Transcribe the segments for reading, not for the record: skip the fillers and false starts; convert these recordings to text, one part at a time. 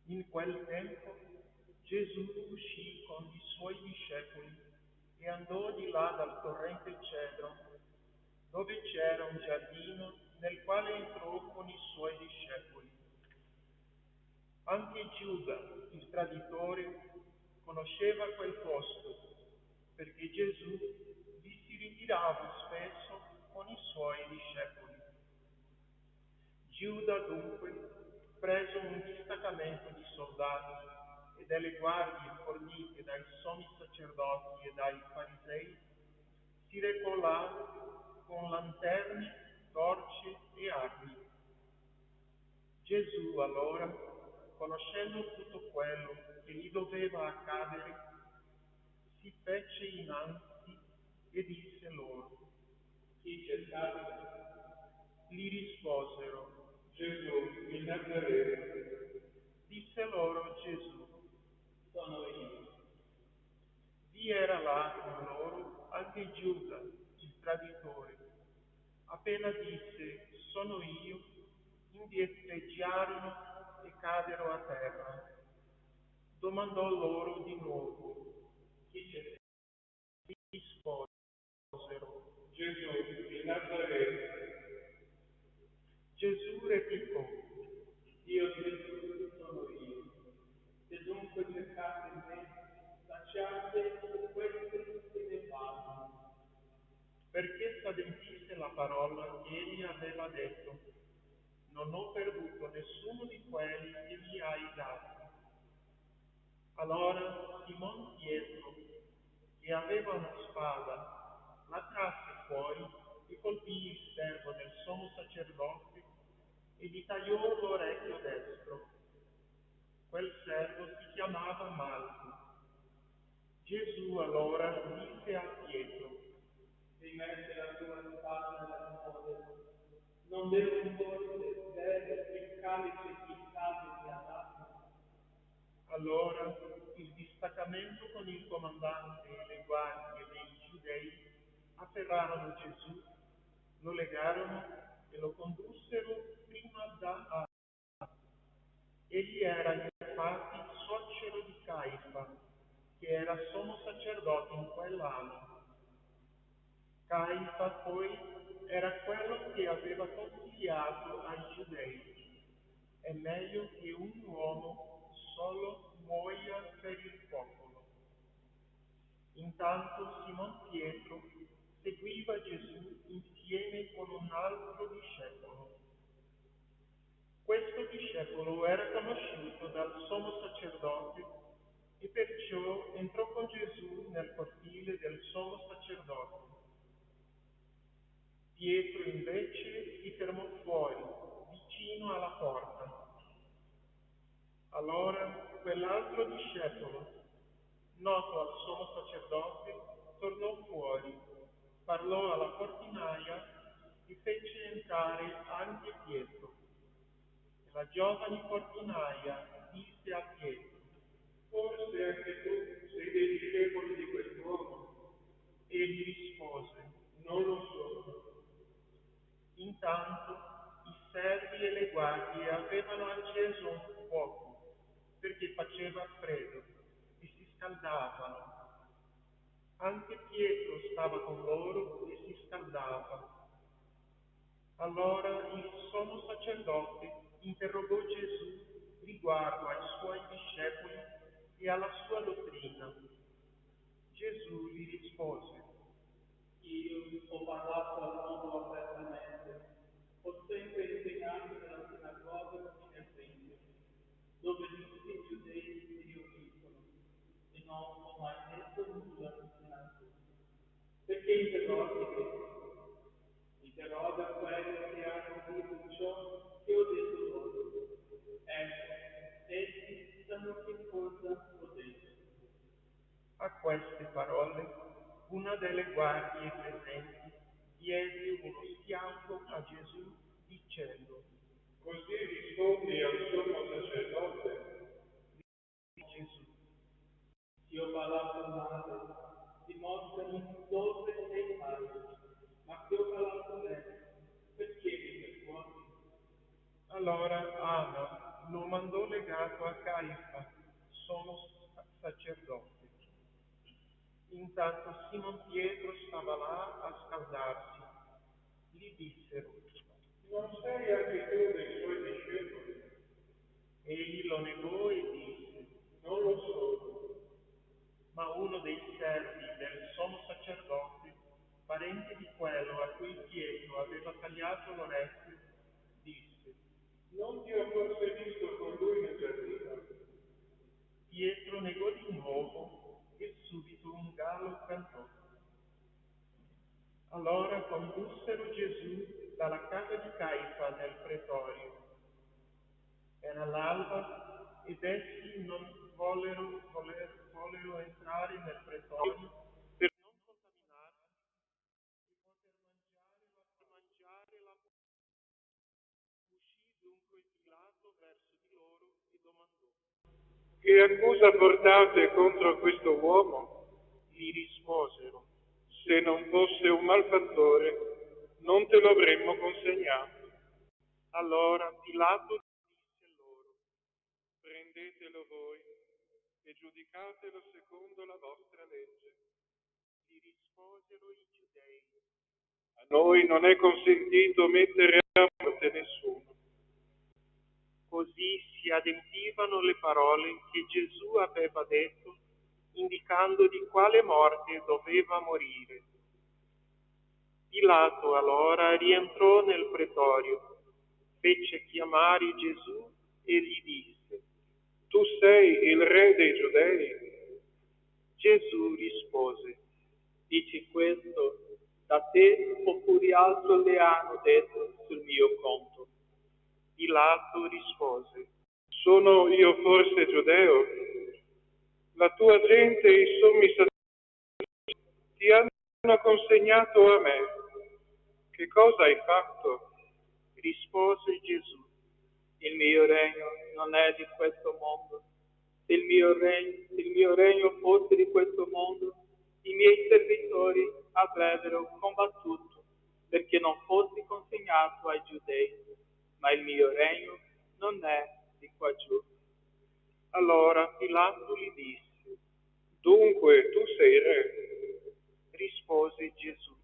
In quel tempo Gesù uscì con i suoi discepoli e andò di là dal torrente Cedro, dove c'era un giardino nel quale entrò con i suoi discepoli. Anche Giuda, il traditore, conosceva quel posto, perché Gesù vi si ritirava spesso con i suoi discepoli. Giuda dunque, preso un distaccamento di soldati e delle guardie fornite dai sommi sacerdoti e dai farisei, si recò là con lanterne, torce e armi. Gesù allora, conoscendo tutto quello che gli doveva accadere, si fece innanzi e disse loro: Chi cercate? Gli risposero: Gesù di Nazareth. Disse loro Gesù: Sono io. Vi era là con loro anche Giuda, il traditore. Appena disse sono io, indietreggiarono e cadero a terra. Domandò loro di nuovo: Chi cercate? Risposero: Gesù di Nazareth. Gesù replicò: Dio Gesù sono io. Se dunque cercate me, lasciate queste che ne vanno. perché s'adempisse la parola che egli aveva detto: non ho perduto nessuno di quelli che mi hai dati. Allora Simon Pietro, che aveva una spada, la trasse fuori e colpì il servo del sommo sacerdote e gli tagliò l'orecchio destro. Quel servo si chiamava Malco. Gesù allora disse a Pietro: Rimette la tua spada nella coda. Non devo forse bere il calice che il Padre mi ha dato? Allora il distaccamento con il comandante e le guardie dei giudei afferrarono Gesù, lo legarono e lo condussero prima da Anna. Egli era infatti suocero di Caifa, che era sommo sacerdote in quell'anno. Caifa poi era quello che aveva consigliato ai giudei: è meglio che un uomo solo muoia per il popolo. Intanto Simon Pietro seguiva Gesù insieme con un altro discepolo. Questo discepolo era conosciuto dal sommo sacerdote e perciò entrò con Gesù nel cortile del sommo sacerdote. Pietro invece si fermò fuori, vicino alla porta. Allora quell'altro discepolo, noto al sommo sacerdote, tornò fuori parlò alla portinaia e fece entrare anche Pietro. E la giovane portinaia disse a Pietro: forse anche tu sei dei discepoli di quest'uomo? Egli rispose: Non lo so. Intanto i servi e le guardie avevano acceso un fuoco perché faceva freddo e si scaldavano. Anche Pietro stava con loro e si scaldava. Allora il sommo sacerdote interrogò Gesù riguardo ai suoi discepoli e alla sua dottrina. Gesù gli rispose: Io ho parlato al mondo apertamente, ho sempre insegnato nella sinagoga e nel tempio, dove tutti i giudei mi riuniscono, e non ho mai detto nulla di nascosto. Perché interroghi me? Interroga quelli che hanno udito ciò che ho detto loro. Ecco, essi sanno che cosa ho detto. A queste parole, una delle guardie presenti diede uno schiaffo a Gesù dicendo: Così rispondi al sommo sacerdote. Gesù, Ti ho parlato male, dimostrami dove sei stato, ma ti ho parlato bene, perché mi persuadi? allora Anna lo mandò legato a Caifa, sommo sacerdote. Intanto Simon Pietro stava là a scaldarsi. Gli dissero: Non sei anche tu dei suoi discepoli? Egli lo negò e disse: Non lo so. Ma uno dei servi del sommo sacerdote, parente di quello a cui Pietro aveva tagliato l'orecchio, disse: Non ti ho forse visto con lui nel giardino? Pietro negò di nuovo e subito un gallo cantò. Allora condussero Gesù dalla casa di Caifa nel pretorio. Era l'alba ed essi non vollero entrare nel pretorio per non contaminarsi e poter mangiare la uscì dunque Pilato verso di loro e domandò: Che accusa portate contro questo uomo? Gli risposero: Se non fosse un malfattore, non te lo avremmo consegnato. Allora Pilato disse loro: Prendetelo voi e giudicatelo secondo la vostra legge. Gli risposero i giudei: A noi non è consentito mettere a morte nessuno. Così si adempivano le parole che Gesù aveva detto, indicando di quale morte doveva morire. Pilato allora rientrò nel pretorio, fece chiamare Gesù e gli disse: Tu sei il re dei Giudei? Gesù rispose: Dici questo da te oppure altro le hanno detto sul mio conto? Pilato rispose: Sono io forse giudeo? La tua gente e i sommi sacerdoti ti hanno consegnato a me. Che cosa hai fatto? Rispose Gesù: Il mio regno non è di questo mondo. Se il mio regno fosse di questo mondo, i miei servitori avrebbero combattuto perché non fossi consegnato ai giudei, ma il mio regno non è di qua giù. Allora Pilato gli disse: Dunque tu sei re. Rispose Gesù: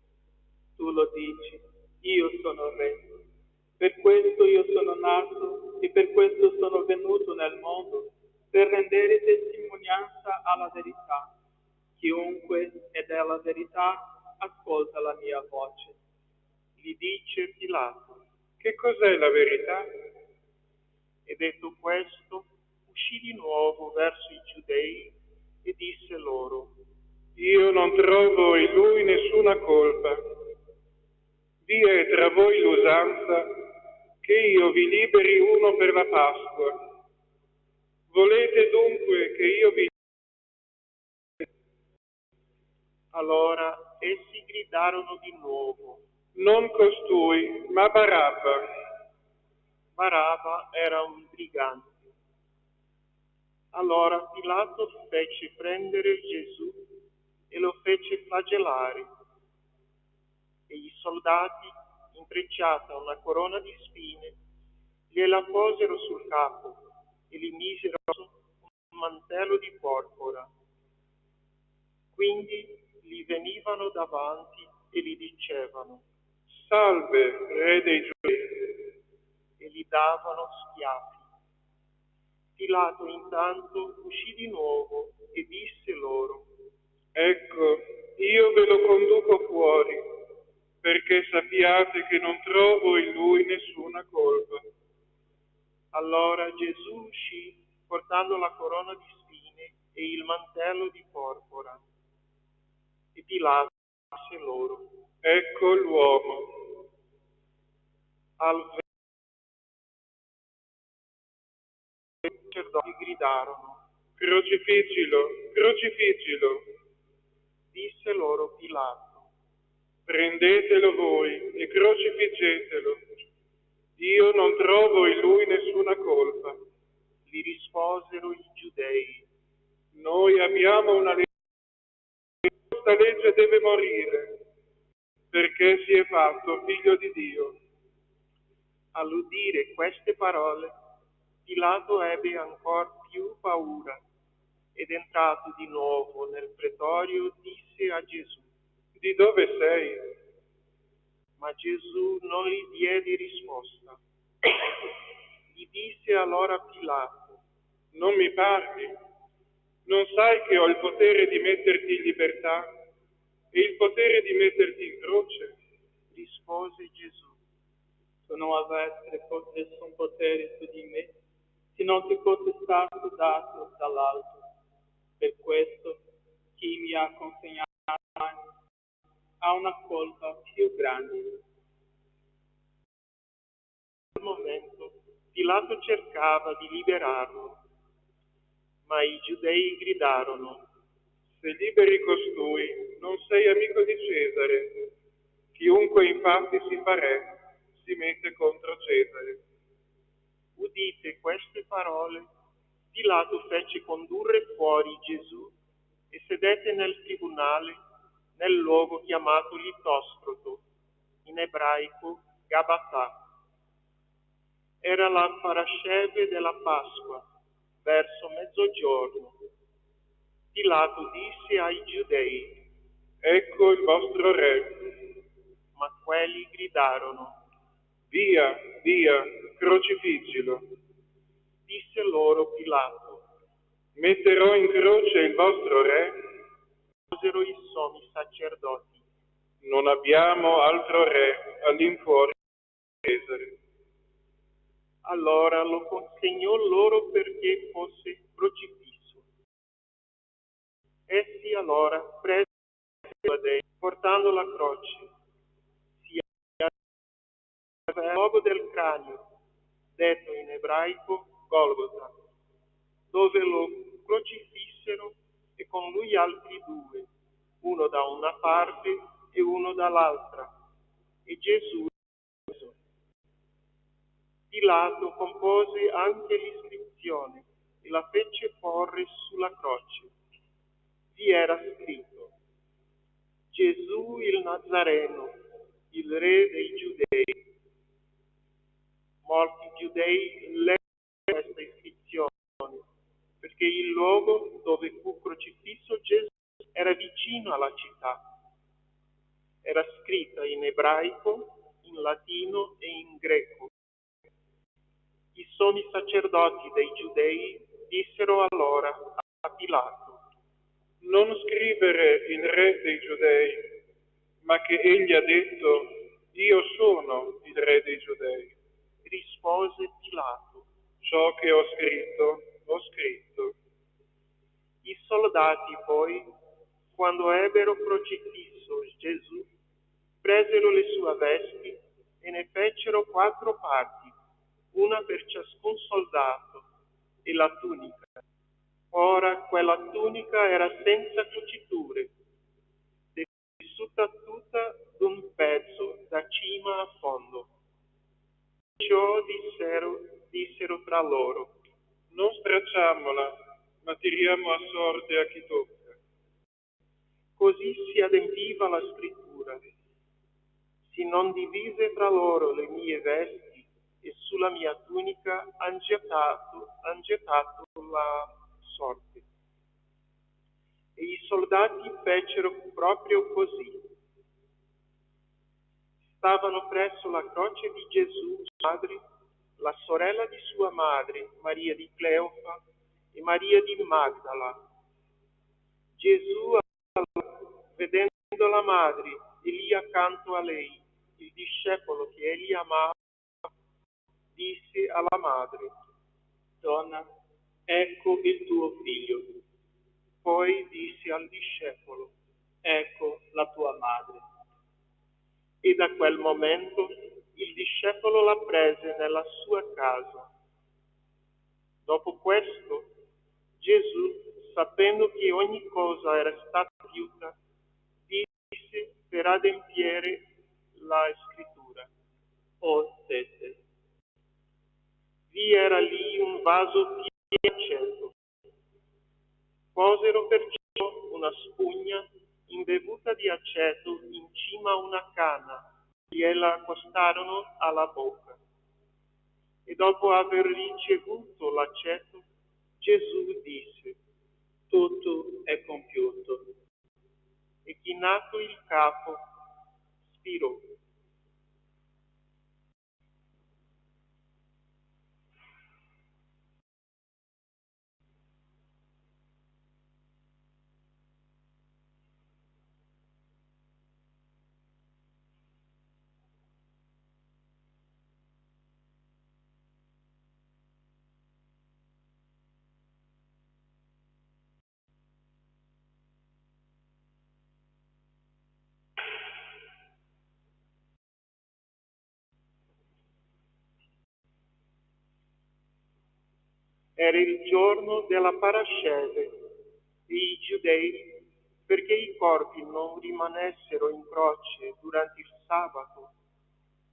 Tu lo dici, io sono re. Per questo io sono nato e per questo sono venuto nel mondo, per rendere testimonianza alla verità. Chiunque è della verità ascolta la mia voce. Gli dice Pilato. Che cos'è la verità? E detto questo, uscì di nuovo verso i giudei e disse loro: Io non trovo in lui nessuna colpa. Vi è tra voi l'usanza che io vi liberi uno per la Pasqua. Volete dunque che io vi... Allora essi gridarono di nuovo. Non costui, ma Barabba. Barabba era un brigante. Allora Pilato fece prendere Gesù e lo fece flagellare. E i soldati, intrecciata una corona di spine, gliela posero sul capo e gli misero un mantello di porpora. Quindi gli venivano davanti e gli dicevano: Salve, Re dei Giudei. E gli davano schiaffi. Pilato intanto uscì di nuovo e disse loro: Ecco, io ve lo conduco fuori, perché sappiate che non trovo in lui nessuna colpa. Allora Gesù uscì portando la corona di spine e il mantello di porpora. E Pilato disse loro: Ecco l'uomo. Al sacerdoti gridarono: Crocifiggilo, crocifiggilo. Disse loro Pilato: Prendetelo voi e crocifiggetelo. Io non trovo in lui nessuna colpa. Gli risposero i giudei: Noi abbiamo una legge. Questa legge deve morire, perché si è fatto figlio di Dio. All'udire queste parole, Pilato ebbe ancor più paura ed entrato di nuovo nel pretorio disse a Gesù: Di dove sei? Ma Gesù non gli diede risposta. Gli disse allora Pilato: Non mi parli? Non sai che ho il potere di metterti in libertà e il potere di metterti in croce? Rispose Gesù: Tu non avresti nessun potere su di me, se non ti fosse stato dato dall'alto. Per questo, chi mi ha consegnato ha una colpa più grande. In quel momento Pilato cercava di liberarlo, ma i giudei gridarono: Se liberi costui, non sei amico di Cesare. Chiunque infatti si fa re, si mette contro Cesare. Udite queste parole, Pilato fece condurre fuori Gesù e sedette nel tribunale nel luogo chiamato Litostroto, in ebraico Gabatà. Era la parasceve della Pasqua, verso mezzogiorno. Pilato disse ai giudei: Ecco il vostro re. Ma quelli gridarono: Via, via, crocifiggilo. Disse loro Pilato: Metterò in croce il vostro re? Posero i sommi sacerdoti: Non abbiamo altro re all'infuori di Cesare. Allora lo consegnò loro perché fosse crocifisso. Essi allora presero portando la croce, si al luogo del cranio, detto in ebraico Golgota, dove lo crocifissero e con lui altri due, uno da una parte e uno dall'altra, e Gesù. Pilato compose anche l'iscrizione e la fece porre sulla croce. Vi era scritto: Gesù il Nazareno, il re dei Giudei. Molti giudei leggero questa iscrizione, perché il luogo dove fu crocifisso Gesù era vicino alla città. Era scritta in ebraico, in latino e in greco. I sommi sacerdoti dei giudei dissero allora a Pilato: Non scrivere il re dei giudei, ma che egli ha detto: Io sono il re dei giudei. Rispose Pilato: Ciò che ho scritto, ho scritto. I soldati poi, quando ebbero crocifisso Gesù, presero le sue vesti e ne fecero 4 parti, una per ciascun soldato, e la tunica. Ora quella tunica era senza cuciture, fra loro: non stracciamola, ma tiriamo a sorte a chi tocca. Così si adempiva la scrittura: si non divise fra loro le mie vesti, e sulla mia tunica han gettato la sorte. E i soldati fecero proprio così. Stavano presso la croce di Gesù, madre, la sorella di sua madre, Maria di Cleofa e Maria di Magdala. Gesù, vedendo la madre e lì accanto a lei il discepolo che egli amava, disse alla madre: Donna, ecco il tuo figlio. Poi disse al discepolo: Ecco la tua madre. E da quel momento il discepolo la prese nella sua casa. Dopo questo, Gesù, sapendo che ogni cosa era stata compiuta, disse per adempiere la scrittura: O 7. Vi era lì un vaso pieno di aceto. Posero perciò una spugna imbevuta di aceto in cima a una canna e gliela accostarono alla bocca. E dopo aver ricevuto l'aceto, Gesù disse: Tutto è compiuto. E chinato il capo, spirò. Era il giorno della parasceve e i giudei, perché i corpi non rimanessero in croce durante il sabato,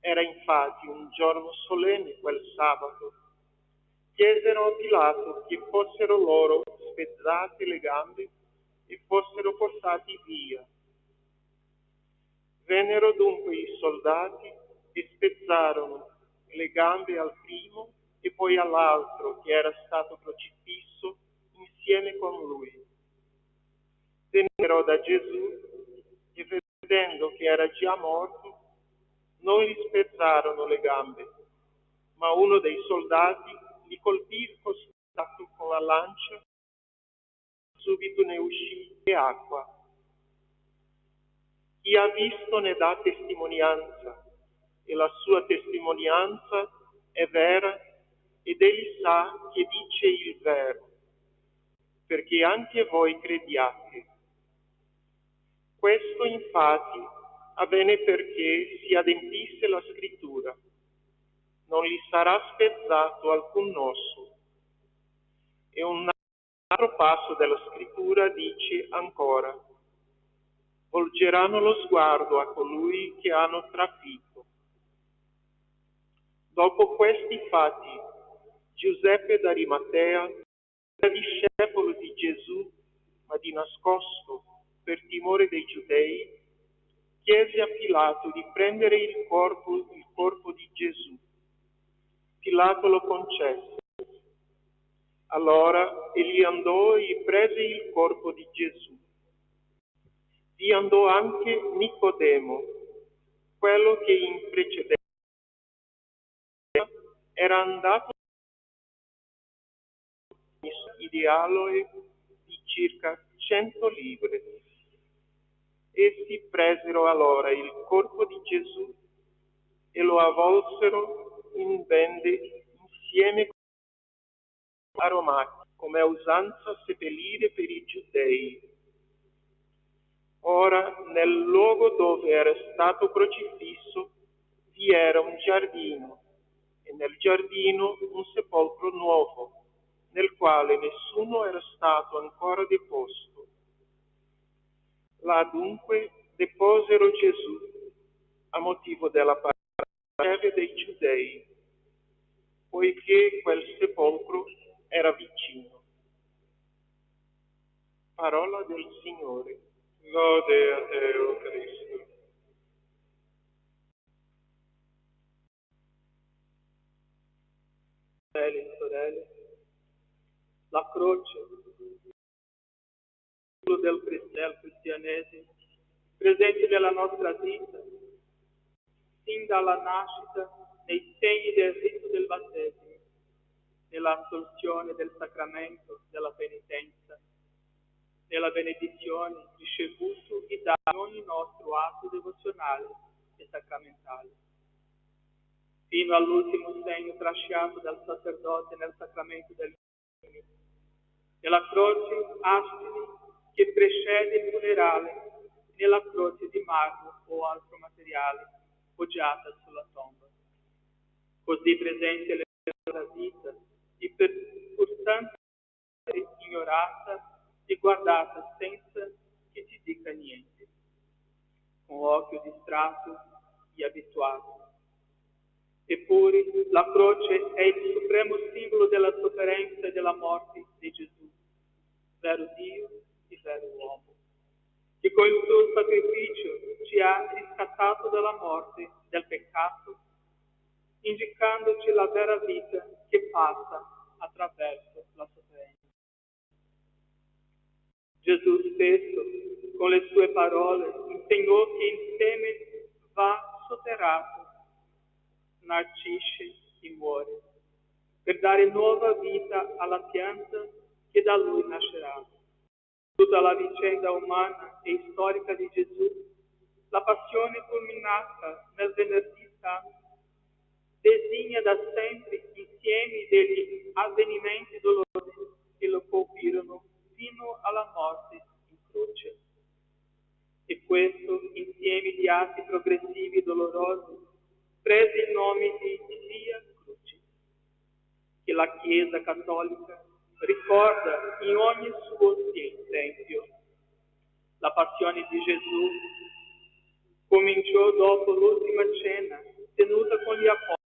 era infatti un giorno solenne quel sabato, chiesero a Pilato che fossero loro spezzate le gambe e fossero portati via. Vennero dunque i soldati e spezzarono le gambe al primo e poi all'altro che era stato crocifisso insieme con lui. Vennero da Gesù e vedendo che era già morto, non gli spezzarono le gambe, ma uno dei soldati gli colpì il costato con la lancia, subito ne uscì acqua. Chi ha visto ne dà testimonianza, e la sua testimonianza è vera, ed egli sa che dice il vero, perché anche voi crediate. Questo infatti avvenne perché si adempisse la scrittura: non gli sarà spezzato alcun osso. E un altro passo della scrittura dice ancora: volgeranno lo sguardo a colui che hanno trafitto. Dopo questi fatti, Giuseppe d'Arimatea, era discepolo di Gesù, ma di nascosto, per timore dei giudei, chiese a Pilato di prendere il corpo di Gesù. Pilato lo concesse. Allora egli andò e prese il corpo di Gesù. Vi andò anche Nicodemo, quello che in precedenza era andato di aloe di circa 100 libbre. Essi presero allora il corpo di Gesù e lo avvolsero in bende insieme con aromatici, come è usanza seppellire per i giudei. Ora, nel luogo dove era stato crocifisso vi era un giardino, e nel giardino un sepolcro nuovo, nel quale nessuno era stato ancora deposto. Là dunque deposero Gesù a motivo della parasceve dei giudei. poiché quel sepolcro era vicino. Parola del Signore. Lode a te, o Cristo. Fratelli e sorelle, la croce del cristianesimo, presente nella nostra vita, sin dalla nascita, nei segni del rito del battesimo, nell'assolzione del sacramento della penitenza, nella benedizione ricevuto e da ogni nostro atto devozionale e sacramentale, fino all'ultimo segno trasciato dal sacerdote nel sacramento del nella croce astili che precede il funerale, nella croce di marmo o altro materiale poggiata sulla tomba. Così presente nella vita e pur tanto ignorata e guardata senza che ci dica niente, con occhio distratto e abituato. Eppure la croce è il supremo simbolo della sofferenza e della morte di Gesù, vero Dio e vero uomo, che con il suo sacrificio ci ha riscattato dalla morte, del peccato, indicandoci la vera vita che passa attraverso la sofferenza. Gesù stesso, con le sue parole, insegnò che il seme va sotterrato, marcisce e muore, per dare nuova vita alla pianta che da lui nascerà. Tutta la vicenda umana e storica di Gesù, la passione culminata nel Venerdì Santo, designa da sempre insieme degli avvenimenti dolorosi che lo colpirono fino alla morte in croce. E questo insieme di atti progressivi e dolorosi prese il nome di Via Crucis, che la Chiesa cattolica ricorda in ogni suo tempio. La passione di Gesù cominciò dopo l'ultima cena tenuta con gli apostoli,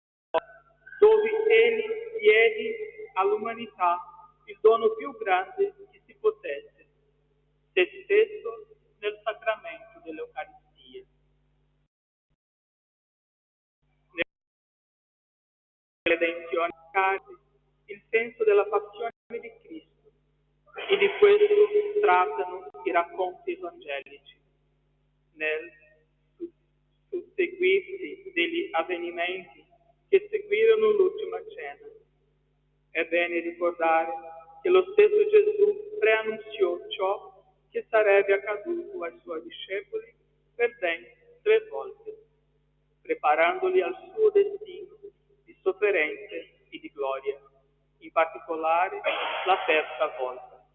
dove egli diede all'umanità il dono più grande che si potesse, se stesso nel sacramento dell'Eucaristia. Nella redenzione il senso della passione di Cristo, e di questo trattano i racconti evangelici. Nel susseguirsi degli avvenimenti che seguirono l'ultima cena, è bene ricordare che lo stesso Gesù preannunziò ciò che sarebbe accaduto ai suoi discepoli per ben 3 volte, preparandoli al suo destino di sofferenze e di gloria, in particolare la terza volta.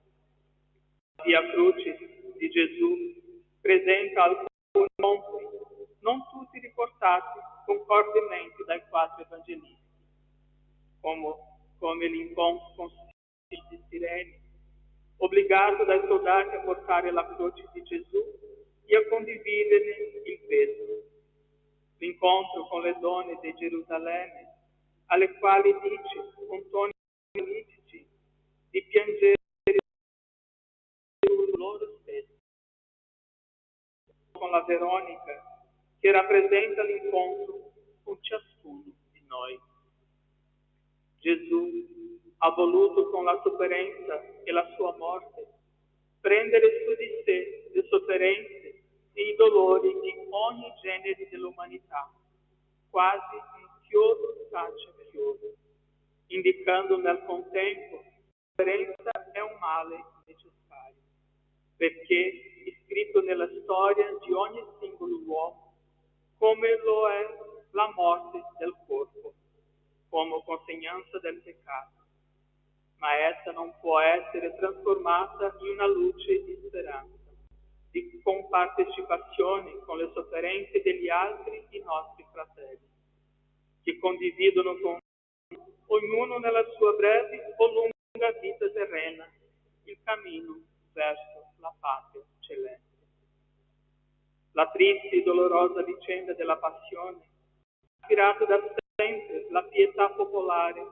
La Via Crucis di Gesù presenta alcuni incontri, non tutti riportati concordemente dai 4 evangelisti, come l'incontro con di Sirene, obbligato dai soldati a portare la croce di Gesù e a condividerne il peso. L'incontro con le donne di Gerusalemme, alle quali dice con toni politici di piangere loro stessi. Con la Veronica, che rappresenta l'incontro con ciascuno di noi. Gesù ha voluto con la sofferenza e la sua morte prendere su di sé le sofferenze e i dolori di ogni genere dell'umanità, quasi un chiodo caccia chiodo, indicando nel contempo che la sofferenza è un male necessario, perché è scritto nella storia di ogni singolo uomo, come lo è la morte del corpo, come conseguenza del peccato, ma essa non può essere trasformata in una luce di speranza, di compartecipazione con le sofferenze degli altri i nostri fratelli, che condividono con ognuno nella sua breve o lunga vita terrena il cammino verso la patria celeste. La triste e dolorosa vicenda della passione ha ispirato da sempre la pietà popolare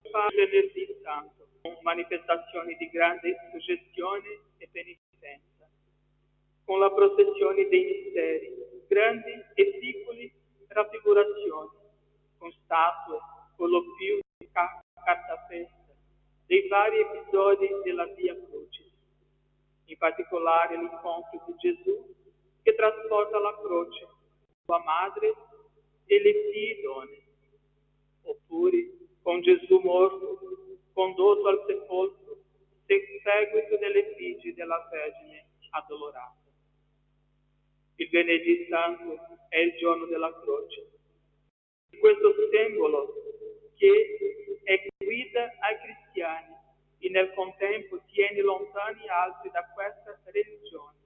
Venerdì Santo, con manifestazioni di grande suggestione e penitenza, con la processione dei misteri, grandi e piccoli raffigurazioni, con statue, colloqui di cartapesta, dei vari episodi della Via Crucis, in particolare l'incontro di Gesù che trasporta la croce, sua madre e le figlie idonee, oppure con Gesù morto, condotto al sepolcro, seguito delle figlie della Vergine addolorata. Il Venerdì Santo è il giorno della croce. Questo simbolo che è guida ai cristiani e nel contempo tiene lontani altri da questa religione,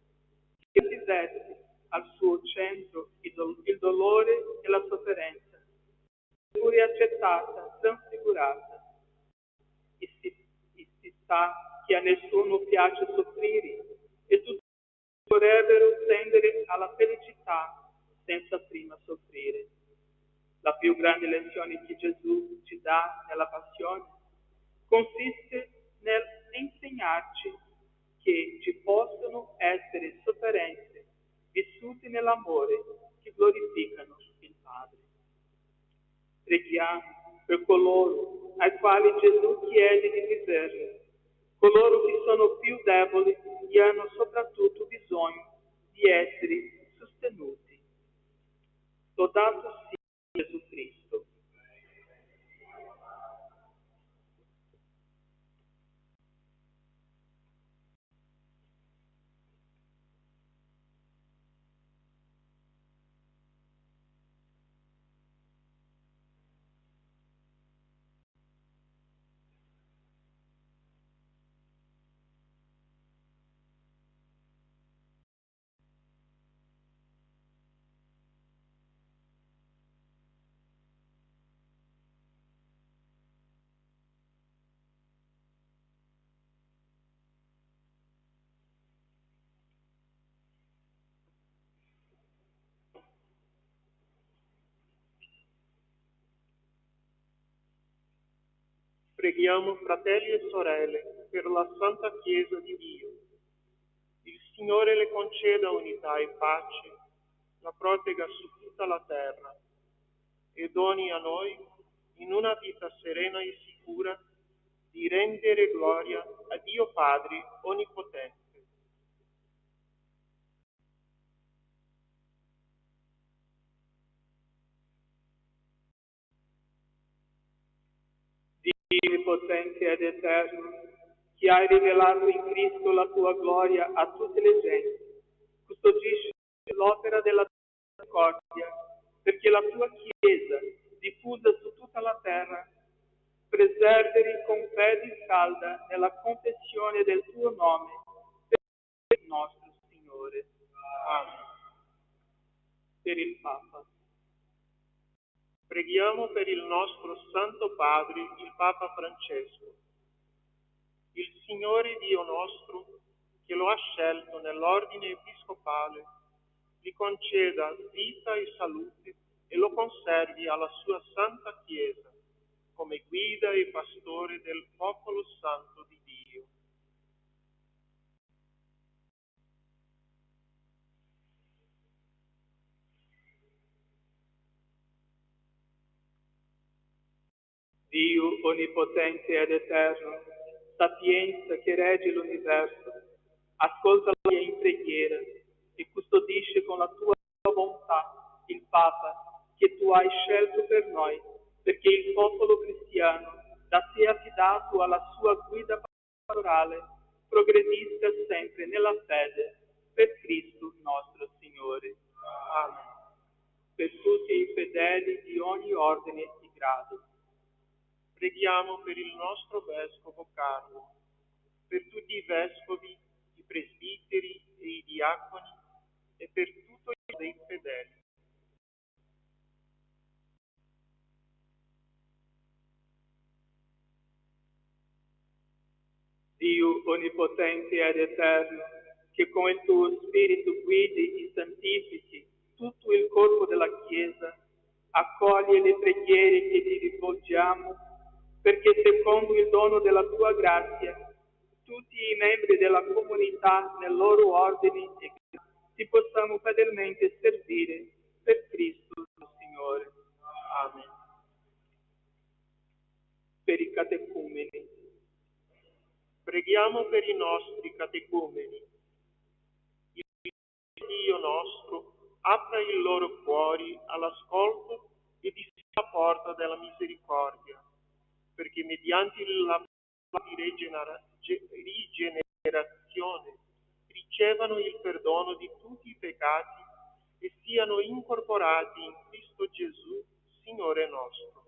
che si veste al suo centro il dolore e la sofferenza, pure accettata, trasfigurata. E si sa che a nessuno piace soffrire e tutti vorrebbero tendere alla felicità senza prima soffrire. La più grande lezione che Gesù ci dà nella passione consiste nell'insegnarci che ci possono essere sofferenze vissute nell'amore che glorificano il Padre. Preghiamo per coloro ai quali Gesù chiede di vivere, coloro che sono più deboli e hanno soprattutto bisogno di essere sostenuti. Lodato sia Gesù Cristo. Preghiamo, fratelli e sorelle, per la Santa Chiesa di Dio. Il Signore le conceda unità e pace, la protegga su tutta la terra e doni a noi, in una vita serena e sicura, di rendere gloria a Dio Padre Onnipotente. Dio Onnipotente ed Eterno, che hai rivelato in Cristo la tua gloria a tutte le genti, custodisci l'opera della misericordia, perché la tua Chiesa, diffusa su tutta la terra, preservi con fede salda nella confessione del tuo nome, per il nostro Signore. Amen. Per il Papa. Preghiamo per il nostro Santo Padre, il Papa Francesco. Il Signore Dio nostro, che lo ha scelto nell'ordine episcopale, gli conceda vita e salute e lo conservi alla sua Santa Chiesa, come guida e pastore del popolo santo di Dio. Dio Onnipotente ed Eterno, sapienza che regge l'universo, ascolta la mia in preghiera e custodisce con la tua bontà il Papa che tu hai scelto per noi, perché il popolo cristiano, da te affidato alla sua guida pastorale, progredisca sempre nella fede per Cristo nostro Signore. Amen. Per tutti i fedeli di ogni ordine e grado. Preghiamo per il nostro Vescovo Carlo, per tutti i Vescovi, i Presbiteri e i Diaconi e per tutti i fedeli. Dio Onnipotente ed Eterno, che con il tuo Spirito guidi e santifichi tutto il corpo della Chiesa, accoglie le preghiere che ti rivolgiamo perché secondo il dono della tua grazia tutti i membri della comunità nel loro ordine e ti possano fedelmente servire per Cristo il Signore. Amen. Per i catecumeni. Preghiamo per i nostri catecumeni. Il Dio nostro apra i loro cuori all'ascolto e diffida la porta della misericordia, perché mediante la di rigenerazione ricevano il perdono di tutti i peccati e siano incorporati in Cristo Gesù, Signore nostro.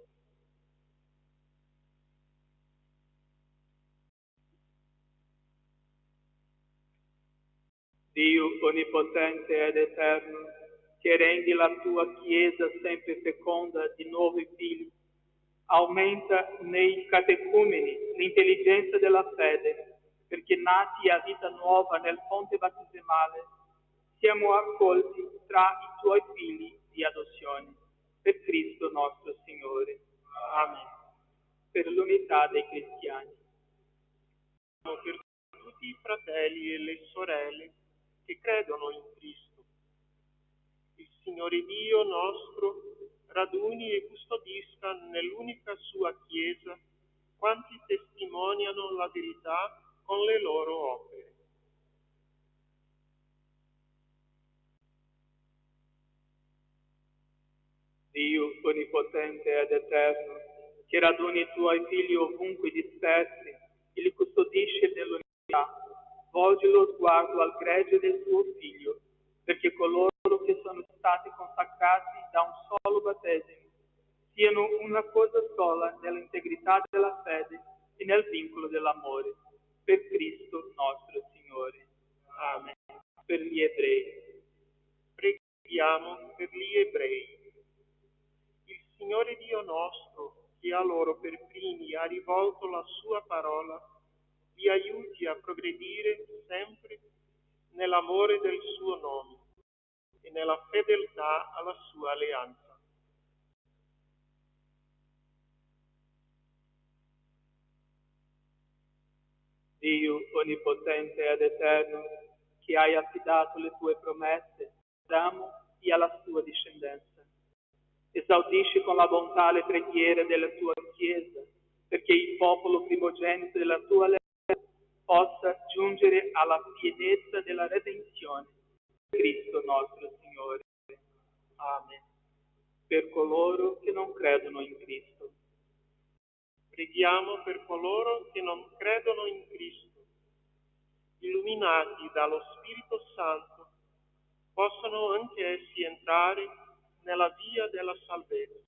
Dio onnipotente ed eterno, che rendi la tua Chiesa sempre feconda di nuovi figli, aumenta nei catecumeni l'intelligenza della fede, perché nati a vita nuova nel fonte battesimale, siamo accolti tra i tuoi figli di adozione, per Cristo nostro Signore. Amen. Per l'unità dei cristiani. Per tutti i fratelli e le sorelle che credono in Cristo. Il Signore Dio nostro raduni e custodisca nell'unica sua Chiesa quanti testimoniano la verità con le loro opere. Dio onnipotente ed eterno, che raduni i tuoi figli ovunque dispersi e li custodisce nell'unità, volgi lo sguardo al gregge del tuo Figlio, perché coloro che sono stati consacrati da un solo battesimo siano una cosa sola nell'integrità della fede e nel vincolo dell'amore, per Cristo nostro Signore. Amen. Per gli ebrei. Preghiamo per gli ebrei. Il Signore Dio nostro, che a loro per primi ha rivolto la sua parola, li aiuti a progredire sempre nell'amore del suo nome e nella fedeltà alla sua alleanza. Dio onnipotente ed eterno, che hai affidato le tue promesse ad Adamo e alla sua discendenza, esaudisci con la bontà le preghiere della tua Chiesa, perché il popolo primogenito della tua alleanza possa giungere alla pienezza della redenzione. Cristo nostro Signore. Amen. Per coloro che non credono in Cristo. Preghiamo per coloro che non credono in Cristo, illuminati dallo Spirito Santo, possano anche essi entrare nella via della salvezza.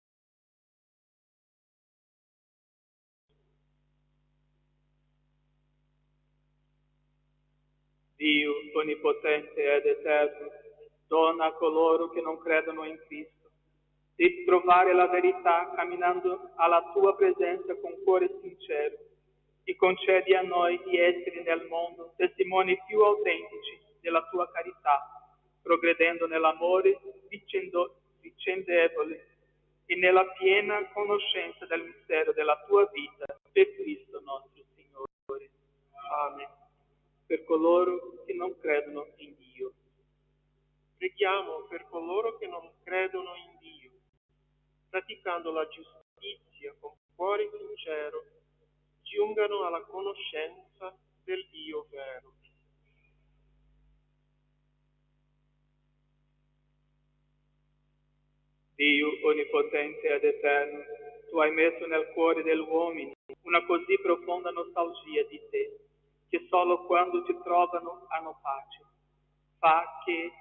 Dio onnipotente ed eterno, dona a coloro che non credono in Cristo di trovare la verità camminando alla tua presenza con cuore sincero e concedi a noi di essere nel mondo testimoni più autentici della tua carità, progredendo nell'amore vicendevole e nella piena conoscenza del mistero della tua vita per Cristo nostro Signore. Amen. Per coloro che non credono in Dio. Preghiamo per coloro che non credono in Dio, praticando la giustizia con cuore sincero, giungano alla conoscenza del Dio vero. Dio onnipotente ed eterno, tu hai messo nel cuore degli uomini una così profonda nostalgia di te, che solo quando ti trovano hanno pace. Fa che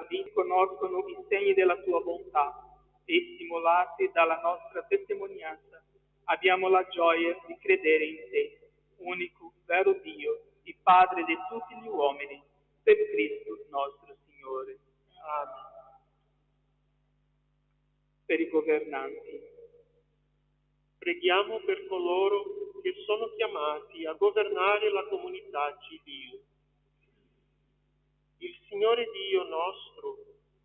riconoscono i segni della tua bontà e, stimolati dalla nostra testimonianza, abbiamo la gioia di credere in te, unico, vero Dio, il Padre di tutti gli uomini, per Cristo nostro Signore. Amen. Per i governanti. Preghiamo per coloro che sono chiamati a governare la comunità civile. Il Signore Dio nostro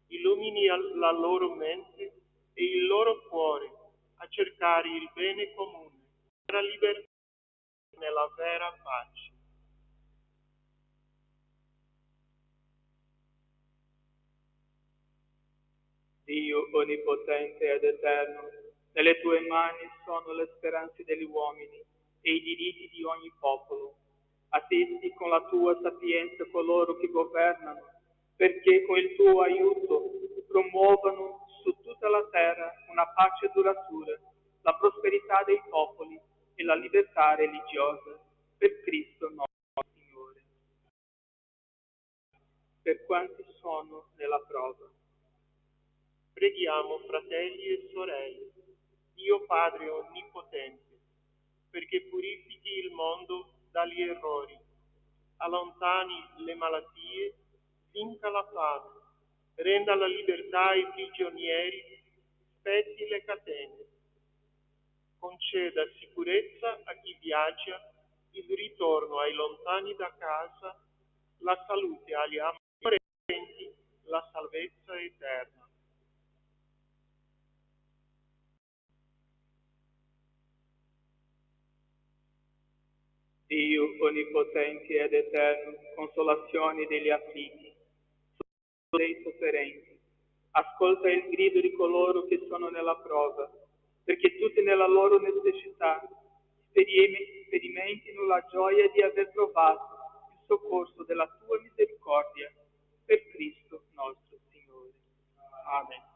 illumini la loro mente e il loro cuore a cercare il bene comune, la libertà nella vera pace. Dio onnipotente ed eterno, nelle tue mani sono le speranze degli uomini e i diritti di ogni popolo. Assisti con la tua sapienza coloro che governano, perché con il tuo aiuto promuovano su tutta la terra una pace duratura, la prosperità dei popoli e la libertà religiosa, per Cristo nostro Signore. Per quanti sono nella prova. Preghiamo, fratelli e sorelle, Dio Padre Onnipotente, perché purifichi il mondo dagli errori, allontani le malattie, vinca la fame, renda la libertà ai prigionieri, spezzi le catene, conceda sicurezza a chi viaggia, il ritorno ai lontani da casa, la salute agli amorenti, la salvezza eterna. Dio onnipotente ed eterno, consolazione degli afflitti, dei sofferenti, ascolta il grido di coloro che sono nella prova, perché tutti nella loro necessità sperimentino la gioia di aver trovato il soccorso della tua misericordia, per Cristo nostro Signore. Amen.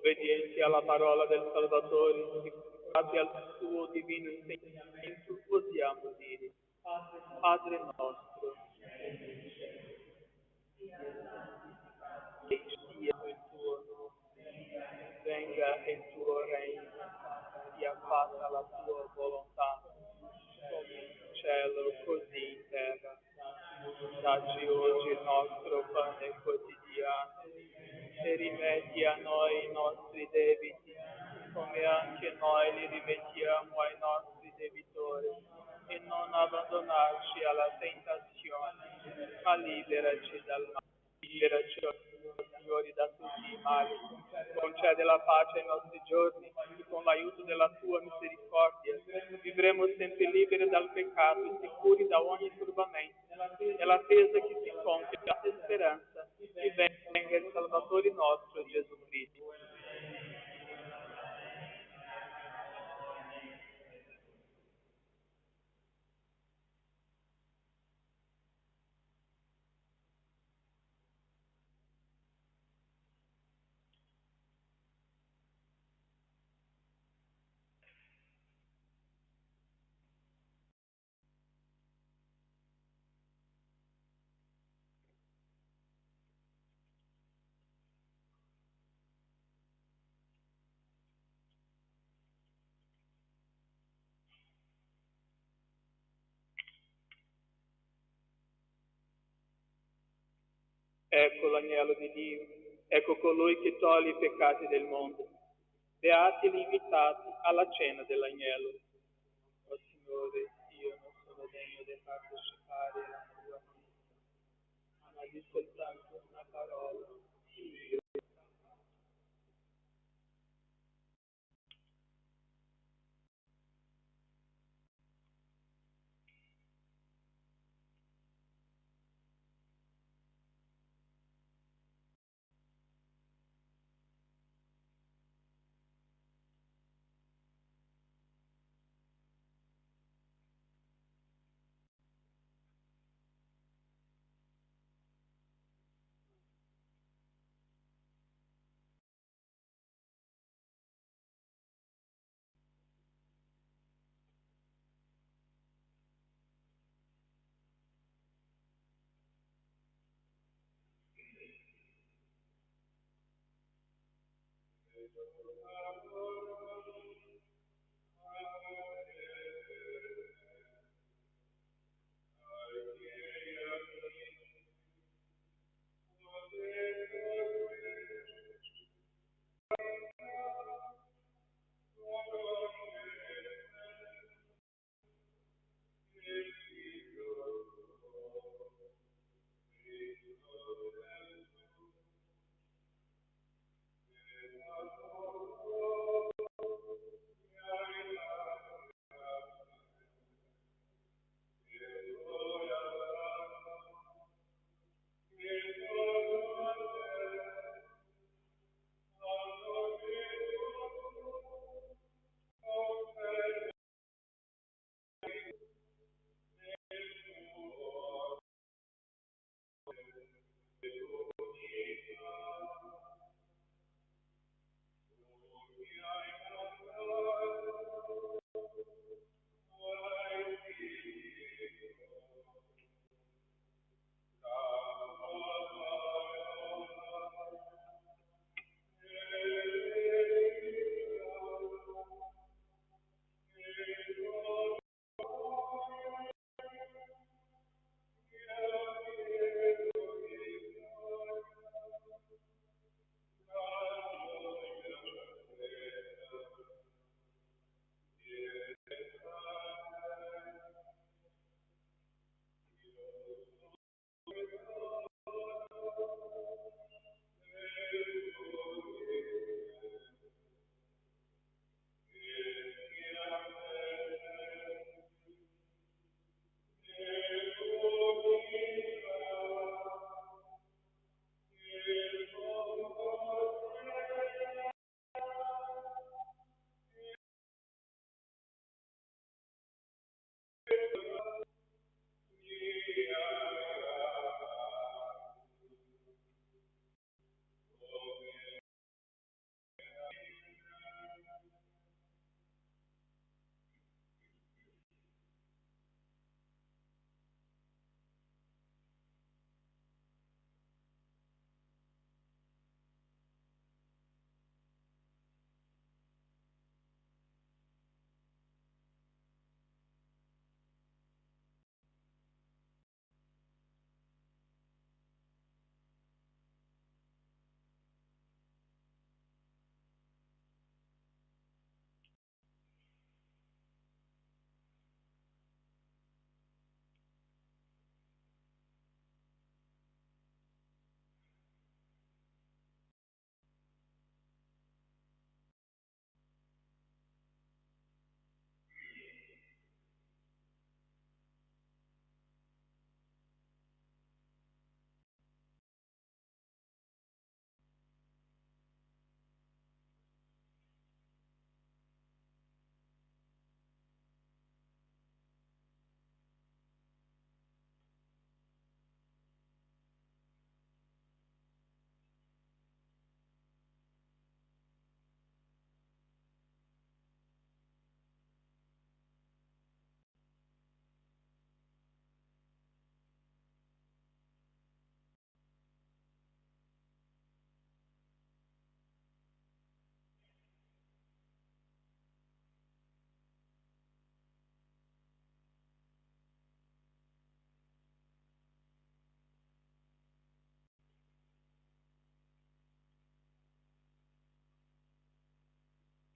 obbedienti alla parola del Salvatore, ispirati al suo divino insegnamento, osiamo dire: Padre nostro, che sia il tuo nome, venga il tuo regno, sia fatta la tua volontà, come in cielo, così in terra. Dacci oggi il nostro pane quotidiano e rimetti a noi i nostri debiti, come anche noi li rimettiamo ai nostri debitori, e non abbandonarci alla tentazione, ma liberaci dal male. Liberaci, Signore, da tutti i mali. Concede la pace ai nostri giorni e con l'aiuto della tua misericordia vivremo sempre liberi dal peccato e sicuri da ogni turbamento. E l'attesa che si compie la speranza che venga il Salvatore nostro Gesù Cristo. Ecco l'agnello di Dio, ecco colui che toglie i peccati del mondo. Beati gli invitati alla cena dell'agnello. O Signore, io non sono degno di partecipare alla tua messa, ma di soltanto una parola.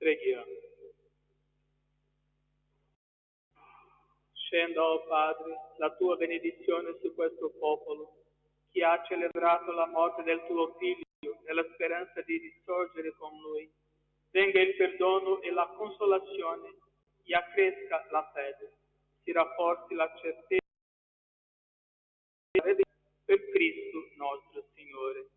Preghiamo. Scenda, o Padre, la tua benedizione su questo popolo, che ha celebrato la morte del tuo Figlio nella speranza di risorgere con Lui. Venga il perdono e la consolazione, e accresca la fede, si rafforzi la certezza per Cristo nostro Signore.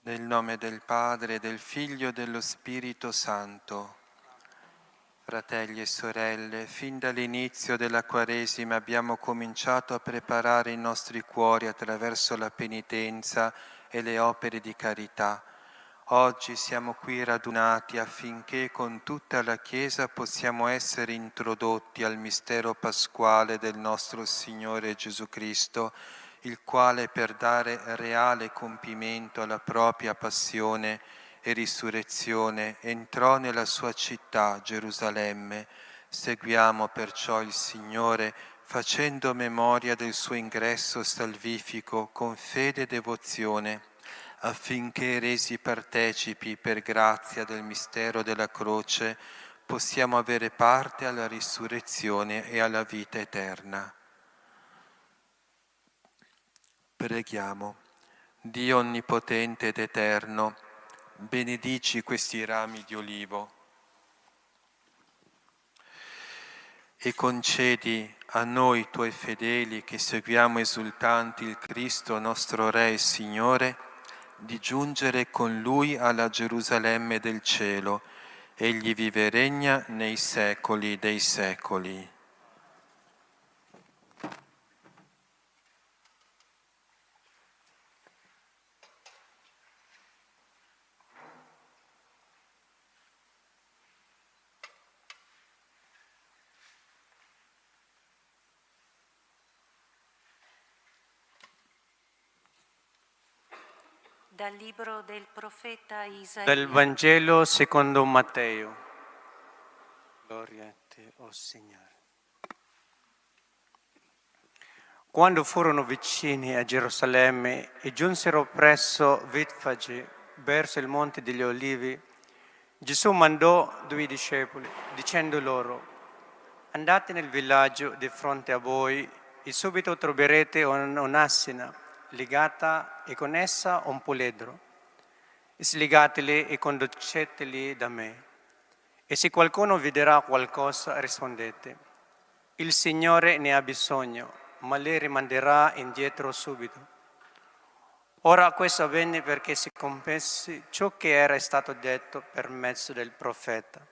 Nel nome del Padre, del Figlio e dello Spirito Santo. Fratelli e sorelle, fin dall'inizio della Quaresima abbiamo cominciato a preparare i nostri cuori attraverso la penitenza e le opere di carità. Oggi siamo qui radunati affinché con tutta la Chiesa possiamo essere introdotti al mistero pasquale del nostro Signore Gesù Cristo, il quale per dare reale compimento alla propria passione e risurrezione entrò nella sua città, Gerusalemme. Seguiamo perciò il Signore facendo memoria del suo ingresso salvifico con fede e devozione, affinché resi partecipi per grazia del mistero della croce possiamo avere parte alla risurrezione e alla vita eterna. Preghiamo. Dio onnipotente ed eterno, benedici questi rami di olivo e concedi a noi tuoi fedeli che seguiamo esultanti il Cristo nostro Re e Signore di giungere con Lui alla Gerusalemme del cielo. Egli vive e regna nei secoli dei secoli. Dal libro del profeta Isaia. Dal Vangelo secondo Matteo. Gloria a te, o Signore. Quando furono vicini a Gerusalemme e giunsero presso Betfage, verso il Monte degli Olivi, Gesù mandò 2 discepoli, dicendo loro: andate nel villaggio di fronte a voi e subito troverete un'assina legata e con essa un puledro. Slegateli e conduceteli da me. E se qualcuno vi dirà qualcosa, rispondete: il Signore ne ha bisogno, ma li rimanderà indietro subito. Ora questo avvenne perché si compisse ciò che era stato detto per mezzo del profeta.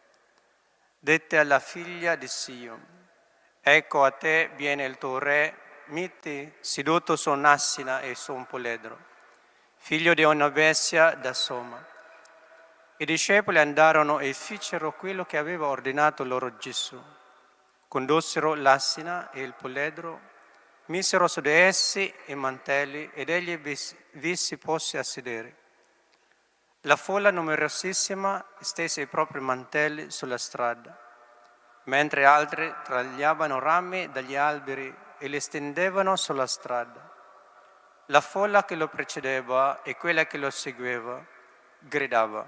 Dette alla figlia di Sion: ecco a te viene il tuo re, mite seduto su un'assina e su un puledro, figlio di una bestia da soma. I discepoli andarono e fecero quello che aveva ordinato loro Gesù. Condussero l'assina e il puledro, misero su di essi i mantelli ed egli vi si posse a sedere. La folla numerosissima stese i propri mantelli sulla strada, mentre altri tagliavano rami dagli alberi e li stendevano sulla strada. La folla che lo precedeva e quella che lo seguiva gridava: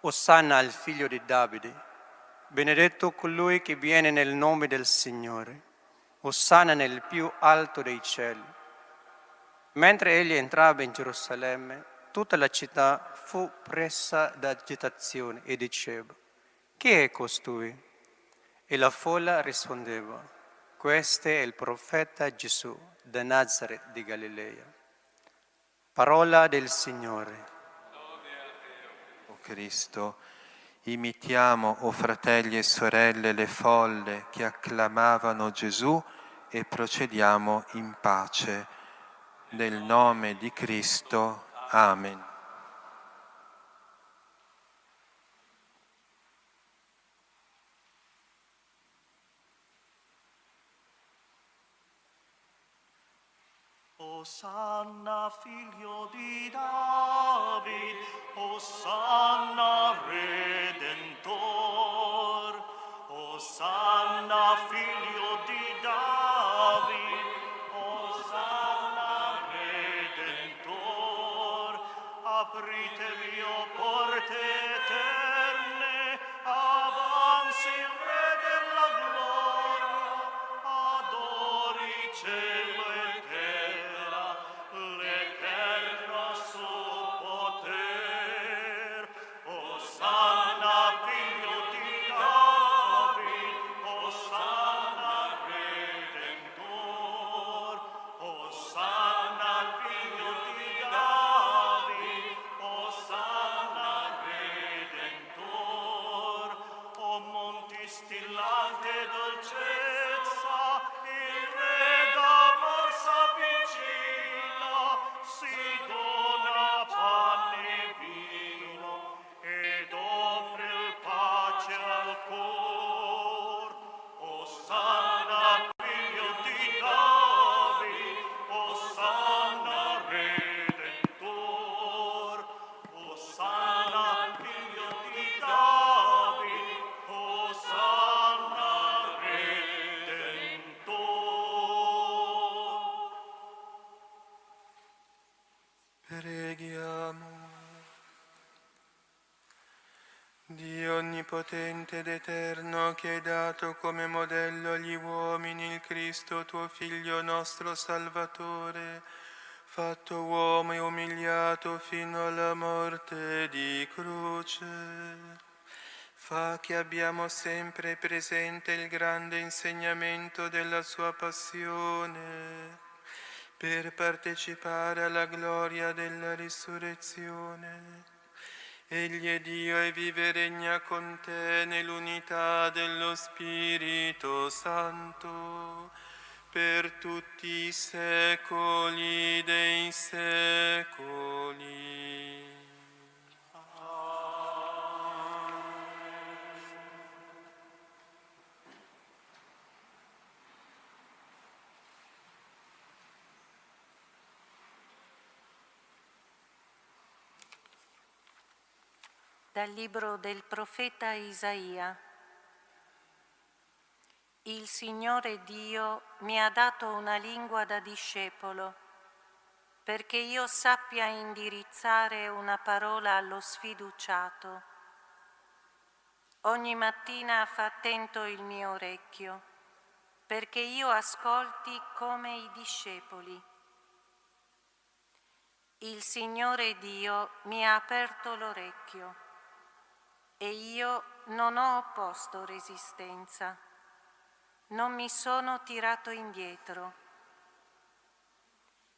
Osanna al figlio di Davide, benedetto colui che viene nel nome del Signore, Osanna nel più alto dei cieli. Mentre egli entrava in Gerusalemme, tutta la città fu presa da agitazione e diceva: chi è costui? E la folla rispondeva: questo è il profeta Gesù da Nazaret di Galilea. Parola del Signore. O Cristo, imitiamo, o fratelli e sorelle, le folle che acclamavano Gesù e procediamo in pace. Nel nome di Cristo. Amen. Osanna figlio di David, Osanna Redentor, Osanna figlio di David, Osanna Redentor, apritevi o porte eterne, avanzi il Re della gloria, adori cielo e terra, l'eterno suo poter. Dio onnipotente ed eterno, che hai dato come modello agli uomini il Cristo, tuo Figlio nostro Salvatore, fatto uomo e umiliato fino alla morte di croce, fa che abbiamo sempre presente il grande insegnamento della sua passione, per partecipare alla gloria della risurrezione. Egli è Dio e vive e regna con te nell'unità dello Spirito Santo, per tutti i secoli dei secoli. Dal libro del profeta Isaia. Il Signore Dio mi ha dato una lingua da discepolo, perché io sappia indirizzare una parola allo sfiduciato. Ogni mattina fa attento il mio orecchio, perché io ascolti come i discepoli. Il Signore Dio mi ha aperto l'orecchio e io non ho opposto resistenza, non mi sono tirato indietro.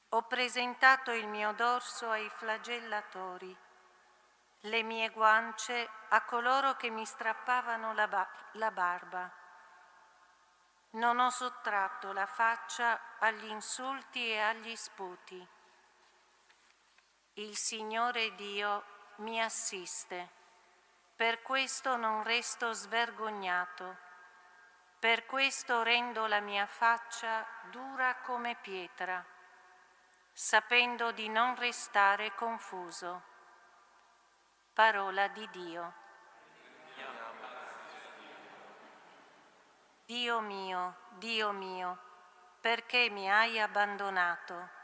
Ho presentato il mio dorso ai flagellatori, le mie guance a coloro che mi strappavano la barba. Non ho sottratto la faccia agli insulti e agli sputi. Il Signore Dio mi assiste. Per questo non resto svergognato, per questo rendo la mia faccia dura come pietra, sapendo di non restare confuso. Parola di Dio. Dio mio, perché mi hai abbandonato?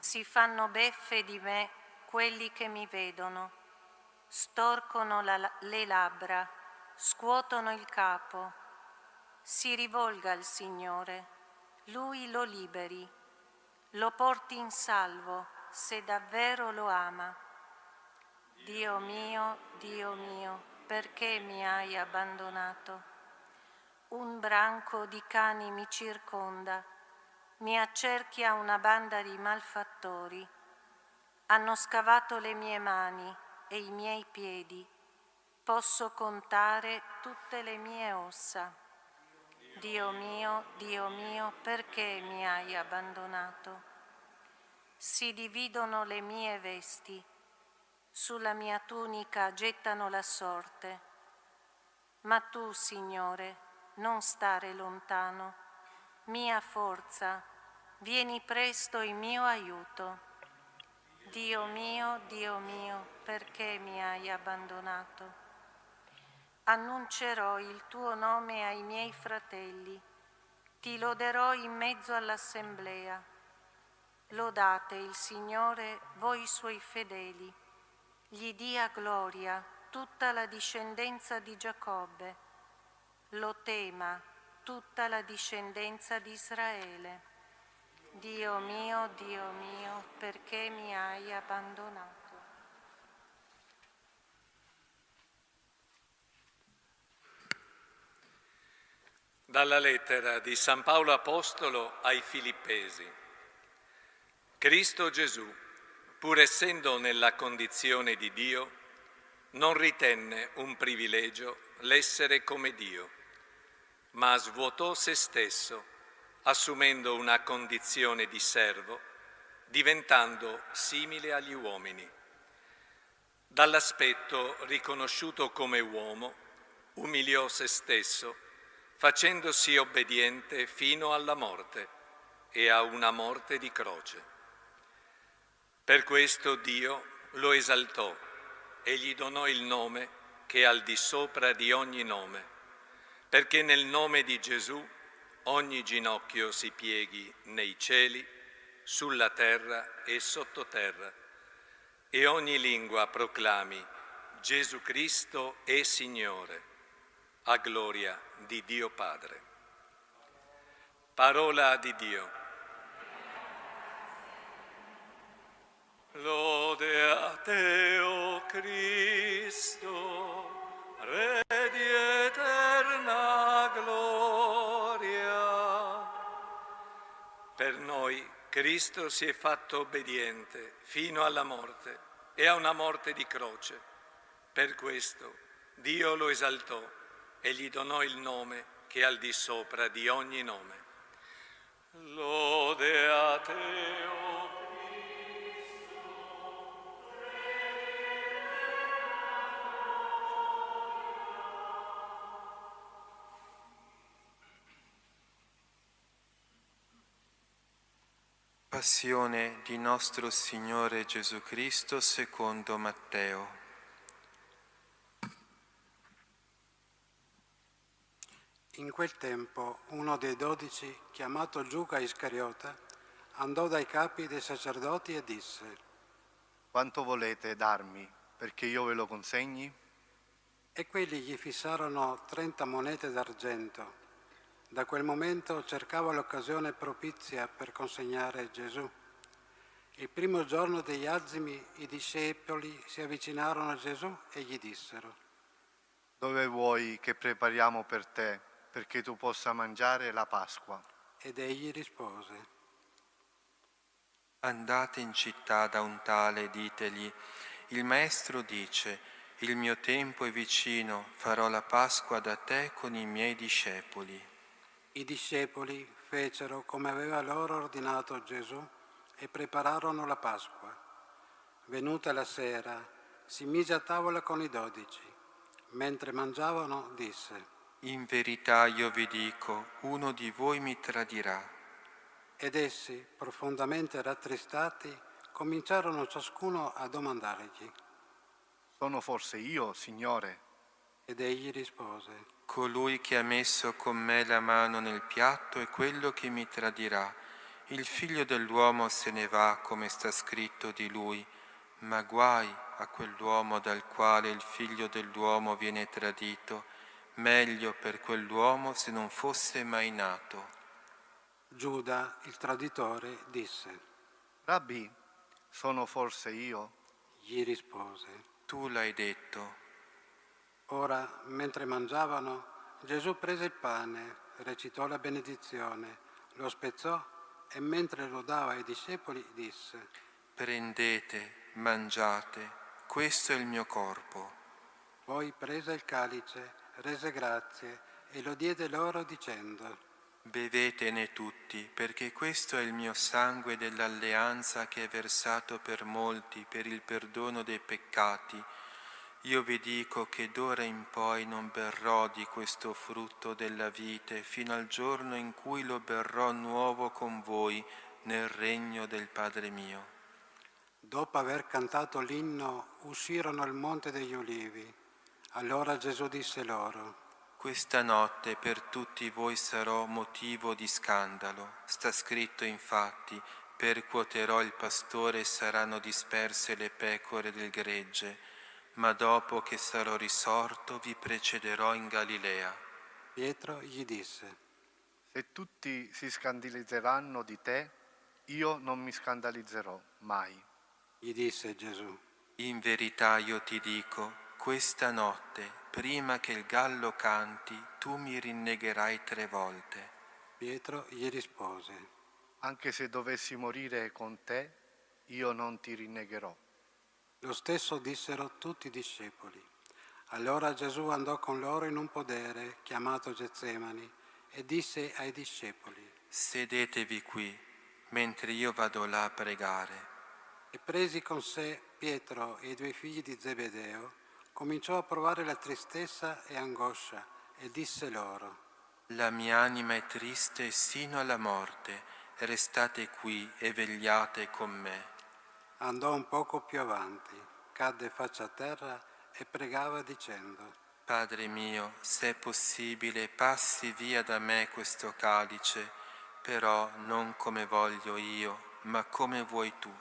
Si fanno beffe di me quelli che mi vedono, storcono le labbra, scuotono il capo. Si rivolga al Signore, Lui lo liberi, lo porti in salvo se davvero lo ama. Dio mio, perché mi hai abbandonato? Un branco di cani mi circonda, mi accerchia una banda di malfattori. Hanno scavato le mie mani e i miei piedi. Posso contare tutte le mie ossa. Dio mio, perché mi hai abbandonato? Si dividono le mie vesti. Sulla mia tunica gettano la sorte. Ma tu, Signore, non stare lontano. Mia forza, vieni presto in mio aiuto. Dio mio, perché mi hai abbandonato? Annuncerò il tuo nome ai miei fratelli, ti loderò in mezzo all'assemblea. Lodate il Signore, voi suoi fedeli, gli dia gloria tutta la discendenza di Giacobbe, lo tema tutta la discendenza di Israele. Dio mio, perché mi hai abbandonato? Dalla lettera di San Paolo Apostolo ai Filippesi. Cristo Gesù, pur essendo nella condizione di Dio, non ritenne un privilegio l'essere come Dio, ma svuotò se stesso, assumendo una condizione di servo, diventando simile agli uomini. Dall'aspetto riconosciuto come uomo, umiliò se stesso, facendosi obbediente fino alla morte e a una morte di croce. Per questo Dio lo esaltò e gli donò il nome che è al di sopra di ogni nome, perché nel nome di Gesù ogni ginocchio si pieghi nei cieli, sulla terra e sottoterra, e ogni lingua proclami: Gesù Cristo è Signore, a gloria di Dio Padre. Parola di Dio. Lode a te, o Cristo, Re di eterna gloria. Per noi Cristo si è fatto obbediente fino alla morte e a una morte di croce. Per questo Dio lo esaltò e gli donò il nome che è al di sopra di ogni nome. Lode a te, o Passione di nostro Signore Gesù Cristo secondo Matteo. In quel tempo uno dei 12, chiamato Giuda Iscariota, andò dai capi dei sacerdoti e disse: Quanto volete darmi perché io ve lo consegni? E quelli gli fissarono 30 monete d'argento. Da quel momento cercava l'occasione propizia per consegnare Gesù. Il primo giorno degli azimi i discepoli si avvicinarono a Gesù e gli dissero: Dove vuoi che prepariamo per te perché tu possa mangiare la Pasqua? Ed egli rispose: Andate in città da un tale e ditegli: il Maestro dice, il mio tempo è vicino, farò la Pasqua da te con i miei discepoli. I discepoli fecero come aveva loro ordinato Gesù e prepararono la Pasqua. Venuta la sera, si mise a tavola con i 12. Mentre mangiavano, disse: In verità io vi dico, uno di voi mi tradirà. Ed essi, profondamente rattristati, cominciarono ciascuno a domandargli. Sono forse io, Signore? Ed egli rispose: Colui che ha messo con me la mano nel piatto è quello che mi tradirà. Il figlio dell'uomo se ne va, come sta scritto di lui, ma guai a quell'uomo dal quale il figlio dell'uomo viene tradito. Meglio per quell'uomo se non fosse mai nato. Giuda, il traditore, disse: Rabbi, sono forse io? Gli rispose: Tu l'hai detto. Ora, mentre mangiavano, Gesù prese il pane, recitò la benedizione, lo spezzò e mentre lo dava ai discepoli disse: Prendete, mangiate, questo è il mio corpo. Poi prese il calice, rese grazie e lo diede loro dicendo: Bevetene tutti, perché questo è il mio sangue dell'alleanza che è versato per molti per il perdono dei peccati. Io vi dico che d'ora in poi non berrò di questo frutto della vite fino al giorno in cui lo berrò nuovo con voi nel regno del Padre mio. Dopo aver cantato l'inno, uscirono al Monte degli Ulivi. Allora Gesù disse loro: Questa notte per tutti voi sarò motivo di scandalo. Sta scritto infatti, percuoterò il pastore e saranno disperse le pecore del gregge. Ma dopo che sarò risorto vi precederò in Galilea. Pietro gli disse: Se tutti si scandalizzeranno di te, io non mi scandalizzerò mai. Gli disse Gesù: In verità io ti dico, questa notte, prima che il gallo canti, tu mi rinnegherai 3 volte. Pietro gli rispose: Anche se dovessi morire con te, io non ti rinnegherò. Lo stesso dissero tutti i discepoli. Allora Gesù andò con loro in un podere chiamato Getsemani e disse ai discepoli: Sedetevi qui, mentre io vado là a pregare. E presi con sé Pietro e i 2 figli di Zebedeo, cominciò a provare la tristezza e angoscia e disse loro: La mia anima è triste sino alla morte, restate qui e vegliate con me. Andò un poco più avanti, cadde faccia a terra e pregava dicendo: Padre mio, se è possibile, passi via da me questo calice, però non come voglio io, ma come vuoi tu.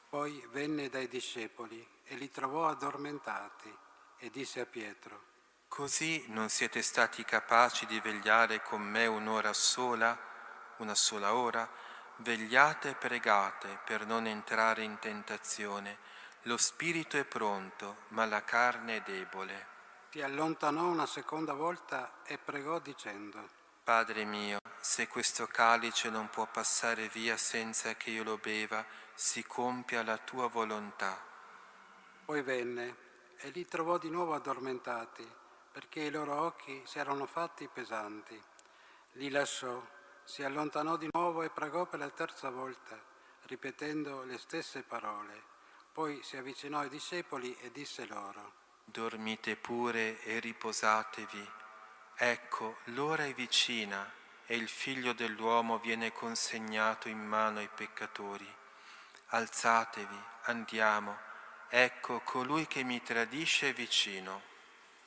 Poi venne dai discepoli e li trovò addormentati e disse a Pietro: Così non siete stati capaci di vegliare con me una sola ora? Vegliate e pregate per non entrare in tentazione. Lo spirito è pronto, ma la carne è debole. Si allontanò una seconda volta e pregò dicendo: Padre mio, se questo calice non può passare via senza che io lo beva, si compia la tua volontà. Poi venne e li trovò di nuovo addormentati, perché i loro occhi si erano fatti pesanti. Li lasciò, si allontanò di nuovo e pregò per la terza volta, ripetendo le stesse parole. Poi si avvicinò ai discepoli e disse loro: Dormite pure e riposatevi. Ecco, l'ora è vicina e il Figlio dell'uomo viene consegnato in mano ai peccatori. Alzatevi, andiamo. Ecco, colui che mi tradisce è vicino.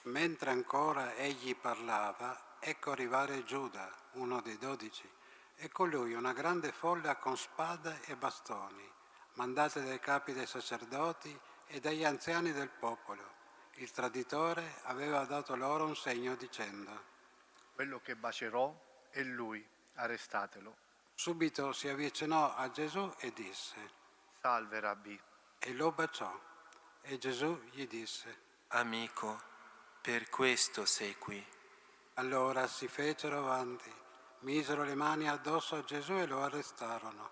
Mentre ancora egli parlava, ecco arrivare Giuda, uno dei 12, e con lui una grande folla con spade e bastoni, mandate dai capi dei sacerdoti e dagli anziani del popolo. Il traditore aveva dato loro un segno dicendo: Quello che bacerò è lui, arrestatelo. Subito si avvicinò a Gesù e disse: Salve, Rabbì. E lo baciò. E Gesù gli disse: Amico, per questo sei qui. Allora si fecero avanti, misero le mani addosso a Gesù e lo arrestarono.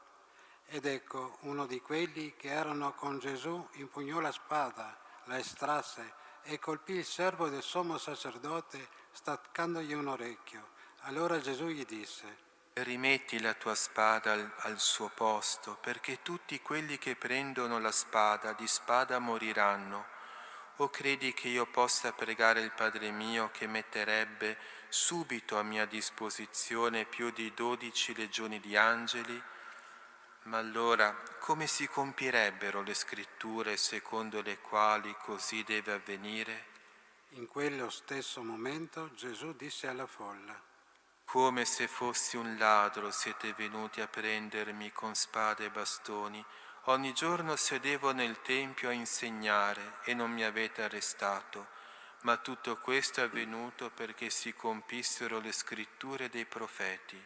Ed ecco, uno di quelli che erano con Gesù impugnò la spada, la estrasse e colpì il servo del sommo sacerdote staccandogli un orecchio. Allora Gesù gli disse: Rimetti la tua spada al suo posto, perché tutti quelli che prendono la spada di spada moriranno. O credi che io possa pregare il Padre mio che metterebbe subito a mia disposizione più di 12 legioni di angeli? Ma allora come si compirebbero le scritture secondo le quali così deve avvenire? In quello stesso momento Gesù disse alla folla: Come se fossi un ladro siete venuti a prendermi con spade e bastoni. Ogni giorno sedevo nel Tempio a insegnare e non mi avete arrestato, ma tutto questo è avvenuto perché si compissero le scritture dei profeti.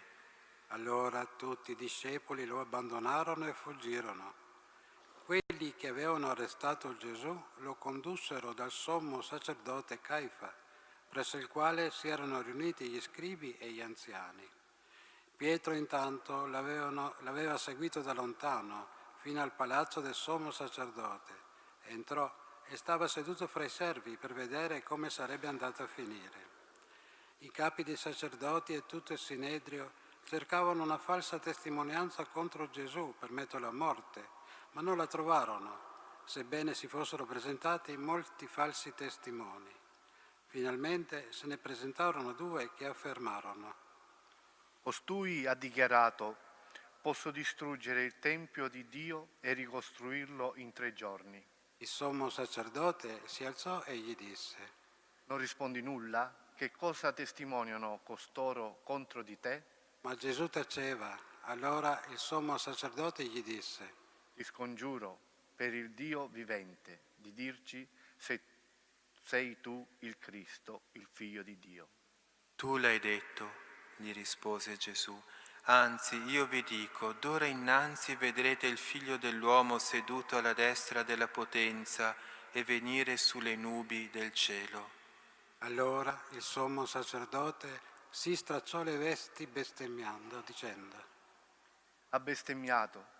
Allora tutti i discepoli lo abbandonarono e fuggirono. Quelli che avevano arrestato Gesù lo condussero dal sommo sacerdote Caifa, presso il quale si erano riuniti gli scribi e gli anziani. Pietro intanto l'aveva seguito da lontano fino al palazzo del sommo sacerdote. Entrò e stava seduto fra i servi per vedere come sarebbe andato a finire. I capi dei sacerdoti e tutto il Sinedrio cercavano una falsa testimonianza contro Gesù per metterlo a morte, ma non la trovarono, sebbene si fossero presentati molti falsi testimoni. Finalmente se ne presentarono 2 che affermarono: Costui ha dichiarato: posso distruggere il Tempio di Dio e ricostruirlo in 3 giorni. Il sommo sacerdote si alzò e gli disse: Non rispondi nulla? Che cosa testimoniano costoro contro di te? Ma Gesù taceva. Allora il sommo sacerdote gli disse: Ti scongiuro per il Dio vivente di dirci se sei tu il Cristo, il Figlio di Dio. Tu l'hai detto, gli rispose Gesù. Anzi, io vi dico, d'ora innanzi vedrete il Figlio dell'uomo seduto alla destra della potenza e venire sulle nubi del cielo. Allora il sommo sacerdote si stracciò le vesti bestemmiando, dicendo: Ha bestemmiato.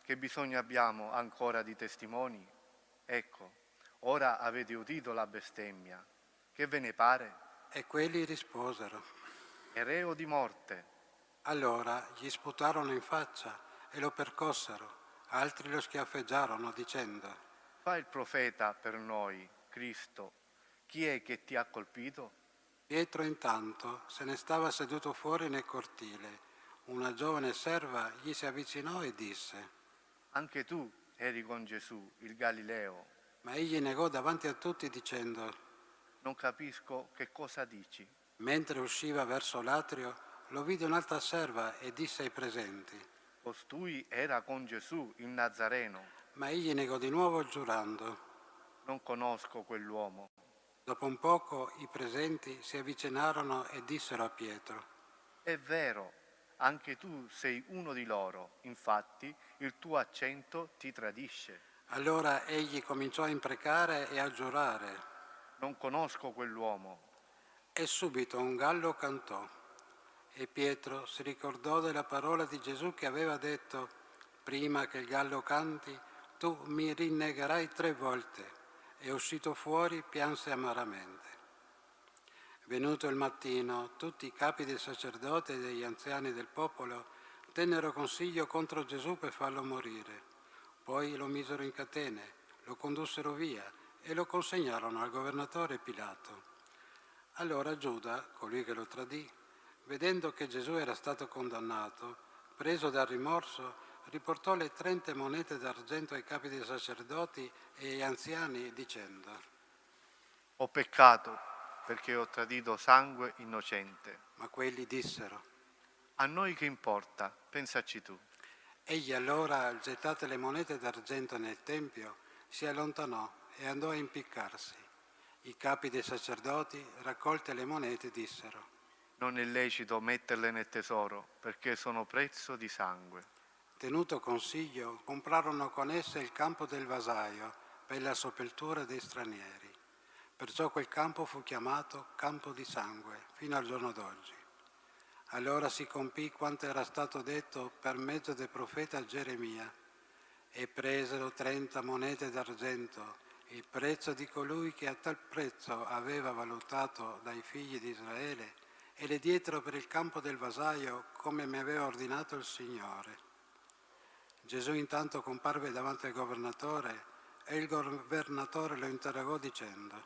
Che bisogno abbiamo ancora di testimoni? Ecco, ora avete udito la bestemmia. Che ve ne pare? E quelli risposero. È reo di morte. Allora gli sputarono in faccia e lo percossero. Altri lo schiaffeggiarono dicendo: Fa il profeta per noi, Cristo. Chi è che ti ha colpito? Pietro intanto se ne stava seduto fuori nel cortile. Una giovane serva gli si avvicinò e disse: Anche tu eri con Gesù, il Galileo. Ma egli negò davanti a tutti dicendo: Non capisco che cosa dici. Mentre usciva verso l'atrio, lo vide un'altra serva e disse ai presenti: Costui era con Gesù, il Nazareno. Ma egli negò di nuovo giurando: Non conosco quell'uomo. Dopo un poco i presenti si avvicinarono e dissero a Pietro: È vero, anche tu sei uno di loro, infatti il tuo accento ti tradisce. Allora egli cominciò a imprecare e a giurare. Non conosco quell'uomo. E subito un gallo cantò. E Pietro si ricordò della parola di Gesù che aveva detto: prima che il gallo canti, tu mi rinnegherai 3 volte. E uscito fuori pianse amaramente. Venuto il mattino, tutti i capi dei sacerdoti e degli anziani del popolo tennero consiglio contro Gesù per farlo morire. Poi lo misero in catene, lo condussero via e lo consegnarono al governatore Pilato. Allora Giuda, colui che lo tradì, vedendo che Gesù era stato condannato, preso dal rimorso, riportò le 30 monete d'argento ai capi dei sacerdoti e agli anziani dicendo: Ho peccato perché ho tradito sangue innocente. Ma quelli dissero: A noi che importa? Pensaci tu. Egli allora, gettate le monete d'argento nel tempio, si allontanò e andò a impiccarsi. I capi dei sacerdoti, raccolte le monete, dissero: Non è lecito metterle nel tesoro perché sono prezzo di sangue. Tenuto consiglio, comprarono con esse il campo del vasaio per la sepoltura dei stranieri. Perciò quel campo fu chiamato Campo di Sangue fino al giorno d'oggi. Allora si compì quanto era stato detto per mezzo del profeta Geremia. E presero 30 monete d'argento, il prezzo di colui che a tal prezzo aveva valutato dai figli di Israele, e le diedero per il campo del vasaio come mi aveva ordinato il Signore. Gesù intanto comparve davanti al governatore e il governatore lo interrogò dicendo: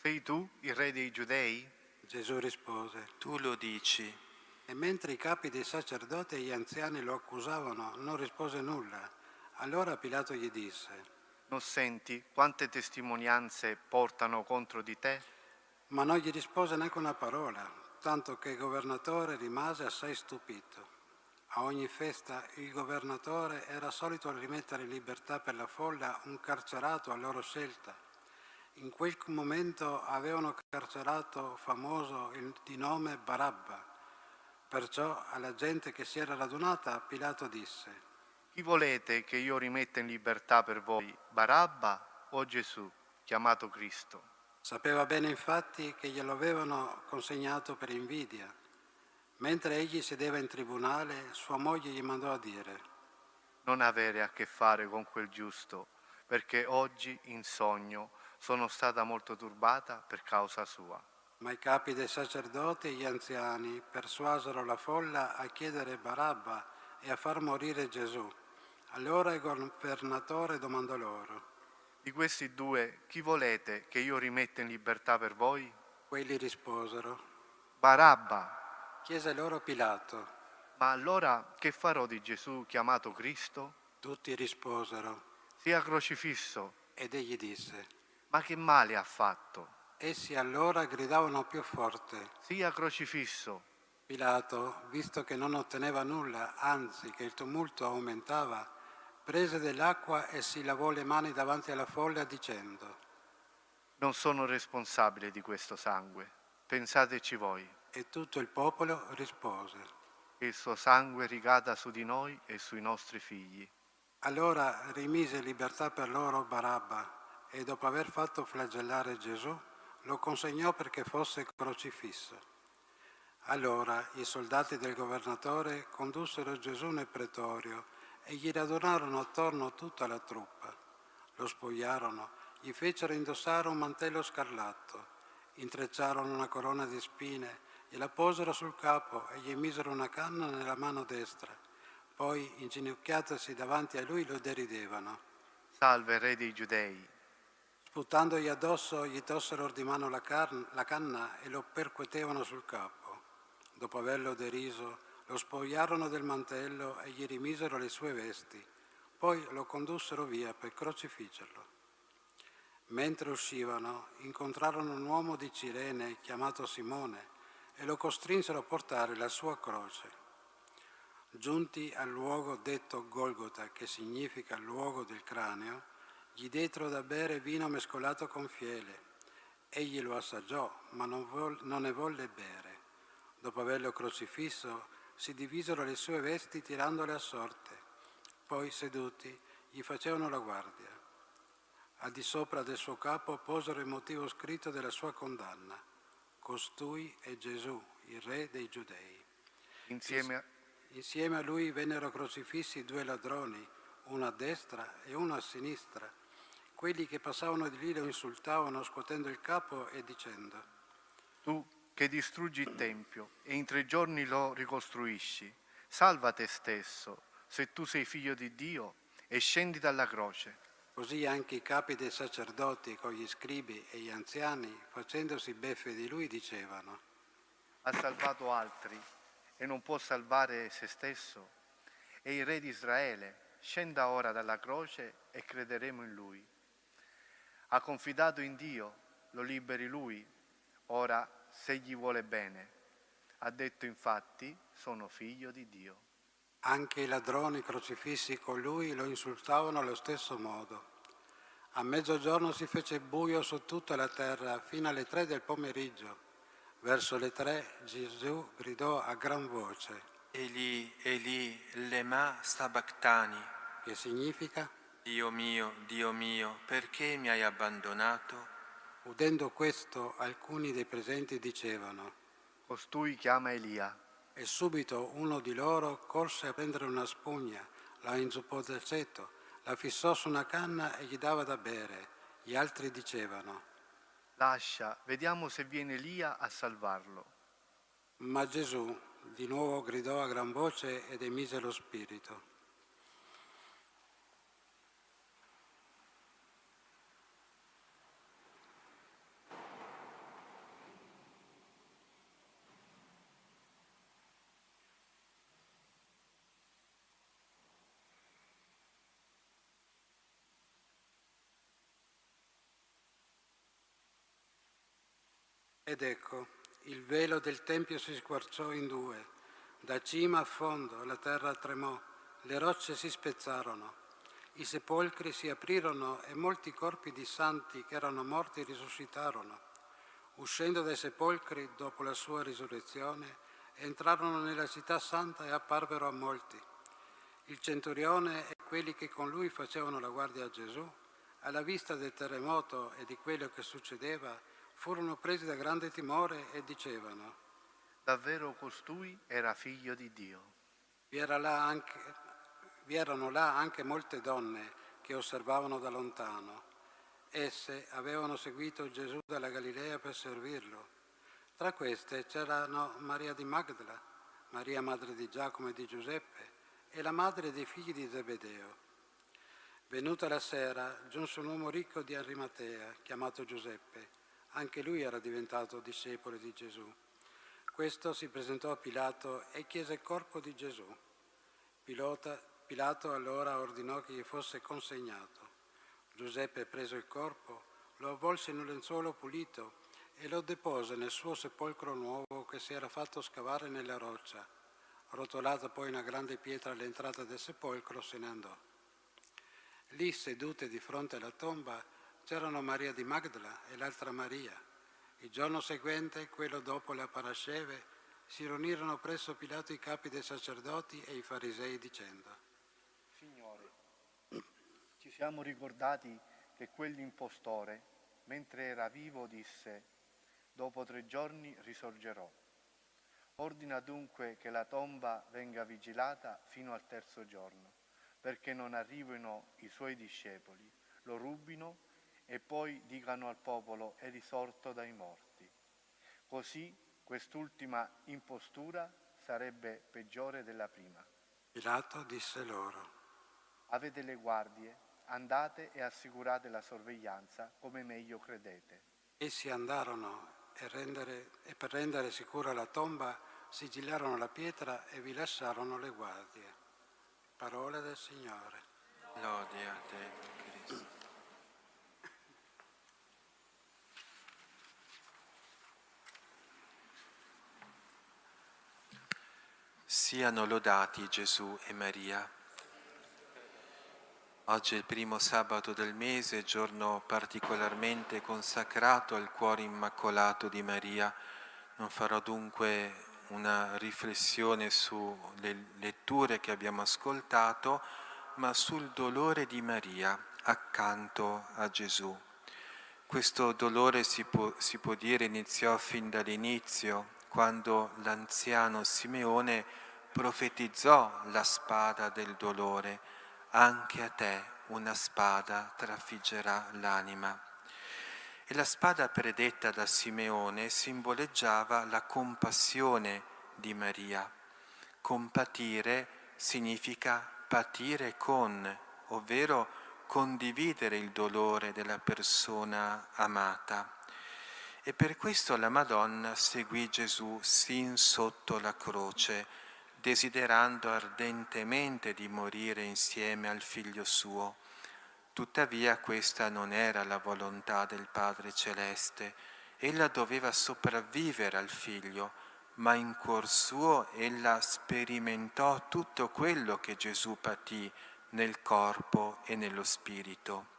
Sei tu il re dei Giudei? Gesù rispose: Tu lo dici. E mentre i capi dei sacerdoti e gli anziani lo accusavano, non rispose nulla. Allora Pilato gli disse: Non senti quante testimonianze portano contro di te? Ma non gli rispose neanche una parola, tanto che il governatore rimase assai stupito. A ogni festa il governatore era solito rimettere in libertà per la folla un carcerato a loro scelta. In quel momento avevano carcerato famoso di nome Barabba. Perciò alla gente che si era radunata Pilato disse: Chi volete che io rimetta in libertà per voi, Barabba o Gesù, chiamato Cristo? Sapeva bene infatti che glielo avevano consegnato per invidia. Mentre egli sedeva in tribunale, sua moglie gli mandò a dire: Non avere a che fare con quel giusto, perché oggi in sogno sono stata molto turbata per causa sua. Ma i capi dei sacerdoti e gli anziani persuasero la folla a chiedere Barabba e a far morire Gesù. Allora il governatore domandò loro: Di questi due, chi volete che io rimetta in libertà per voi? Quelli risposero: Barabba. Chiese loro Pilato: Ma allora che farò di Gesù chiamato Cristo? Tutti risposero. Sia crocifisso. Ed egli disse: Ma che male ha fatto? Essi allora gridavano più forte: Sia crocifisso. Pilato, visto che non otteneva nulla, anzi che il tumulto aumentava, prese dell'acqua e si lavò le mani davanti alla folla dicendo: Non sono responsabile di questo sangue, pensateci voi. E tutto il popolo rispose: Che il suo sangue ricada su di noi e sui nostri figli. Allora rimise in libertà per loro Barabba e dopo aver fatto flagellare Gesù lo consegnò perché fosse crocifisso. Allora i soldati del governatore condussero Gesù nel pretorio e gli radunarono attorno tutta la truppa. Lo spogliarono, gli fecero indossare un mantello scarlatto, intrecciarono una corona di spine, gliela posero sul capo e gli misero una canna nella mano destra. Poi, inginocchiatasi davanti a lui, lo deridevano. Salve, re dei Giudei. Sputandogli addosso, gli tossero di mano la canna e lo percuotevano sul capo. Dopo averlo deriso, lo spogliarono del mantello e gli rimisero le sue vesti. Poi lo condussero via per crocifiggerlo. Mentre uscivano, incontrarono un uomo di Cirene chiamato Simone e lo costrinsero a portare la sua croce. Giunti al luogo detto Golgota, che significa luogo del cranio, gli dettero da bere vino mescolato con fiele. Egli lo assaggiò, ma non ne volle bere. Dopo averlo crocifisso, si divisero le sue vesti tirandole a sorte. Poi, seduti, gli facevano la guardia. Al di sopra del suo capo posero il motivo scritto della sua condanna. Costui è Gesù, il Re dei Giudei. Insieme a lui vennero crocifissi 2 ladroni, uno a destra e uno a sinistra. Quelli che passavano di lì lo insultavano scuotendo il capo e dicendo: Tu che distruggi il Tempio e in 3 giorni lo ricostruisci, salva te stesso, se tu sei figlio di Dio, e scendi dalla croce. Così anche i capi dei sacerdoti con gli scribi e gli anziani, facendosi beffe di lui, dicevano: Ha salvato altri e non può salvare se stesso. È il Re di Israele, scenda ora dalla croce e crederemo in Lui. Ha confidato in Dio, lo liberi Lui, ora se gli vuole bene. Ha detto infatti, sono figlio di Dio. Anche i ladroni crocifissi con lui lo insultavano allo stesso modo. A mezzogiorno si fece buio su tutta la terra fino alle 3 del pomeriggio. Verso le 3 Gesù gridò a gran voce: Eli, Eli, lema sabachthani, che significa: Dio mio, perché mi hai abbandonato? Udendo questo, alcuni dei presenti dicevano: Costui chiama Elia. E subito uno di loro corse a prendere una spugna, la inzuppò del ceto, la fissò su una canna e gli dava da bere. Gli altri dicevano: Lascia, vediamo se viene Elia a salvarlo. Ma Gesù di nuovo gridò a gran voce ed emise lo spirito. Ed ecco, il velo del Tempio si squarciò in 2, da cima a fondo la terra tremò, le rocce si spezzarono, i sepolcri si aprirono e molti corpi di santi che erano morti risuscitarono. Uscendo dai sepolcri dopo la sua risurrezione, entrarono nella città santa e apparvero a molti. Il centurione e quelli che con lui facevano la guardia a Gesù, alla vista del terremoto e di quello che succedeva, furono presi da grande timore e dicevano: Davvero costui era figlio di Dio. Vi erano là anche molte donne che osservavano da lontano. Esse avevano seguito Gesù dalla Galilea per servirlo. Tra queste c'erano Maria di Magdala, Maria madre di Giacomo e di Giuseppe e la madre dei figli di Zebedeo. Venuta la sera, giunse un uomo ricco di Arimatea, chiamato Giuseppe. Anche lui era diventato discepolo di Gesù. Questo si presentò a Pilato e chiese il corpo di Gesù. Pilato allora ordinò che gli fosse consegnato. Giuseppe, preso il corpo, lo avvolse in un lenzuolo pulito e lo depose nel suo sepolcro nuovo che si era fatto scavare nella roccia. Rotolata poi una grande pietra all'entrata del sepolcro, se ne andò. Lì, sedute di fronte alla tomba, c'erano Maria di Magdala e l'altra Maria. Il giorno seguente, quello dopo la Parasceve, si riunirono presso Pilato i capi dei sacerdoti e i farisei dicendo: Signore, ci siamo ricordati che quell'impostore, mentre era vivo, disse: dopo 3 giorni risorgerò. Ordina dunque che la tomba venga vigilata fino al 3° giorno, perché non arrivino i suoi discepoli, lo rubino e poi dicano al popolo: è risorto dai morti. Così quest'ultima impostura sarebbe peggiore della prima. Pilato disse loro: Avete le guardie, andate e assicurate la sorveglianza come meglio credete. Essi andarono e per rendere sicura la tomba sigillarono la pietra e vi lasciarono le guardie. Parola del Signore. Lode a te, Cristo. Siano lodati Gesù e Maria. Oggi è il primo sabato del mese, giorno particolarmente consacrato al cuore immacolato di Maria. Non farò dunque una riflessione sulle letture che abbiamo ascoltato, ma sul dolore di Maria accanto a Gesù. Questo dolore si può dire iniziò fin dall'inizio, quando l'anziano Simeone profetizzò la spada del dolore. Anche a te una spada trafiggerà l'anima. E la spada predetta da Simeone simboleggiava la compassione di Maria. Compatire significa patire con, ovvero condividere il dolore della persona amata. E per questo la Madonna seguì Gesù sin sotto la croce, desiderando ardentemente di morire insieme al Figlio suo. Tuttavia questa non era la volontà del Padre Celeste. Ella doveva sopravvivere al Figlio, ma in cuor suo ella sperimentò tutto quello che Gesù patì nel corpo e nello spirito.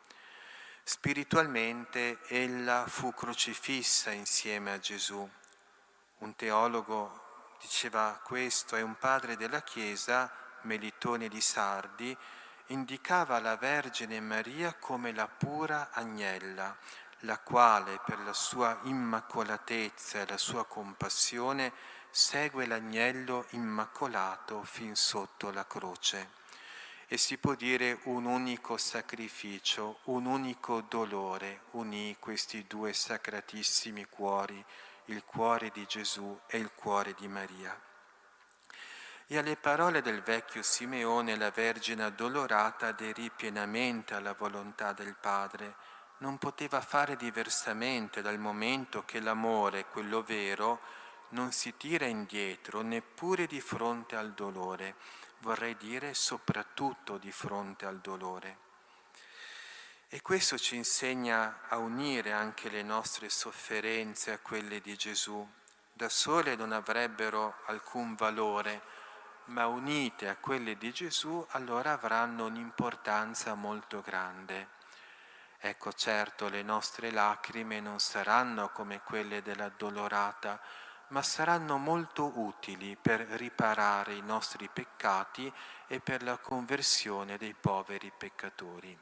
Spiritualmente ella fu crocifissa insieme a Gesù. Un teologo diceva questo, e un padre della Chiesa, Melitone di Sardi, indicava la Vergine Maria come la pura agnella, la quale per la sua immacolatezza e la sua compassione segue l'agnello immacolato fin sotto la croce. E si può dire un unico sacrificio, un unico dolore unì questi due sacratissimi cuori, il cuore di Gesù e il cuore di Maria. E alle parole del vecchio Simeone la Vergine addolorata aderì pienamente alla volontà del Padre. Non poteva fare diversamente, dal momento che l'amore, quello vero, non si tira indietro neppure di fronte al dolore, vorrei dire soprattutto di fronte al dolore. E questo ci insegna a unire anche le nostre sofferenze a quelle di Gesù. Da sole non avrebbero alcun valore, ma unite a quelle di Gesù allora avranno un'importanza molto grande. Ecco, certo, le nostre lacrime non saranno come quelle dell'addolorata, ma saranno molto utili per riparare i nostri peccati e per la conversione dei poveri peccatori.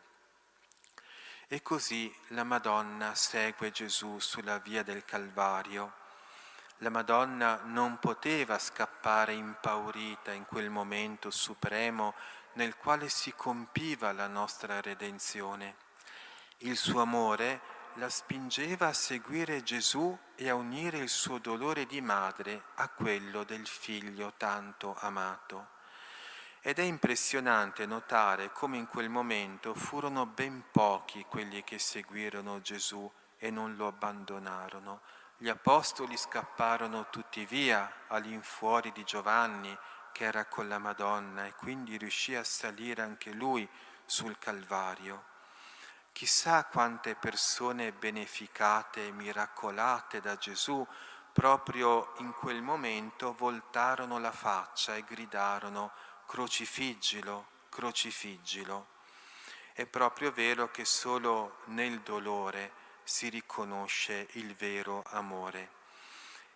E così la Madonna segue Gesù sulla via del Calvario. La Madonna non poteva scappare impaurita in quel momento supremo nel quale si compiva la nostra redenzione. Il suo amore la spingeva a seguire Gesù e a unire il suo dolore di madre a quello del figlio tanto amato. Ed è impressionante notare come in quel momento furono ben pochi quelli che seguirono Gesù e non lo abbandonarono. Gli apostoli scapparono tutti via all'infuori di Giovanni, che era con la Madonna, e quindi riuscì a salire anche lui sul Calvario. Chissà quante persone beneficate e miracolate da Gesù proprio in quel momento voltarono la faccia e gridarono: crocifiggilo, crocifiggilo. È proprio vero che solo nel dolore si riconosce il vero amore.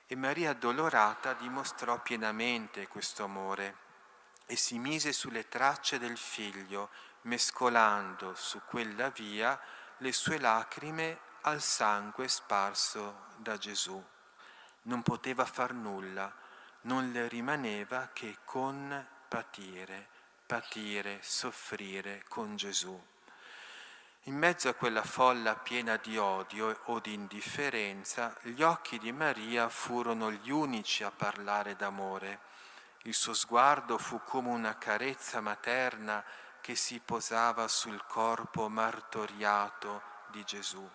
E Maria addolorata dimostrò pienamente questo amore e si mise sulle tracce del Figlio, mescolando su quella via le sue lacrime al sangue sparso da Gesù. Non poteva far nulla, non le rimaneva che patire, soffrire con Gesù. In mezzo a quella folla piena di odio o di indifferenza, gli occhi di Maria furono gli unici a parlare d'amore. Il suo sguardo fu come una carezza materna che si posava sul corpo martoriato di Gesù.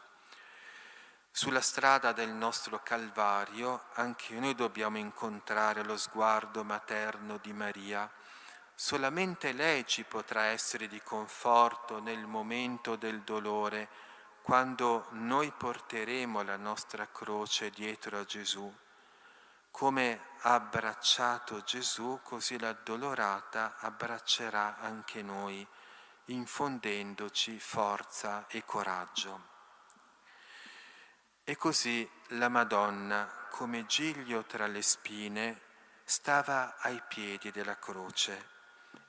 Sulla strada del nostro Calvario anche noi dobbiamo incontrare lo sguardo materno di Maria. Solamente lei ci potrà essere di conforto nel momento del dolore, quando noi porteremo la nostra croce dietro a Gesù. Come ha abbracciato Gesù, così l'addolorata abbraccerà anche noi, infondendoci forza e coraggio. E così la Madonna, come giglio tra le spine, stava ai piedi della croce.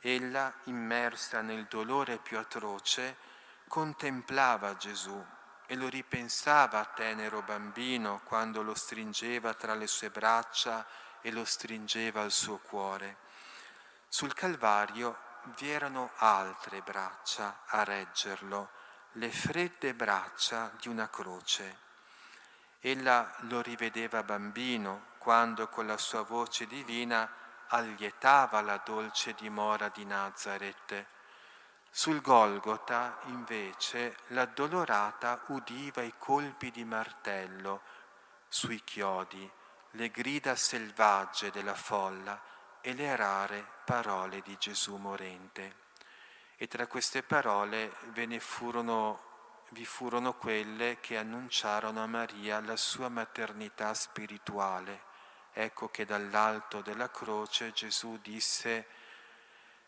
Ella, immersa nel dolore più atroce, contemplava Gesù e lo ripensava tenero bambino quando lo stringeva tra le sue braccia e lo stringeva al suo cuore. Sul Calvario vi erano altre braccia a reggerlo, le fredde braccia di una croce. Ella lo rivedeva bambino quando con la sua voce divina allietava la dolce dimora di Nazaret. Sul Golgota, invece, l'addolorata udiva i colpi di martello sui chiodi, le grida selvagge della folla e le rare parole di Gesù morente. E tra queste parole vi furono quelle che annunciarono a Maria la sua maternità spirituale. Ecco che dall'alto della croce Gesù disse: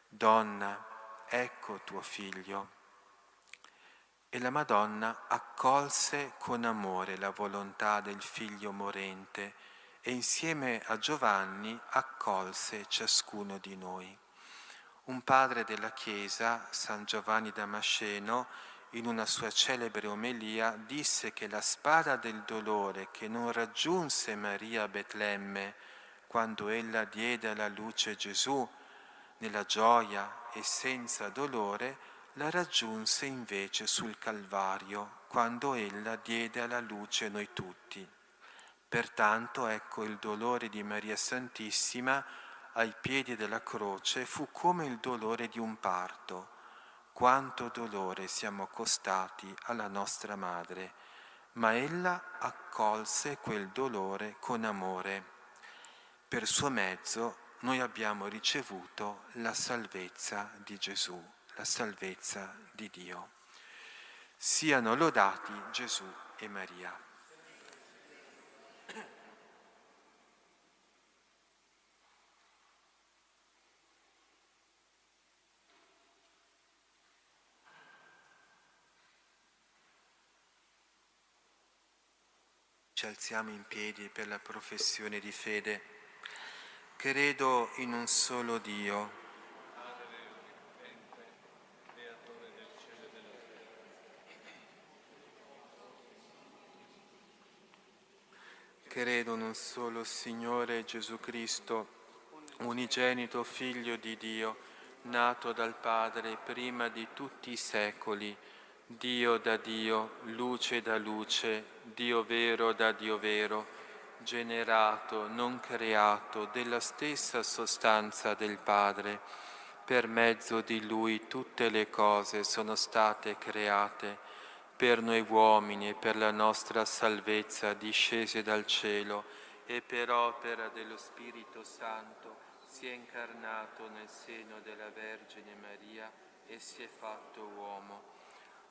«Donna, ecco tuo figlio». E la Madonna accolse con amore la volontà del figlio morente e insieme a Giovanni accolse ciascuno di noi. Un padre della Chiesa, San Giovanni Damasceno, in una sua celebre omelia disse che la spada del dolore che non raggiunse Maria a Betlemme quando ella diede alla luce Gesù nella gioia e senza dolore, la raggiunse invece sul Calvario quando ella diede alla luce noi tutti. Pertanto ecco il dolore di Maria Santissima ai piedi della croce fu come il dolore di un parto. Quanto dolore siamo costati alla nostra madre, ma ella accolse quel dolore con amore. Per suo mezzo noi abbiamo ricevuto la salvezza di Gesù, la salvezza di Dio. Siano lodati Gesù e Maria. Ci alziamo in piedi per la professione di fede. Credo in un solo Dio, Padre Onnipotente, Creatore del cielo e della terra. credo in un solo Signore Gesù Cristo, unigenito Figlio di Dio, nato dal Padre prima di tutti i secoli, Dio da Dio, luce da luce, Dio vero da Dio vero, generato, non creato, della stessa sostanza del Padre. Per mezzo di Lui tutte le cose sono state create, per noi uomini e per la nostra salvezza discese dal cielo, e per opera dello Spirito Santo si è incarnato nel seno della Vergine Maria e si è fatto uomo.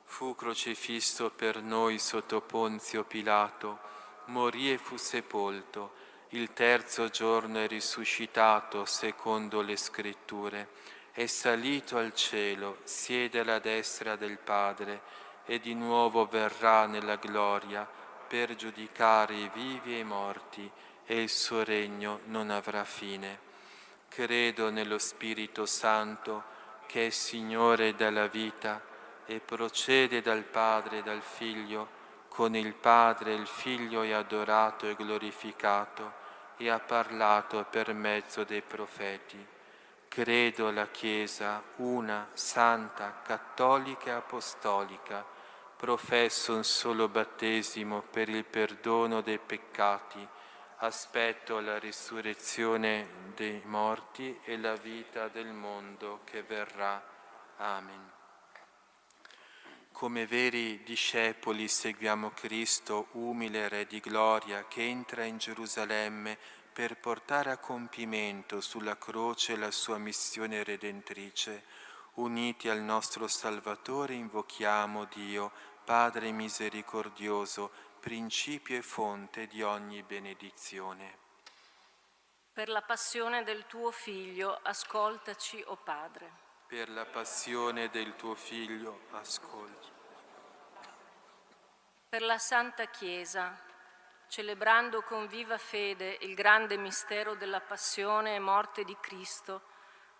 Fu crocifisso per noi sotto Ponzio Pilato, morì e fu sepolto, il terzo giorno è risuscitato secondo le Scritture, è salito al cielo, siede alla destra del Padre e di nuovo verrà nella gloria per giudicare i vivi e i morti, e il suo regno non avrà fine. Credo nello Spirito Santo, che è Signore della vita, e procede dal Padre e dal Figlio, con il Padre e il Figlio è adorato e glorificato, e ha parlato per mezzo dei profeti. Credo alla Chiesa, una, santa, cattolica e apostolica, professo un solo battesimo per il perdono dei peccati, aspetto la risurrezione dei morti e la vita del mondo che verrà. Amen. Come veri discepoli seguiamo Cristo, umile Re di gloria, che entra in Gerusalemme per portare a compimento sulla croce la sua missione redentrice. Uniti al nostro Salvatore invochiamo Dio, Padre misericordioso, principio e fonte di ogni benedizione. Per la passione del tuo Figlio, ascoltaci, o Padre. Per la passione del tuo Figlio, ascoltaci. Per la Santa Chiesa, celebrando con viva fede il grande mistero della passione e morte di Cristo,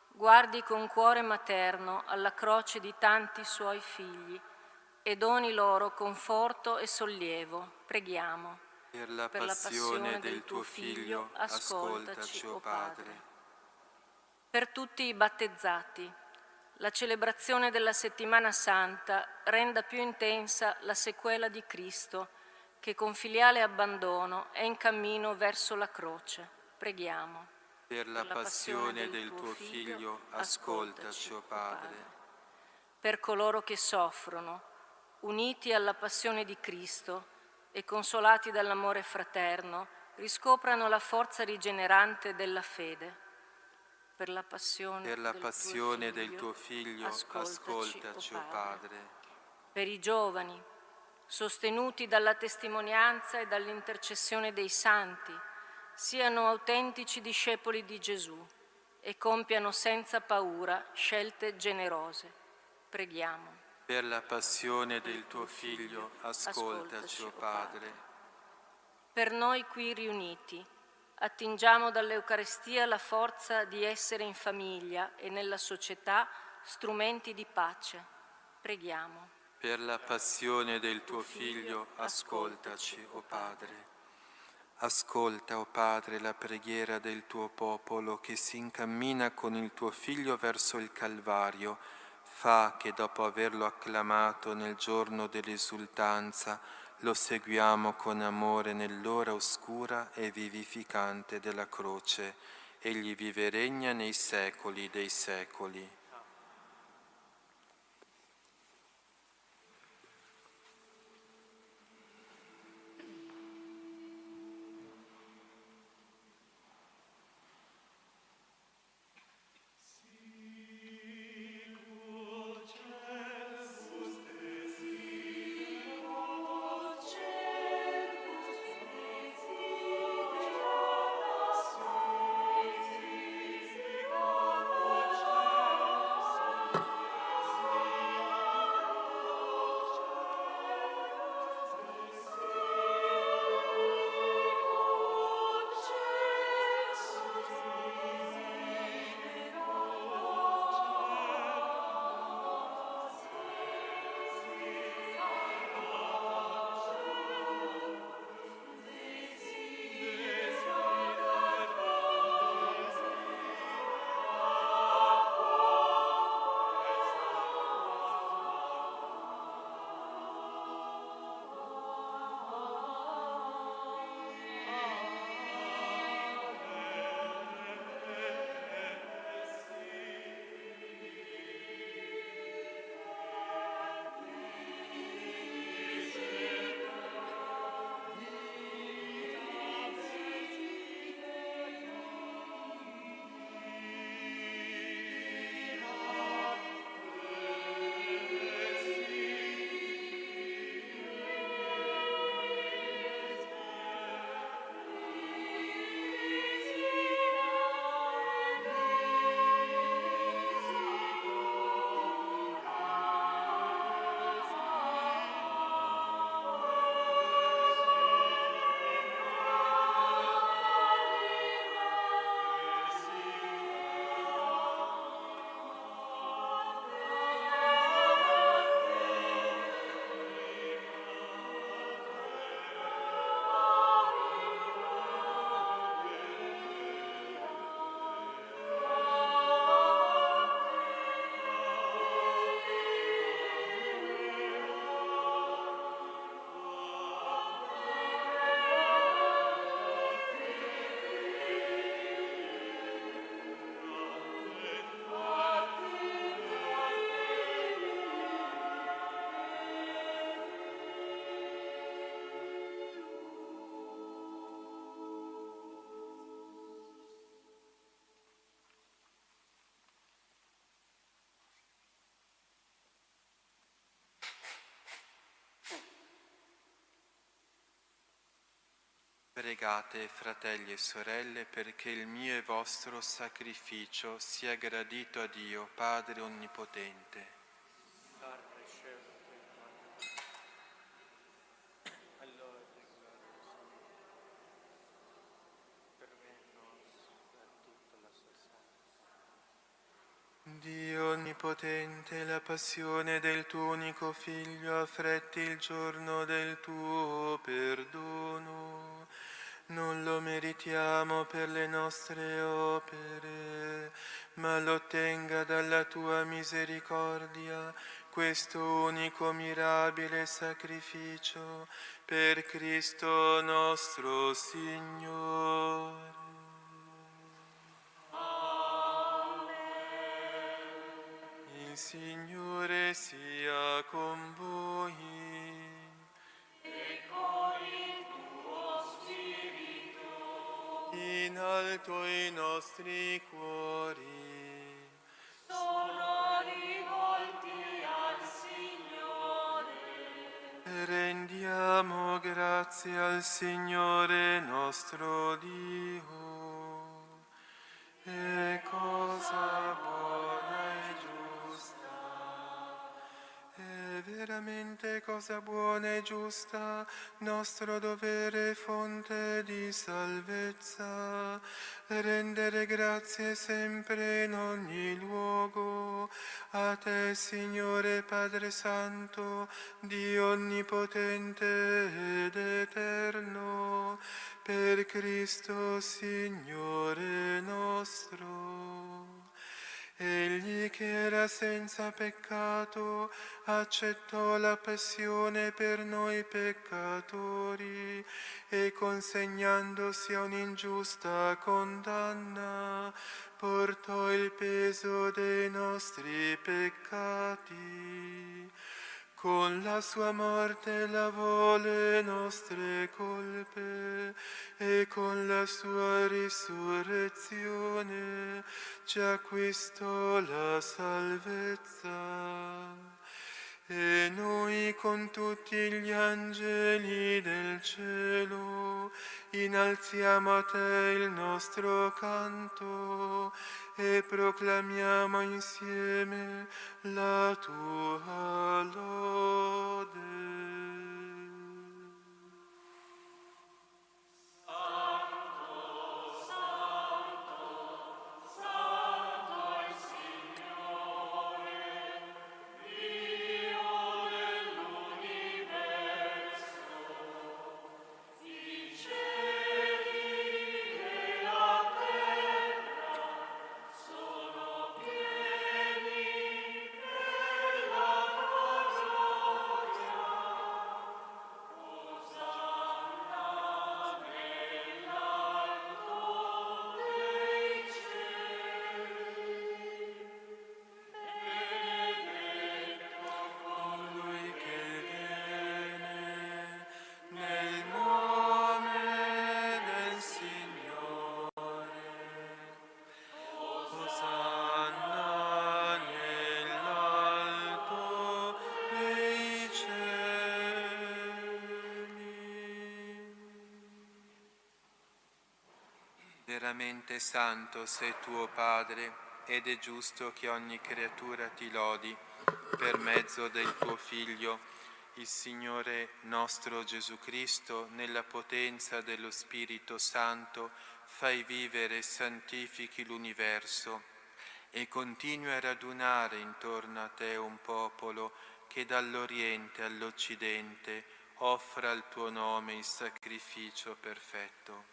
guardi con cuore materno alla croce di tanti suoi figli e doni loro conforto e sollievo. Preghiamo. Per la passione del tuo Figlio, ascoltaci, o Padre. Per tutti i battezzati, la celebrazione della Settimana Santa renda più intensa la sequela di Cristo, che con filiale abbandono è in cammino verso la croce. Preghiamo. Per la passione del tuo Figlio, ascoltaci, o Padre. Per coloro che soffrono, uniti alla passione di Cristo e consolati dall'amore fraterno, riscoprano la forza rigenerante della fede. Per la passione del tuo Figlio, ascoltaci, o Padre. Per i giovani, sostenuti dalla testimonianza e dall'intercessione dei santi, siano autentici discepoli di Gesù e compiano senza paura scelte generose. Preghiamo. Per la passione del tuo Figlio, ascoltaci, o Padre. Per noi qui riuniti, attingiamo dall'Eucaristia la forza di essere in famiglia e nella società strumenti di pace. Preghiamo. Per la passione del tuo Figlio, ascoltaci, o Padre. Ascolta, o Padre, la preghiera del tuo popolo che si incammina con il tuo Figlio verso il Calvario. Fa che dopo averlo acclamato nel giorno dell'esultanza, lo seguiamo con amore nell'ora oscura e vivificante della croce. Egli vive e regna nei secoli dei secoli. Pregate, fratelli e sorelle, perché il mio e vostro sacrificio sia gradito a Dio, Padre Onnipotente. Dio Onnipotente, la passione del tuo unico Figlio affretti il giorno del tuo perdono. Non lo meritiamo per le nostre opere, ma lo ottenga dalla tua misericordia questo unico mirabile sacrificio per Cristo nostro Signore. Il Signore sia con voi. E con il tuo spirito. In alto i nostri cuori. Sono rivolti al Signore. Rendiamo grazie al Signore nostro Dio. È cosa buona e giusta. È veramente cosa buona e giusta, nostro dovere e fonte di salvezza, rendere grazie sempre in ogni luogo a te, Signore Padre Santo, Dio Onnipotente ed Eterno, per Cristo Signore nostro. Egli che era senza peccato accettò la passione per noi peccatori e consegnandosi a un'ingiusta condanna portò il peso dei nostri peccati. Con la sua morte lavò le nostre colpe e con la sua risurrezione ci acquistò la salvezza. E noi con tutti gli angeli del cielo innalziamo a te il nostro canto e proclamiamo insieme la tua lode. Veramente santo sei tuo Padre, ed è giusto che ogni creatura ti lodi per mezzo del tuo Figlio, il Signore nostro Gesù Cristo, nella potenza dello Spirito Santo, fai vivere e santifichi l'universo e continui a radunare intorno a te un popolo che dall'Oriente all'Occidente offra al tuo nome il sacrificio perfetto.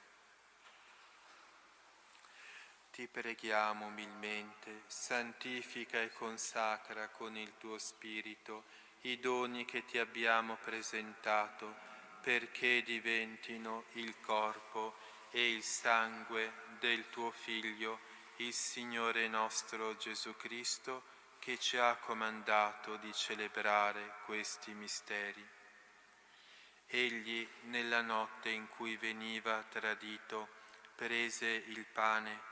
Ti preghiamo umilmente, santifica e consacra con il tuo Spirito i doni che ti abbiamo presentato, perché diventino il corpo e il sangue del tuo Figlio, il Signore nostro Gesù Cristo, che ci ha comandato di celebrare questi misteri. Egli, nella notte in cui veniva tradito, prese il pane,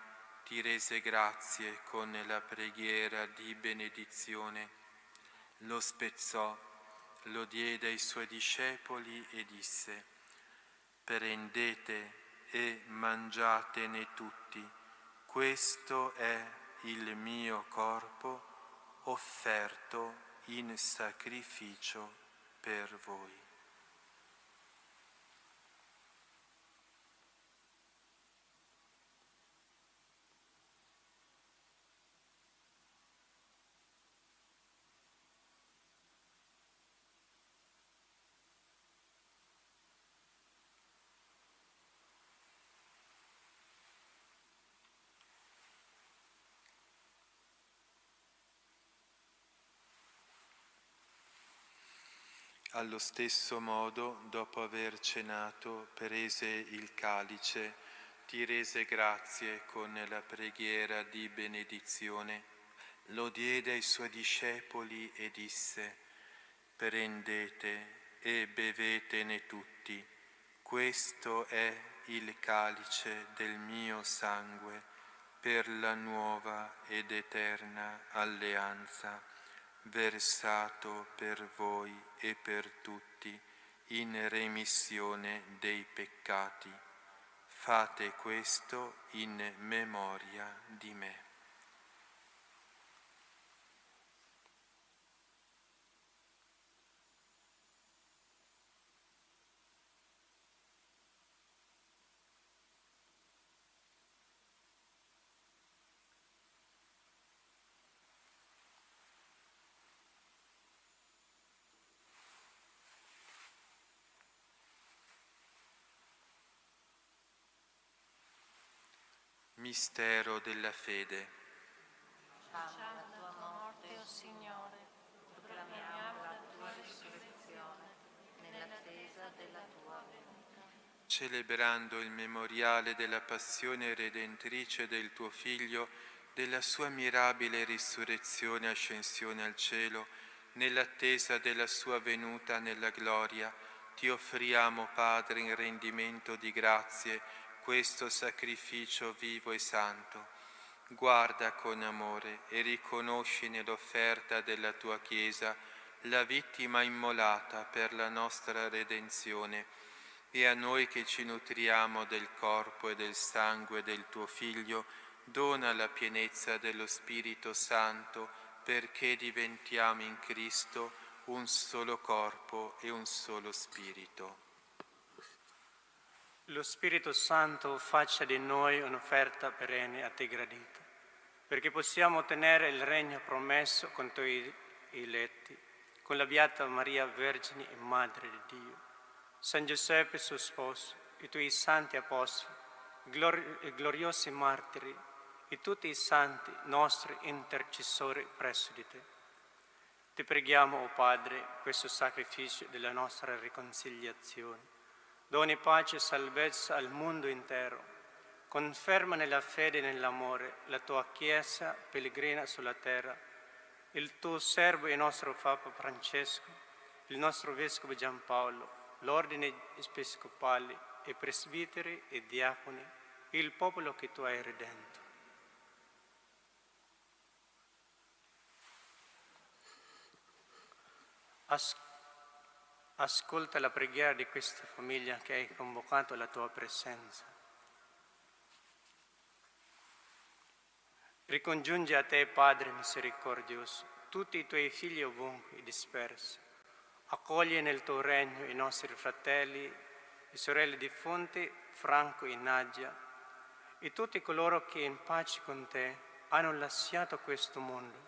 ti rese grazie con la preghiera di benedizione, lo spezzò, lo diede ai suoi discepoli e disse: prendete e mangiatene tutti, questo è il mio corpo offerto in sacrificio per voi. Allo stesso modo, dopo aver cenato, prese il calice, ti rese grazie con la preghiera di benedizione, lo diede ai suoi discepoli e disse: prendete e bevetene tutti, questo è il calice del mio sangue per la nuova ed eterna alleanza, versato per voi e per tutti in remissione dei peccati. Fate questo in memoria di me. Mistero della fede. Facciamo la tua morte, o Signore, proclamiamo la tua risurrezione, nell'attesa della tua venuta. Celebrando il memoriale della passione redentrice del tuo Figlio, della sua mirabile risurrezione e ascensione al cielo, nell'attesa della sua venuta nella gloria, ti offriamo, Padre, in rendimento di grazie, questo sacrificio vivo e santo. Guarda con amore e riconosci nell'offerta della tua Chiesa la vittima immolata per la nostra redenzione, e a noi che ci nutriamo del corpo e del sangue del tuo Figlio, dona la pienezza dello Spirito Santo, perché diventiamo in Cristo un solo corpo e un solo Spirito. Lo Spirito Santo faccia di noi un'offerta perenne a te gradita, perché possiamo ottenere il regno promesso con i tuoi eletti, con la Beata Maria Vergine e Madre di Dio, San Giuseppe suo sposo, i tuoi santi apostoli, i gloriosi martiri e tutti i santi nostri intercessori presso di te. Ti preghiamo, o Padre, questo sacrificio della nostra riconciliazione. Doni pace e salvezza al mondo intero. Conferma nella fede e nell'amore la tua Chiesa pellegrina sulla terra, il tuo servo e nostro Papa Francesco, il nostro Vescovo Giampaolo, l'ordine episcopale e presbiteri e diaconi, il popolo che tu hai redento. Ascolta la preghiera di questa famiglia che hai convocato alla tua presenza. Ricongiungi a te, Padre misericordioso, tutti i tuoi figli ovunque dispersi. Accogli nel tuo regno i nostri fratelli e sorelle defunti, Franco e Nadia, e tutti coloro che in pace con te hanno lasciato questo mondo.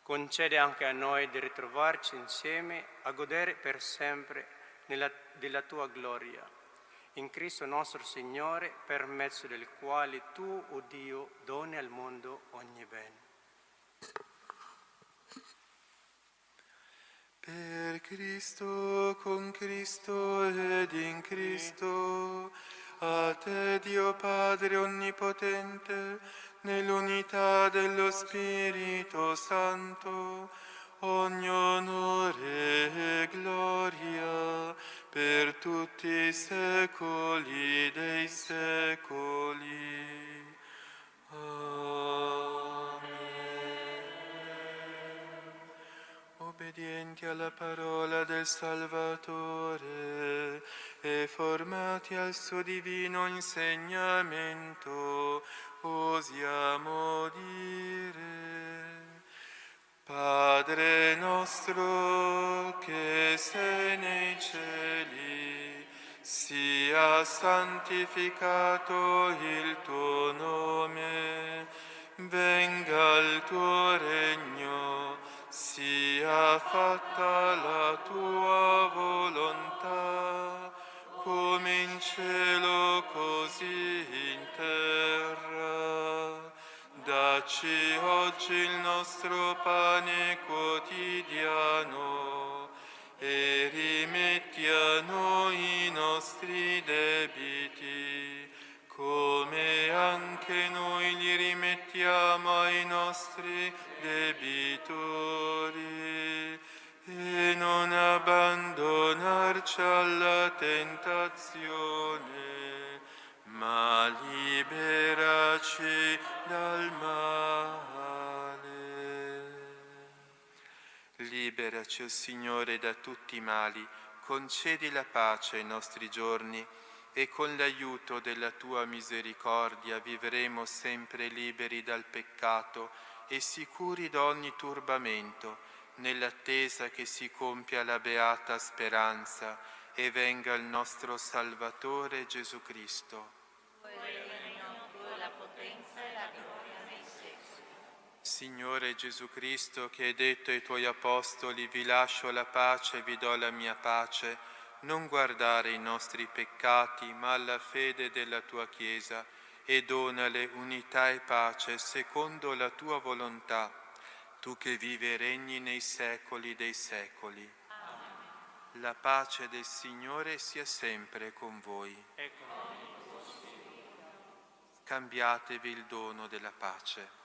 Concede anche a noi di ritrovarci insieme a godere per sempre della tua gloria. In Cristo nostro Signore, per mezzo del quale tu, o Dio, doni al mondo ogni bene. Per Cristo, con Cristo ed in Cristo, a te Dio Padre Onnipotente, nell'unità dello Spirito Santo, ogni onore e gloria per tutti i secoli dei secoli. Amen. Obbedienti alla parola del Salvatore, e formati al suo divino insegnamento, osiamo dire: Padre nostro che sei nei cieli, sia santificato il tuo nome, venga il tuo regno, sia fatta la tua volontà, come in cielo così in terra. Dacci oggi il nostro pane quotidiano e rimetti a noi i nostri debiti, come anche noi li rimettiamo ai nostri debitori. E non abbandonarci alla tentazione, ma liberaci dal male. Liberaci, o Signore, da tutti i mali, concedi la pace ai nostri giorni e con l'aiuto della tua misericordia vivremo sempre liberi dal peccato e sicuri da ogni turbamento, nell'attesa che si compia la beata speranza e venga il nostro Salvatore Gesù Cristo. Signore Gesù Cristo, che hai detto ai tuoi apostoli: vi lascio la pace e vi do la mia pace, non guardare i nostri peccati, ma alla fede della tua Chiesa, e donale unità e pace secondo la tua volontà, tu che vivi e regni nei secoli dei secoli. Amen. La pace del Signore sia sempre con voi. Scambiatevi il dono della pace.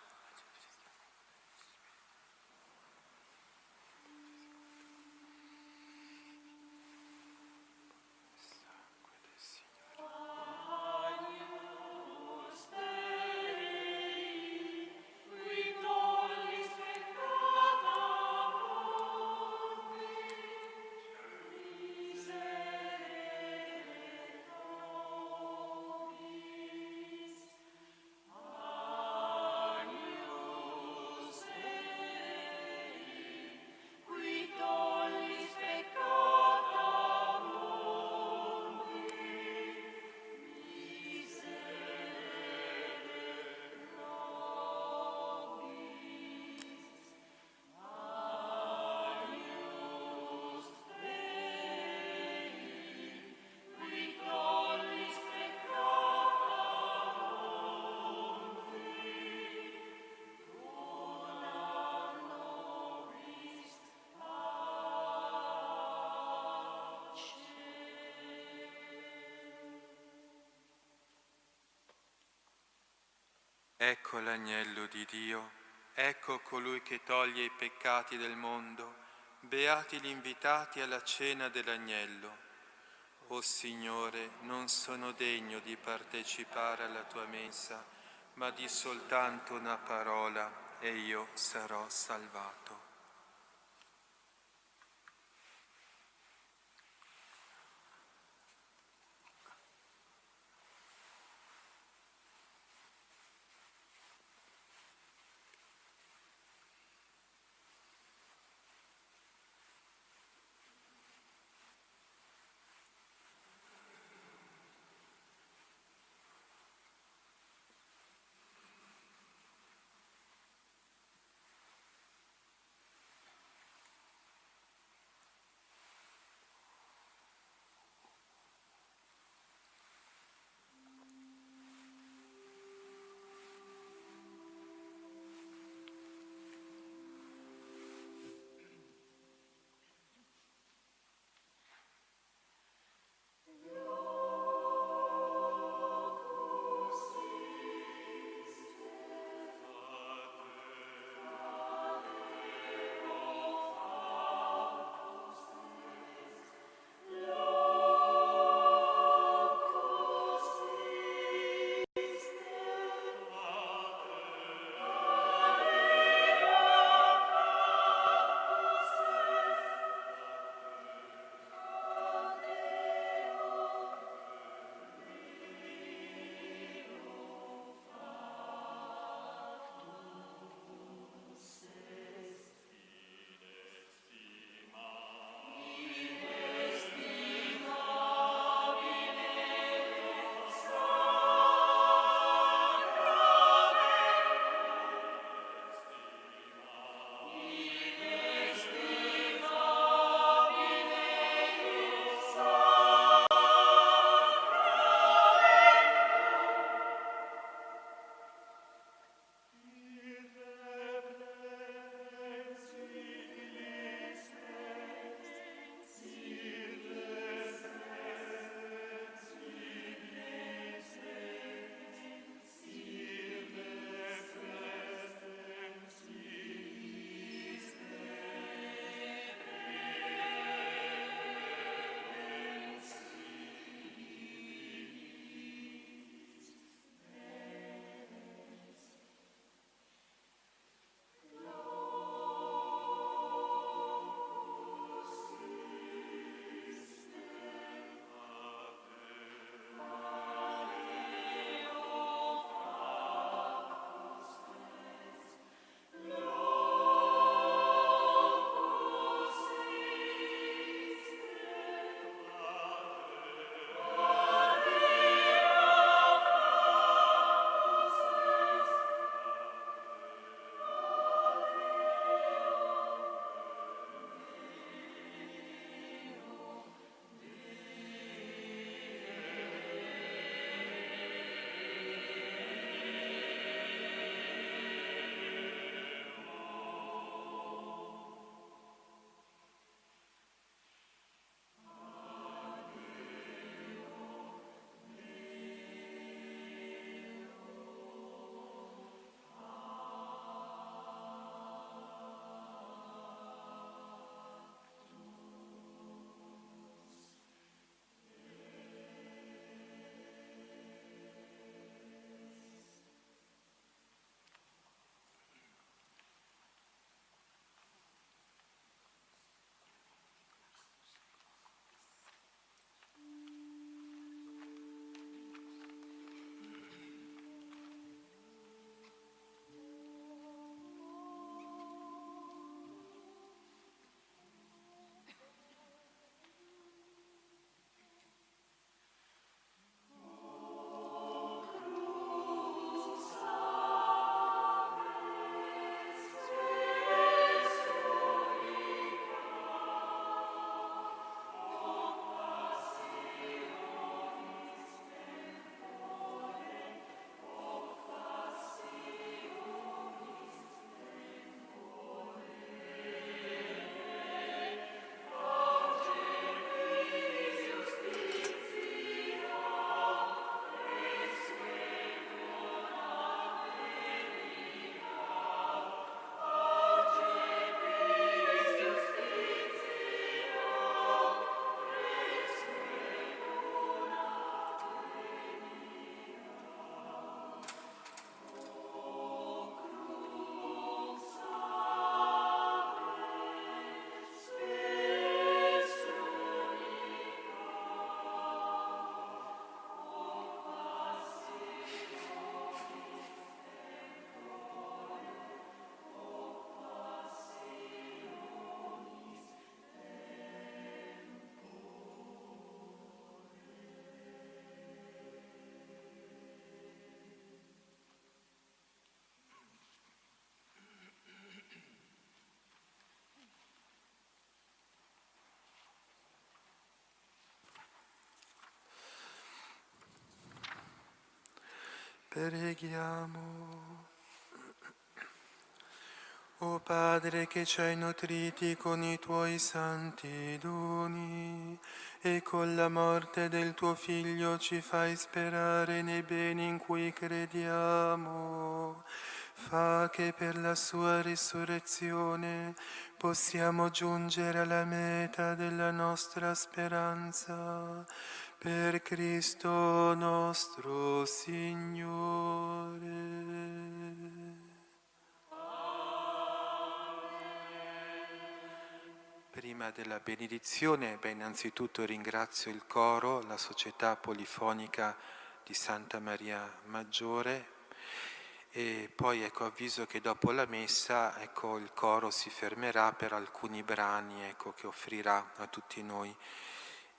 Ecco l'agnello di Dio, ecco colui che toglie i peccati del mondo. Beati gli invitati alla cena dell'agnello. O Signore, non sono degno di partecipare alla tua mensa, ma di soltanto una parola e io sarò salvato. Preghiamo. O Padre che ci hai nutriti con i tuoi santi doni e con la morte del tuo Figlio ci fai sperare nei beni in cui crediamo, fa che per la sua risurrezione possiamo giungere alla meta della nostra speranza. Per Cristo nostro Signore. Prima della benedizione, innanzitutto ringrazio il coro, la Società Polifonica di Santa Maria Maggiore e poi avviso che dopo la messa il coro si fermerà per alcuni brani che offrirà a tutti noi.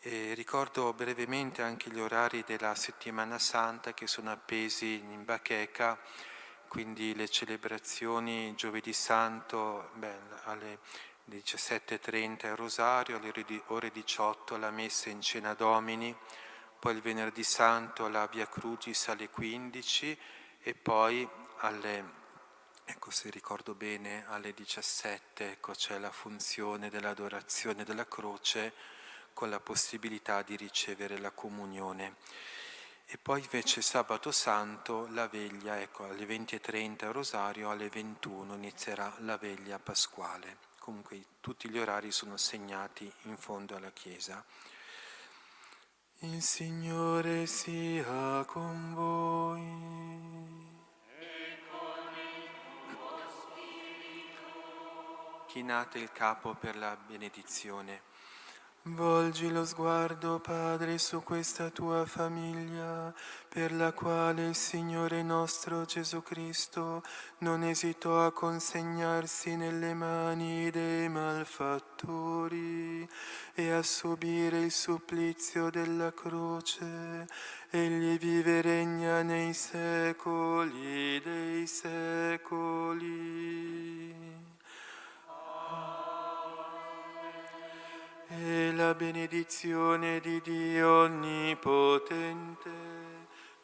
E ricordo brevemente anche gli orari della Settimana Santa che sono appesi in bacheca, quindi le celebrazioni giovedì santo alle 17:30 il rosario, alle ore 18 la messa in Cena Domini, poi il venerdì santo la Via Crucis alle 15 e poi se ricordo bene, alle 17 c'è la funzione dell'adorazione della croce con la possibilità di ricevere la comunione. E poi invece sabato santo la veglia, alle 20:30 il rosario, alle 21 inizierà la veglia pasquale. Comunque tutti gli orari sono segnati in fondo alla chiesa. Il Signore sia con voi. E con il tuo spirito. Chinate il capo per la benedizione. Volgi lo sguardo, Padre, su questa tua famiglia, per la quale il Signore nostro Gesù Cristo non esitò a consegnarsi nelle mani dei malfattori e a subire il supplizio della croce. Egli vive e regna nei secoli dei secoli. E la benedizione di Dio Onnipotente,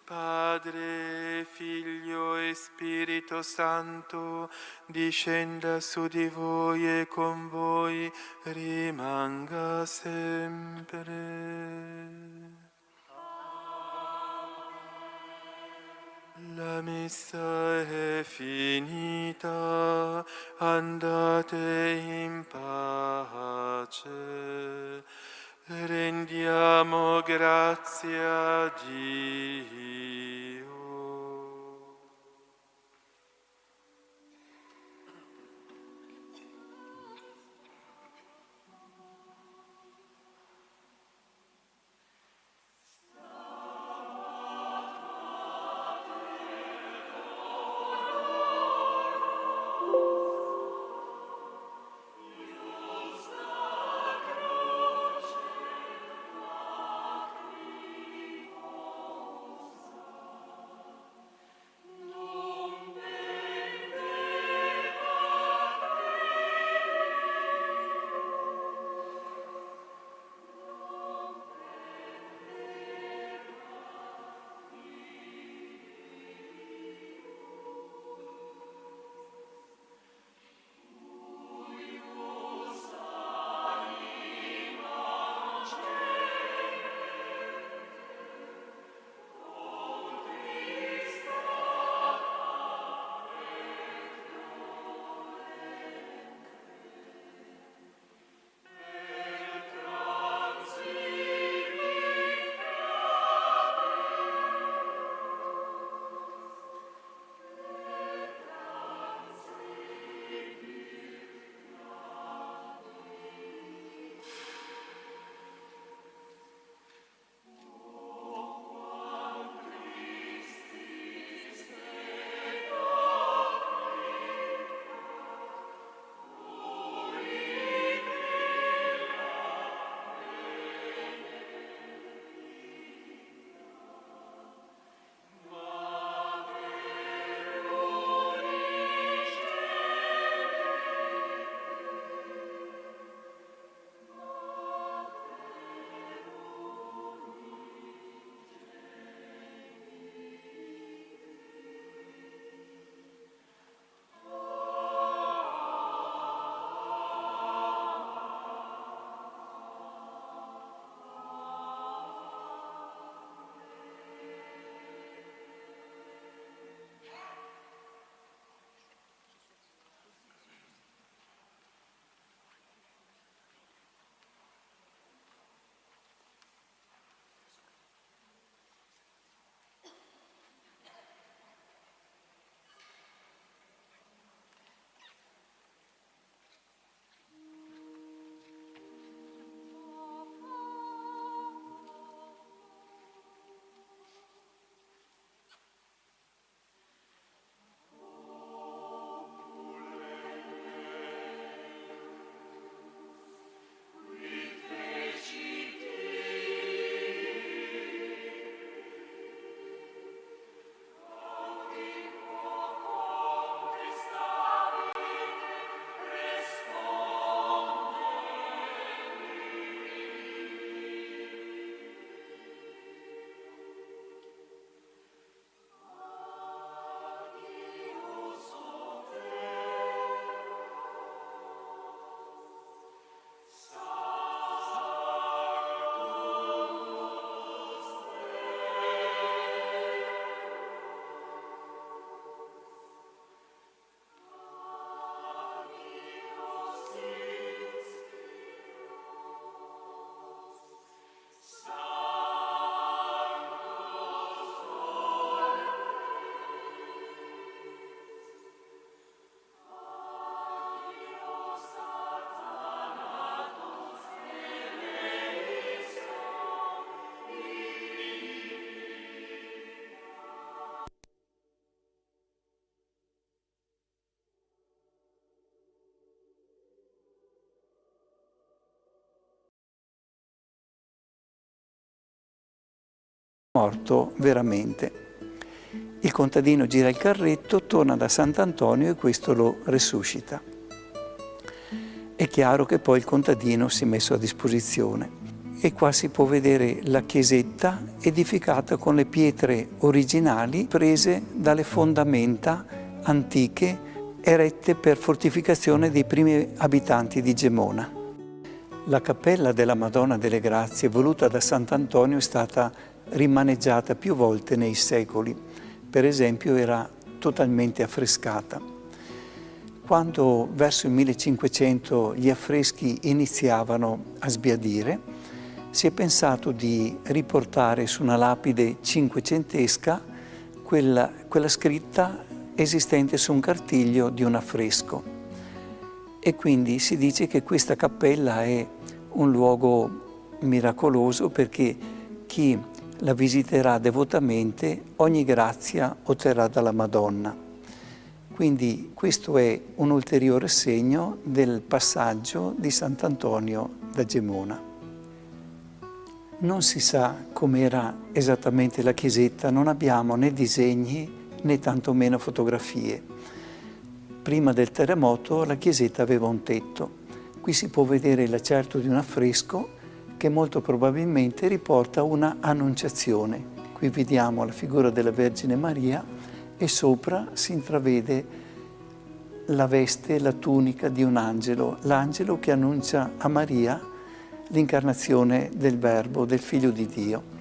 Padre, Figlio e Spirito Santo, discenda su di voi e con voi rimanga sempre. La messa è finita, andate in pace, rendiamo grazie a Dio. morto veramente. Il contadino gira il carretto, torna da Sant'Antonio e questo lo resuscita. È chiaro che poi il contadino si è messo a disposizione e qua si può vedere la chiesetta edificata con le pietre originali prese dalle fondamenta antiche erette per fortificazione dei primi abitanti di Gemona. La cappella della Madonna delle Grazie voluta da Sant'Antonio è stata rimaneggiata più volte nei secoli. Per esempio era totalmente affrescata. Quando verso il 1500 gli affreschi iniziavano a sbiadire, si è pensato di riportare su una lapide cinquecentesca quella scritta esistente su un cartiglio di un affresco. E quindi si dice che questa cappella è un luogo miracoloso perché chi la visiterà devotamente ogni grazia otterrà dalla Madonna. Quindi questo è un ulteriore segno del passaggio di Sant'Antonio da Gemona. Non si sa com'era esattamente la chiesetta, non abbiamo né disegni né tantomeno fotografie. Prima del terremoto la chiesetta aveva un tetto. Qui si può vedere l'acerto di un affresco che molto probabilmente riporta una annunciazione. Qui vediamo la figura della Vergine Maria e sopra si intravede la veste, la tunica di un angelo, l'angelo che annuncia a Maria l'incarnazione del Verbo, del Figlio di Dio.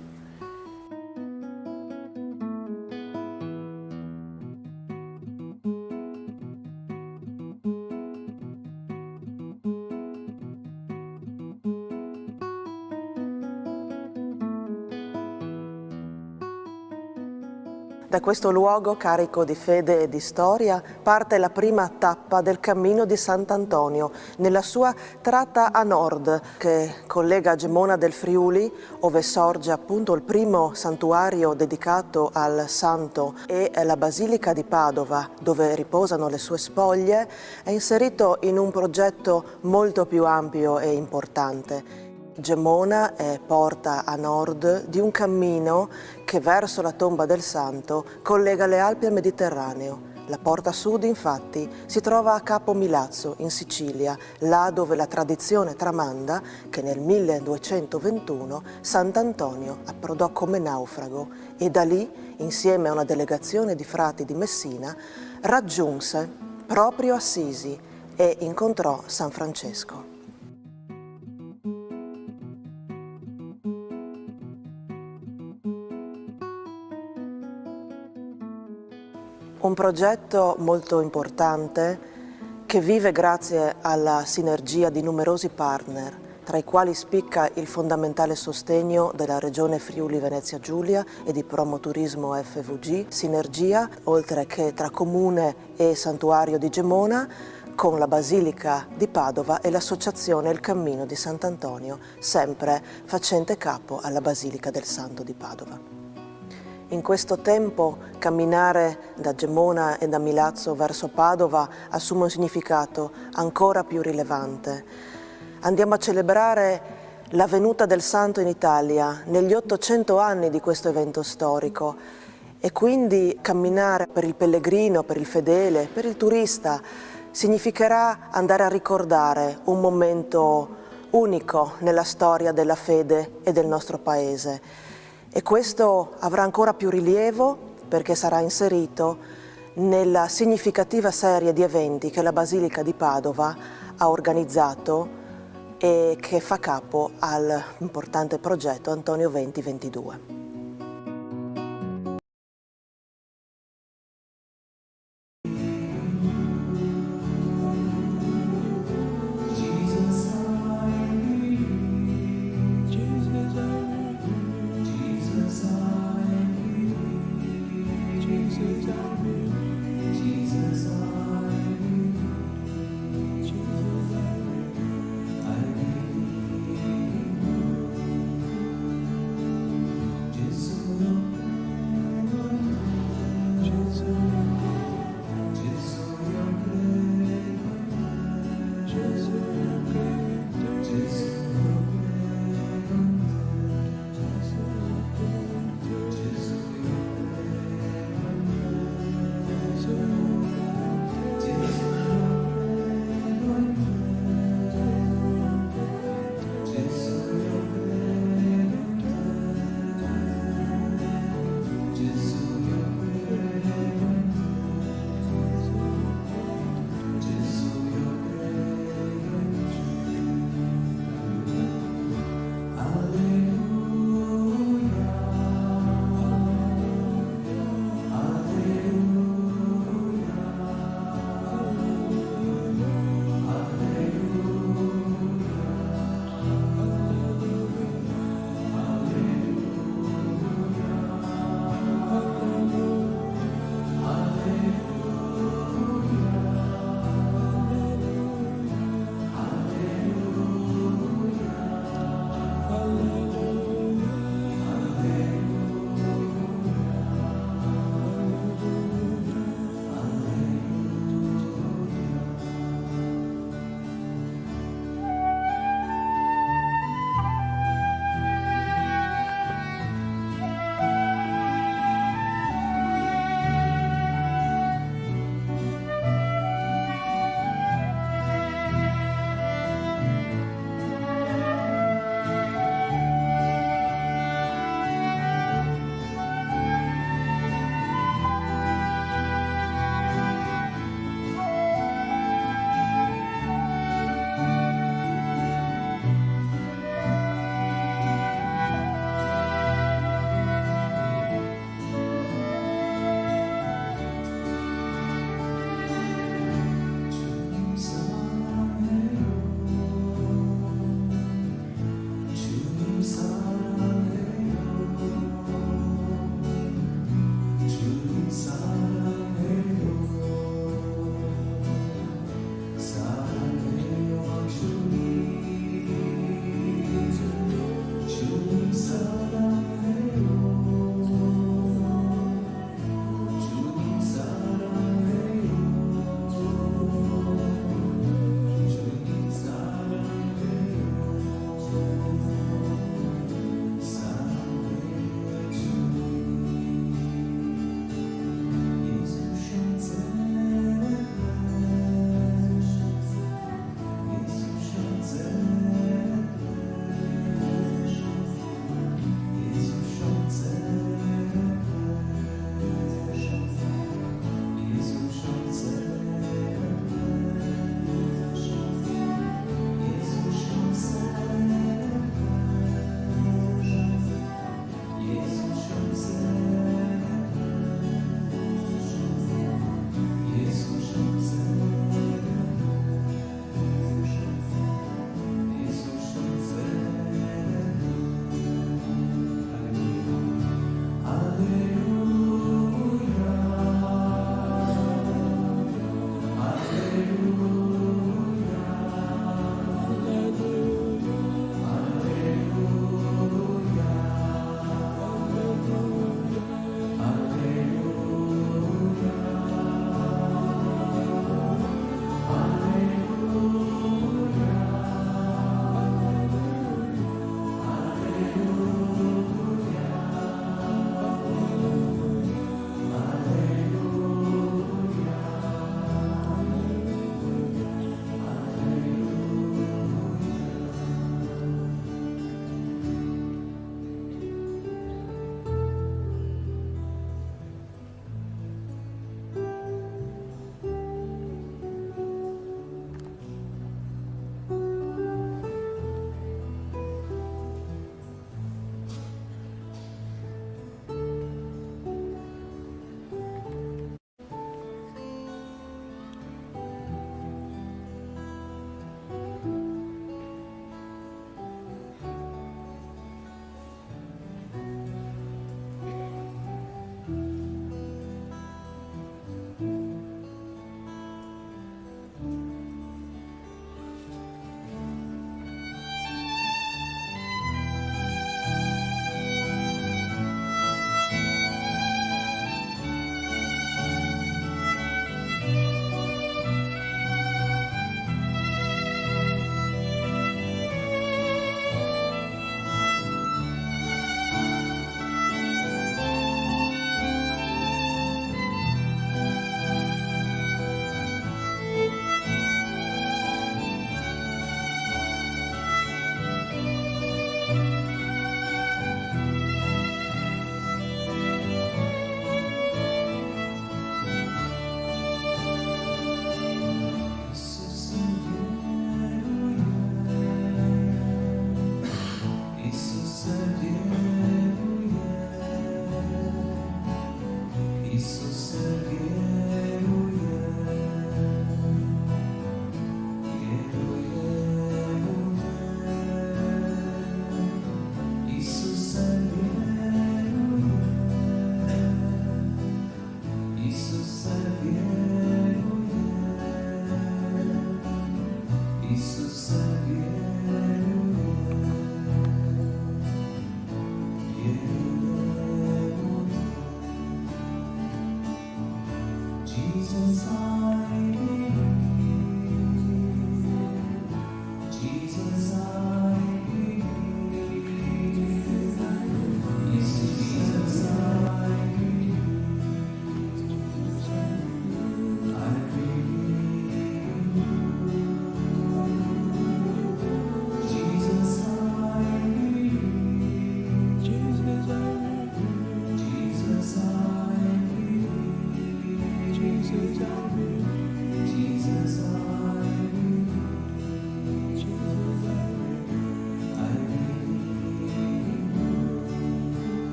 Da questo luogo carico di fede e di storia parte la prima tappa del cammino di Sant'Antonio, nella sua tratta a nord che collega Gemona del Friuli, ove sorge appunto il primo santuario dedicato al santo, e la Basilica di Padova, dove riposano le sue spoglie, è inserito in un progetto molto più ampio e importante. Gemona è porta a nord di un cammino che verso la tomba del santo collega le Alpi al Mediterraneo. La porta sud, infatti, si trova a Capo Milazzo, in Sicilia, là dove la tradizione tramanda che nel 1221 Sant'Antonio approdò come naufrago e da lì, insieme a una delegazione di frati di Messina, raggiunse proprio Assisi e incontrò San Francesco. Un progetto molto importante che vive grazie alla sinergia di numerosi partner, tra i quali spicca il fondamentale sostegno della Regione Friuli Venezia Giulia e di Promoturismo FVG, sinergia oltre che tra Comune e Santuario di Gemona, con la Basilica di Padova e l'associazione Il Cammino di Sant'Antonio, sempre facente capo alla Basilica del Santo di Padova. In questo tempo camminare da Gemona e da Milazzo verso Padova assume un significato ancora più rilevante. Andiamo a celebrare la venuta del Santo in Italia negli 800 anni di questo evento storico e quindi camminare per il pellegrino, per il fedele, per il turista significherà andare a ricordare un momento unico nella storia della fede e del nostro Paese. E questo avrà ancora più rilievo perché sarà inserito nella significativa serie di eventi che la Basilica di Padova ha organizzato e che fa capo all'importante progetto Antonio 2022.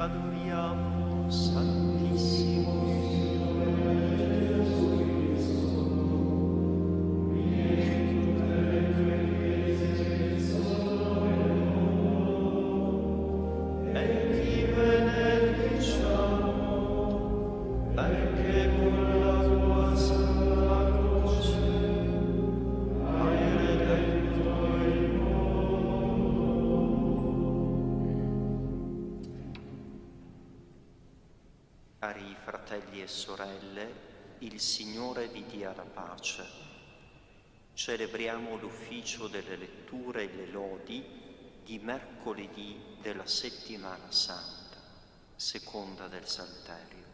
Adoriamo Santissimo. Cari fratelli e sorelle, il Signore vi dia la pace. Celebriamo l'ufficio delle letture e le lodi di mercoledì della Settimana Santa, seconda del Salterio.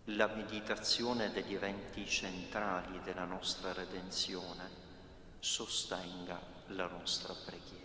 La meditazione degli eventi centrali della nostra redenzione sostenga la nostra preghiera.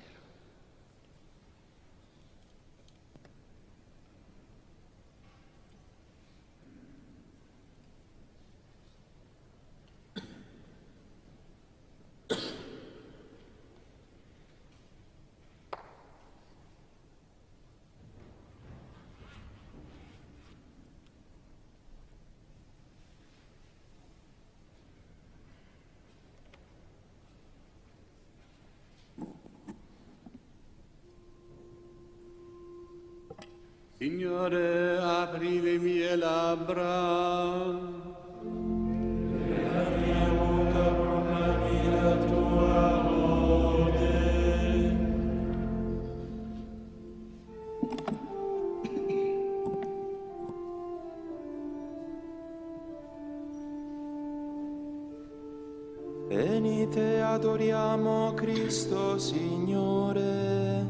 Signore, apri le mie labbra. E la mia bocca proclami la tua lode. Venite, adoriamo Cristo Signore,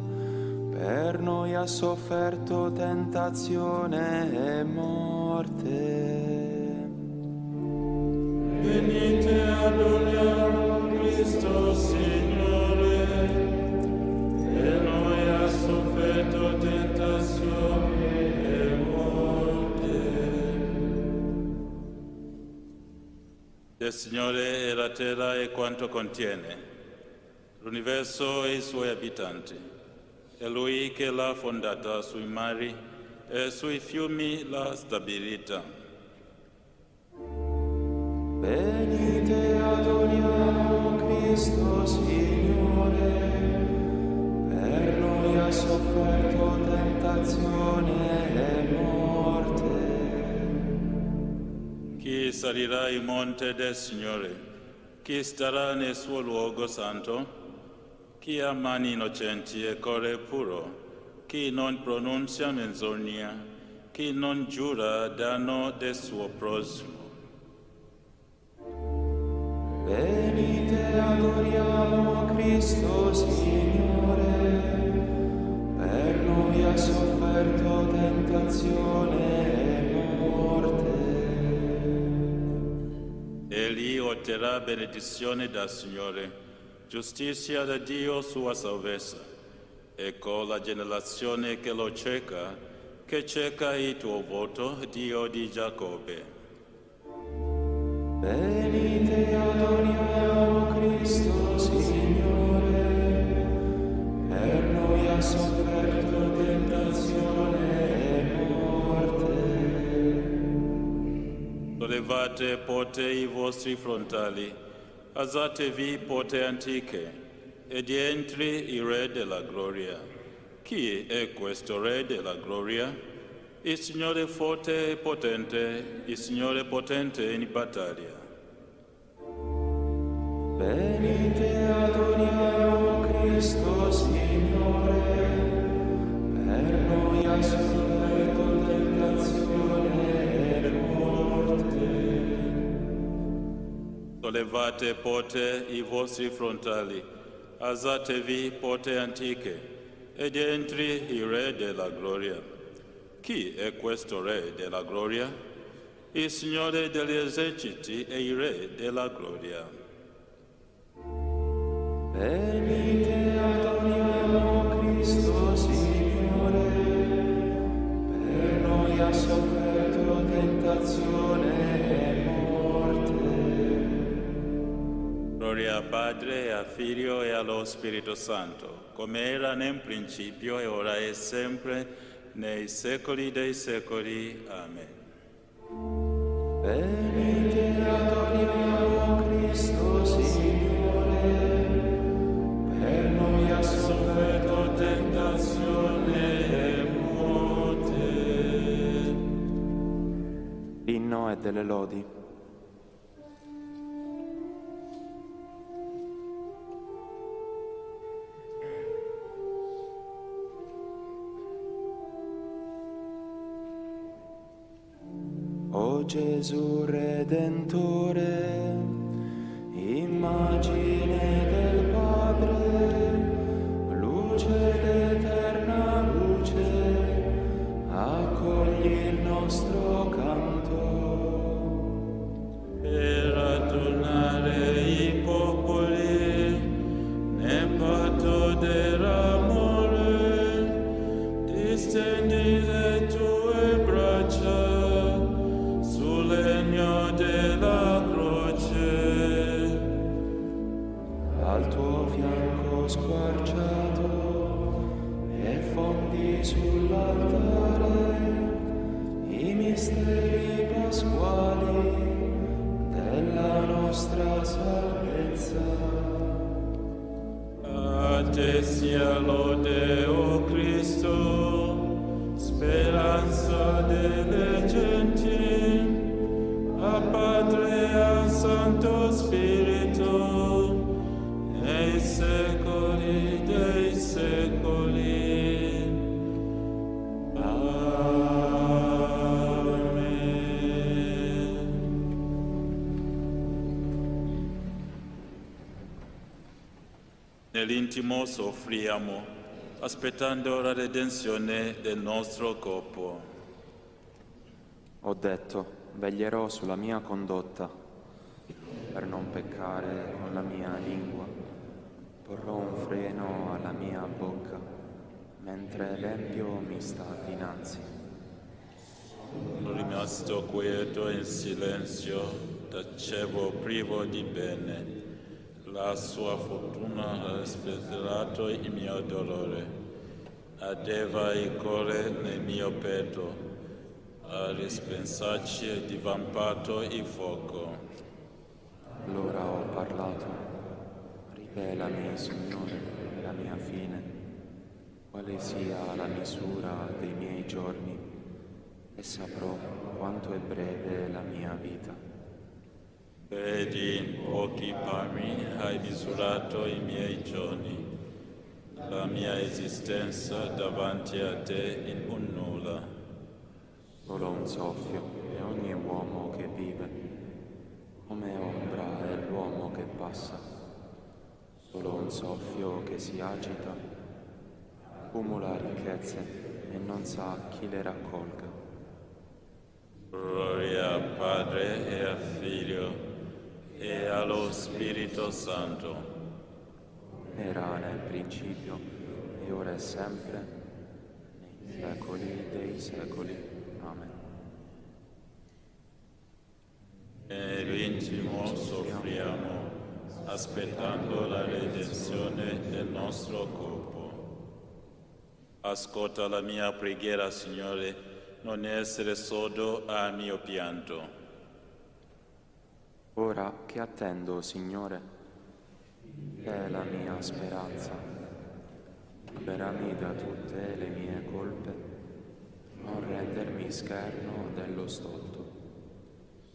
per noi ha sofferto tentazione e morte. Venite, adoriamo Cristo Signore, per noi ha sofferto tentazione e morte. Del Signore è la terra e quanto contiene, l'universo e i suoi abitanti. È Lui che l'ha fondata sui mari e sui fiumi l'ha stabilita. Venite, adoriamo Cristo Signore, per noi ha sofferto tentazione e morte. Chi salirà il monte del Signore? Chi starà nel suo luogo santo? Chi ha mani innocenti e cuore puro, chi non pronuncia menzogna, chi non giura danno del suo prossimo. Venite, adoriamo Cristo Signore, per noi ha sofferto tentazione e morte. Egli otterrà benedizione dal Signore, giustizia da Dio sua salvezza. Ecco la generazione che lo cerca il tuo voto, Dio di Giacobbe. Venite, adoriamo Cristo Signore, per noi ha sofferto tentazione e morte. Sollevate porte i vostri frontali, alzatevi porte antiche, ed entri il Re della Gloria. Chi è questo Re della Gloria? Il Signore forte e potente, il Signore potente in battaglia. Venite, adoriamo Cristo Signore, per noi ha sofferto tentazione e morte. Sollevate porte i vostri frontali, alzatevi porte antiche, ed entri il Re della Gloria. Chi è questo Re della Gloria? Il Signore degli eserciti è il Re della Gloria. Venite, adoriamo Cristo Signore, per noi ha sofferto tentazione e morte. Gloria al Padre, al Figlio e allo Spirito Santo, come era nel principio e ora e sempre, nei secoli dei secoli. Amen. Venite, adoriamo Cristo Signore, per noi ha sofferto tentazione e morte. L'inno è delle lodi. O Gesù Redentore, immagine del Padre, luce d'eterna luce, accogli il nostro canto. Per radunare i popoli nel patto dell'amore, distendi le tue braccia sul legno della croce. Al tuo fianco squarciato e fondi sull'altare i misteri pasquali della nostra salvezza. A te sia lode, o Cristo, spera nell'intimo soffriamo, aspettando la redenzione del nostro corpo. Ho detto, veglierò sulla mia condotta, per non peccare con la mia lingua. Porrò un freno alla mia bocca, mentre l'empio mi sta dinanzi. Sono rimasto quieto in silenzio, tacevo privo di bene. La sua fortuna ha spetterato il mio dolore, ardeva il cuore nel mio petto, a rispensarci è divampato il fuoco. Allora ho parlato, rivelami, Signore, la mia fine, quale sia la misura dei miei giorni, e saprò quanto è breve la mia vita. Vedi, in pochi palmi hai misurato i miei giorni, la mia esistenza davanti a te in un nulla. Solo un soffio e ogni uomo che vive, come ombra è l'uomo che passa. Solo un soffio che si agita, accumula ricchezze e non sa chi le raccolga. Gloria al Padre e al Figlio e allo Spirito Santo. Era nel principio, e ora e sempre, nei secoli dei secoli. Amen. Nell'intimo soffriamo, aspettando la redenzione del nostro corpo. Ascolta la mia preghiera, Signore, non essere sordo al mio pianto. Ora che attendo, Signore, è la mia speranza. Liberami da tutte le mie colpe, non rendermi scherno dello stolto.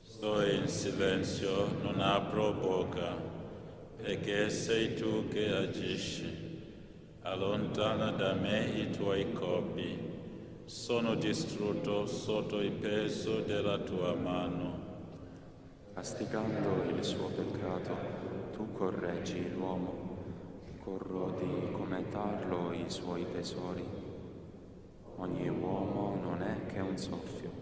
Sto in silenzio, non apro bocca, perché sei tu che agisci. Allontana da me i tuoi colpi. Sono distrutto sotto il peso della tua mano. Castigando il suo peccato, tu correggi l'uomo, corrodi come tarlo i suoi tesori. Ogni uomo non è che un soffio.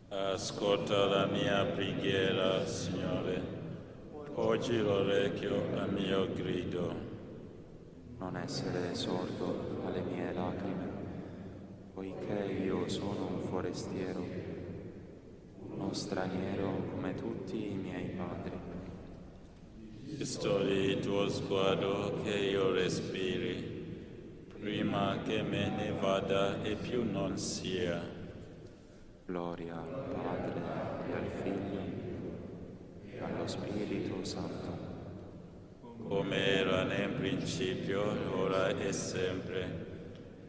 Ascolta la mia preghiera, Signore, poggi l'orecchio al mio grido. Non essere sordo alle mie lacrime, poiché io sono un forestiero, uno straniero come tutti i miei padri. Visto il tuo sguardo che io respiri, prima che me ne vada e più non sia. Gloria al Padre e al Figlio e allo Spirito Santo. Come era nel principio, ora e sempre,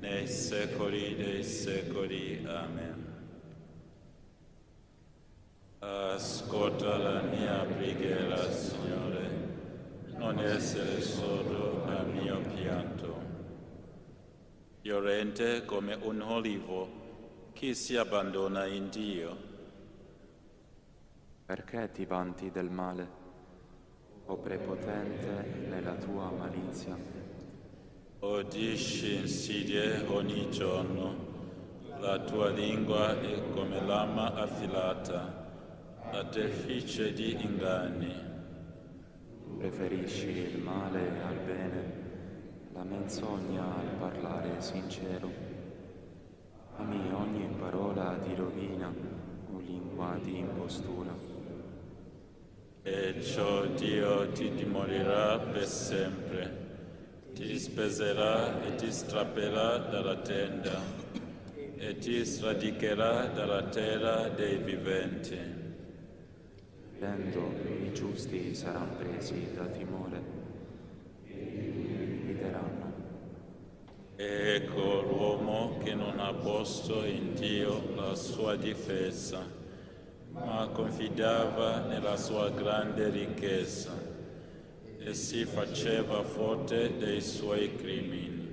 nei secoli dei secoli. Amen. Ascolta la mia preghiera, Signore, non essere sordo al mio pianto. Fiorente come un olivo, chi si abbandona in Dio. Perché ti vanti del male, o prepotente nella tua malizia? Udisci insidie ogni giorno, la tua lingua è come lama affilata, artefice di inganni. Preferisci il male al bene, la menzogna al parlare sincero. Ami ogni parola di rovina o lingua di impostura. E ciò Dio ti dimolirà per sempre, ti speserà e ti strapperà dalla tenda e ti sradicherà dalla terra dei viventi. Vendo i giusti saranno presi da timore, rideranno. Ecco l'uomo che non ha posto in Dio la sua difesa, ma confidava nella sua grande ricchezza e si faceva forte dei suoi crimini.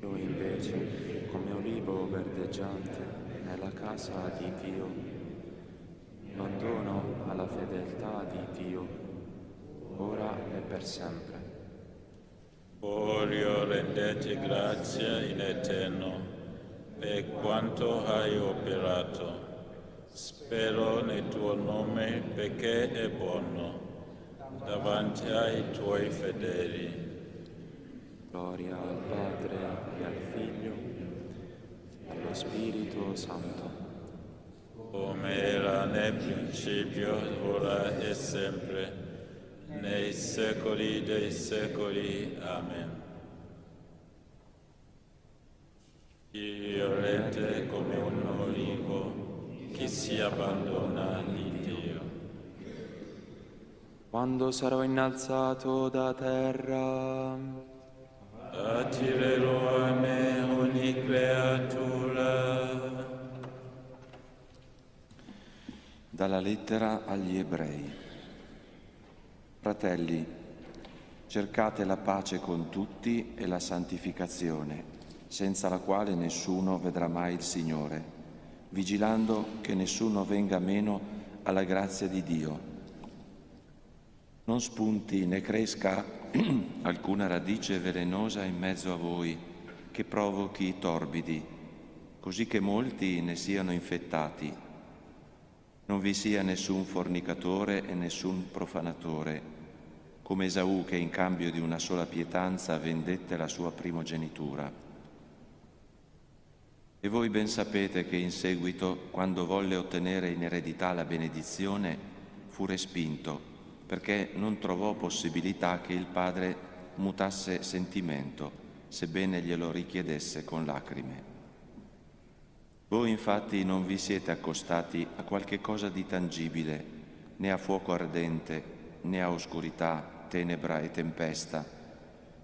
Io invece, come olivo verdeggiante nella casa di Dio, abbandono alla fedeltà di Dio, ora e per sempre. Voglio renderti grazia in eterno per quanto hai operato. Spero nel tuo nome perché è buono davanti ai tuoi fedeli. Gloria al Padre e al Figlio e allo Spirito Santo. Come era nel principio, ora e sempre, nei secoli dei secoli. Amen. Io rete come un olivo che si abbandona in Dio. Quando sarò innalzato da terra, attirerò a me ogni creatura. Dalla lettera agli Ebrei. Fratelli, cercate la pace con tutti e la santificazione, senza la quale nessuno vedrà mai il Signore, vigilando che nessuno venga meno alla grazia di Dio. Non spunti né cresca alcuna radice velenosa in mezzo a voi che provochi i torbidi, così che molti ne siano infettati. Non vi sia nessun fornicatore e nessun profanatore, come Esaù che in cambio di una sola pietanza vendette la sua primogenitura. E voi ben sapete che in seguito, quando volle ottenere in eredità la benedizione, fu respinto, perché non trovò possibilità che il padre mutasse sentimento, sebbene glielo richiedesse con lacrime. Voi infatti non vi siete accostati a qualche cosa di tangibile, né a fuoco ardente, né a oscurità, tenebra e tempesta,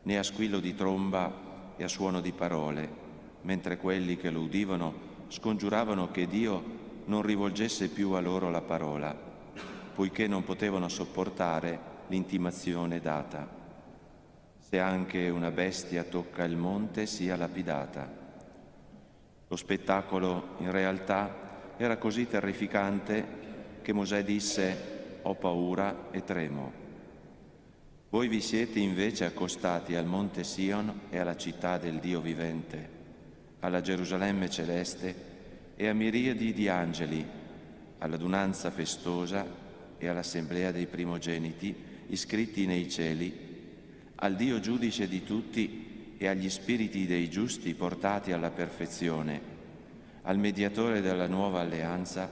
né a squillo di tromba e a suono di parole, mentre quelli che lo udivano scongiuravano che Dio non rivolgesse più a loro la parola, poiché non potevano sopportare l'intimazione data. Se anche una bestia tocca il monte, sia lapidata. Lo spettacolo, in realtà, era così terrificante che Mosè disse: «Ho paura e tremo». Voi vi siete invece accostati al monte Sion e alla città del Dio vivente, alla Gerusalemme celeste e a miriadi di angeli, all'adunanza festosa e all'assemblea dei primogeniti iscritti nei cieli, al Dio giudice di tutti e agli spiriti dei giusti portati alla perfezione, al mediatore della nuova alleanza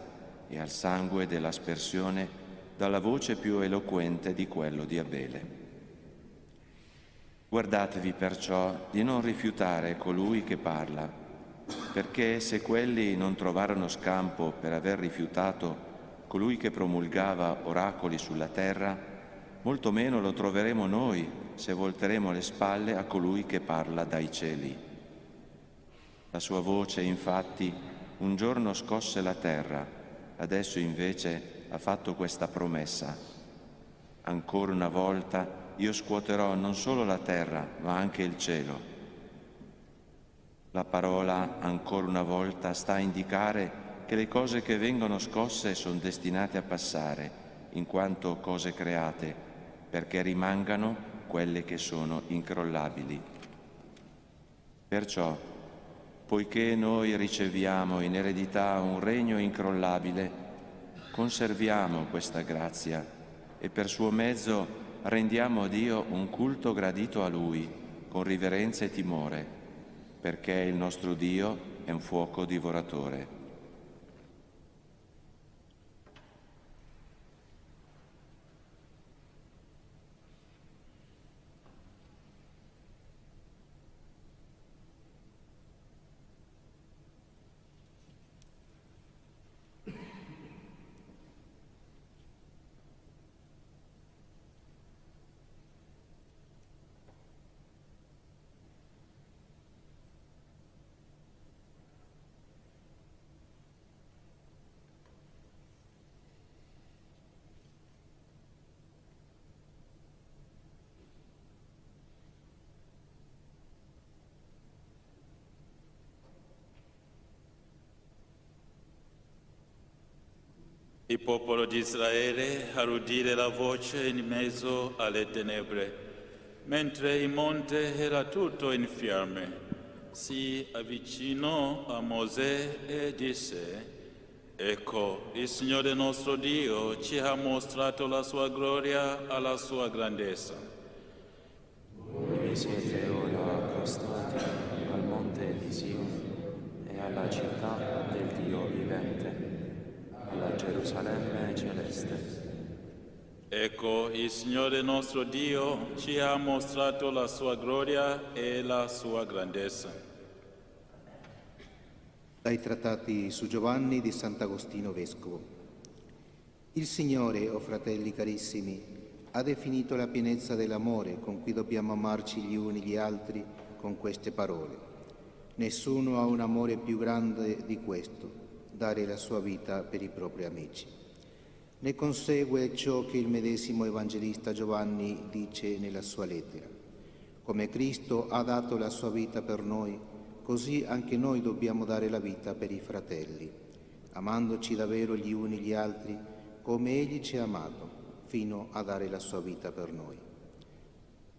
e al sangue dell'aspersione dalla voce più eloquente di quello di Abele. Guardatevi perciò di non rifiutare colui che parla, perché se quelli non trovarono scampo per aver rifiutato colui che promulgava oracoli sulla terra, molto meno lo troveremo noi se volteremo le spalle a colui che parla dai cieli. La sua voce, infatti, un giorno scosse la terra, adesso invece ha fatto questa promessa: ancora una volta io scuoterò non solo la terra, ma anche il cielo. La parola ancora una volta sta a indicare che le cose che vengono scosse sono destinate a passare, in quanto cose create, perché rimangano quelle che sono incrollabili. Perciò, poiché noi riceviamo in eredità un regno incrollabile, conserviamo questa grazia e per suo mezzo rendiamo a Dio un culto gradito a Lui, con riverenza e timore, perché il nostro Dio è un fuoco divoratore. Il popolo di Israele a udire la voce in mezzo alle tenebre. mentre il monte era tutto in fiamme, si avvicinò a Mosè e disse: Ecco, il Signore nostro Dio ci ha mostrato la sua gloria alla sua grandezza. Vi siete ora accostati al monte di Sione e alla città del Dio vivente, alla Gerusalemme celeste. Ecco, il Signore nostro Dio ci ha mostrato la sua gloria e la sua grandezza. Dai trattati su Giovanni di Sant'Agostino Vescovo. Il Signore, o fratelli carissimi, ha definito la pienezza dell'amore con cui dobbiamo amarci gli uni gli altri con queste parole. Nessuno ha un amore più grande di questo, dare la sua vita per i propri amici. Ne consegue ciò che il medesimo Evangelista Giovanni dice nella sua lettera. Come Cristo ha dato la sua vita per noi, così anche noi dobbiamo dare la vita per i fratelli, amandoci davvero gli uni gli altri come Egli ci ha amato, fino a dare la sua vita per noi.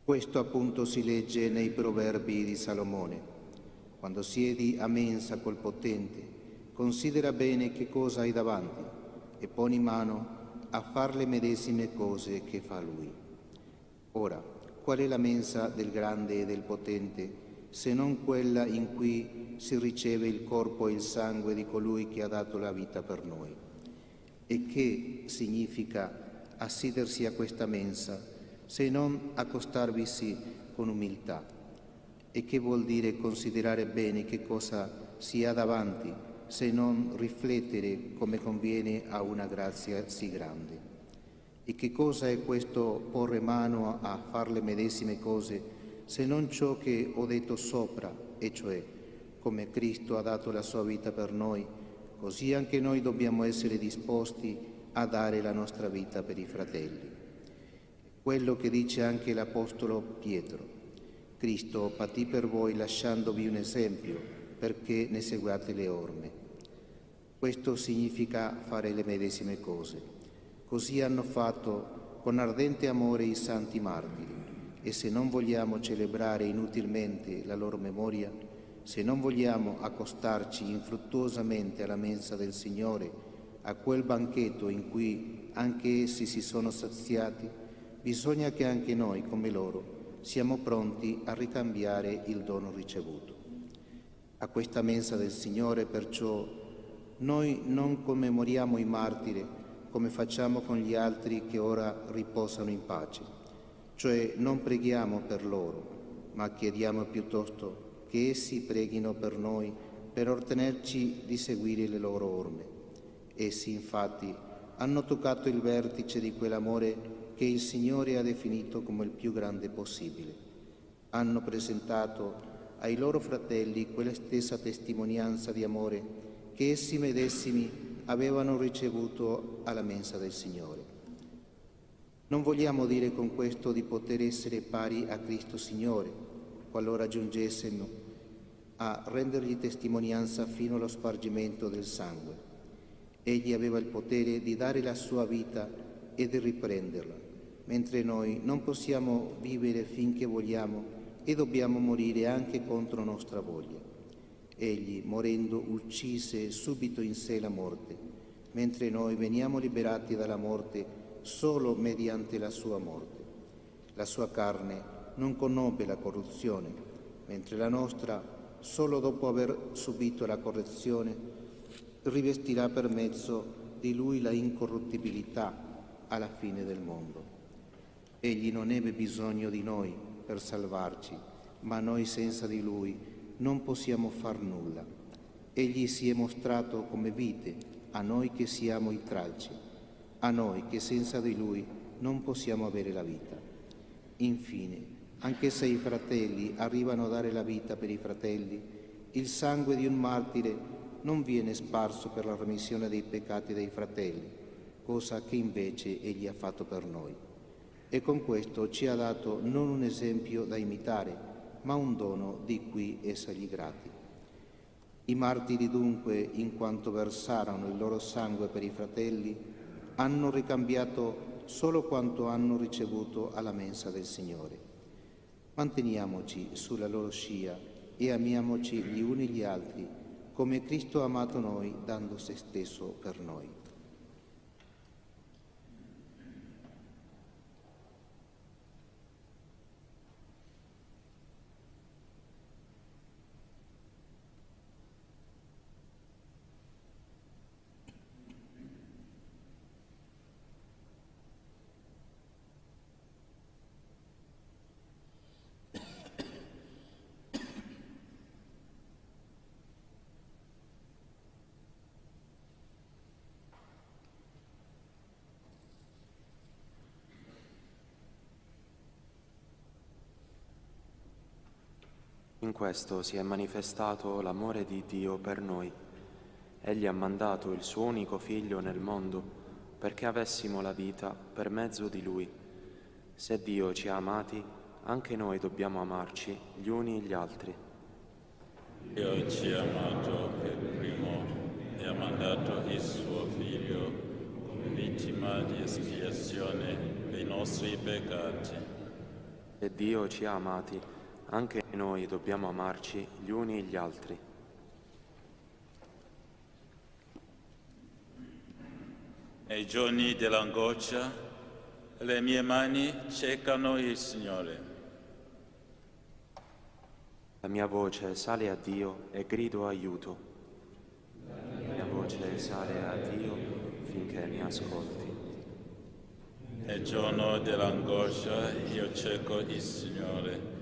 Questo appunto si legge nei proverbi di Salomone. Quando siedi a mensa col potente, considera bene che cosa hai davanti e poni mano a far le medesime cose che fa lui. Ora, qual è la mensa del grande e del potente, se non quella in cui si riceve il corpo e il sangue di colui che ha dato la vita per noi? E che significa assidersi a questa mensa, se non accostarvisi con umiltà? E che vuol dire considerare bene che cosa si ha davanti, se non riflettere come conviene a una grazia sì grande? E che cosa è questo porre mano a far le medesime cose, se non ciò che ho detto sopra, e cioè, come Cristo ha dato la sua vita per noi, così anche noi dobbiamo essere disposti a dare la nostra vita per i fratelli. Quello che dice anche l'Apostolo Pietro: Cristo patì per voi lasciandovi un esempio perché ne seguiate le orme. Questo significa fare le medesime cose. Così hanno fatto con ardente amore i santi martiri. E se non vogliamo celebrare inutilmente la loro memoria, se non vogliamo accostarci infruttuosamente alla mensa del Signore, a quel banchetto in cui anche essi si sono saziati, bisogna che anche noi, come loro, siamo pronti a ricambiare il dono ricevuto. A questa mensa del Signore, perciò, noi non commemoriamo i martiri come facciamo con gli altri che ora riposano in pace. Cioè non preghiamo per loro, ma chiediamo piuttosto che essi preghino per noi per ottenerci di seguire le loro orme. Essi infatti hanno toccato il vertice di quell'amore che il Signore ha definito come il più grande possibile. Hanno presentato ai loro fratelli quella stessa testimonianza di amore che essi medesimi avevano ricevuto alla mensa del Signore. Non vogliamo dire con questo di poter essere pari a Cristo Signore, qualora giungessimo a rendergli testimonianza fino allo spargimento del sangue. Egli aveva il potere di dare la sua vita e di riprenderla, mentre noi non possiamo vivere finché vogliamo e dobbiamo morire anche contro nostra voglia. Egli, morendo, uccise subito in sé la morte, mentre noi veniamo liberati dalla morte solo mediante la sua morte. La sua carne non conobbe la corruzione, mentre la nostra, solo dopo aver subito la correzione, rivestirà per mezzo di lui la incorruttibilità alla fine del mondo. Egli non ebbe bisogno di noi per salvarci, ma noi senza di lui non possiamo far nulla. Egli si è mostrato come vite a noi che siamo i tralci, a noi che senza di Lui non possiamo avere la vita. Infine, anche se i fratelli arrivano a dare la vita per i fratelli, il sangue di un martire non viene sparso per la remissione dei peccati dei fratelli, cosa che invece Egli ha fatto per noi. E con questo ci ha dato non un esempio da imitare, ma un dono di cui essergli grati. I martiri dunque, in quanto versarono il loro sangue per i fratelli, hanno ricambiato solo quanto hanno ricevuto alla mensa del Signore. Manteniamoci sulla loro scia e amiamoci gli uni gli altri, come Cristo ha amato noi, dando se stesso per noi. In questo si è manifestato l'amore di Dio per noi. Egli ha mandato il suo unico Figlio nel mondo perché avessimo la vita per mezzo di Lui. Se Dio ci ha amati, anche noi dobbiamo amarci gli uni gli altri. Dio ci ha amato per primo e ha mandato il suo Figlio come vittima di espiazione dei nostri peccati. Se Dio ci ha amati, anche noi dobbiamo amarci gli uni gli altri. Nei giorni dell'angoscia, le mie mani cercano il Signore. La mia voce sale a Dio e grido aiuto. La mia voce sale a Dio finché mi ascolti. Nel giorno dell'angoscia io cerco il Signore.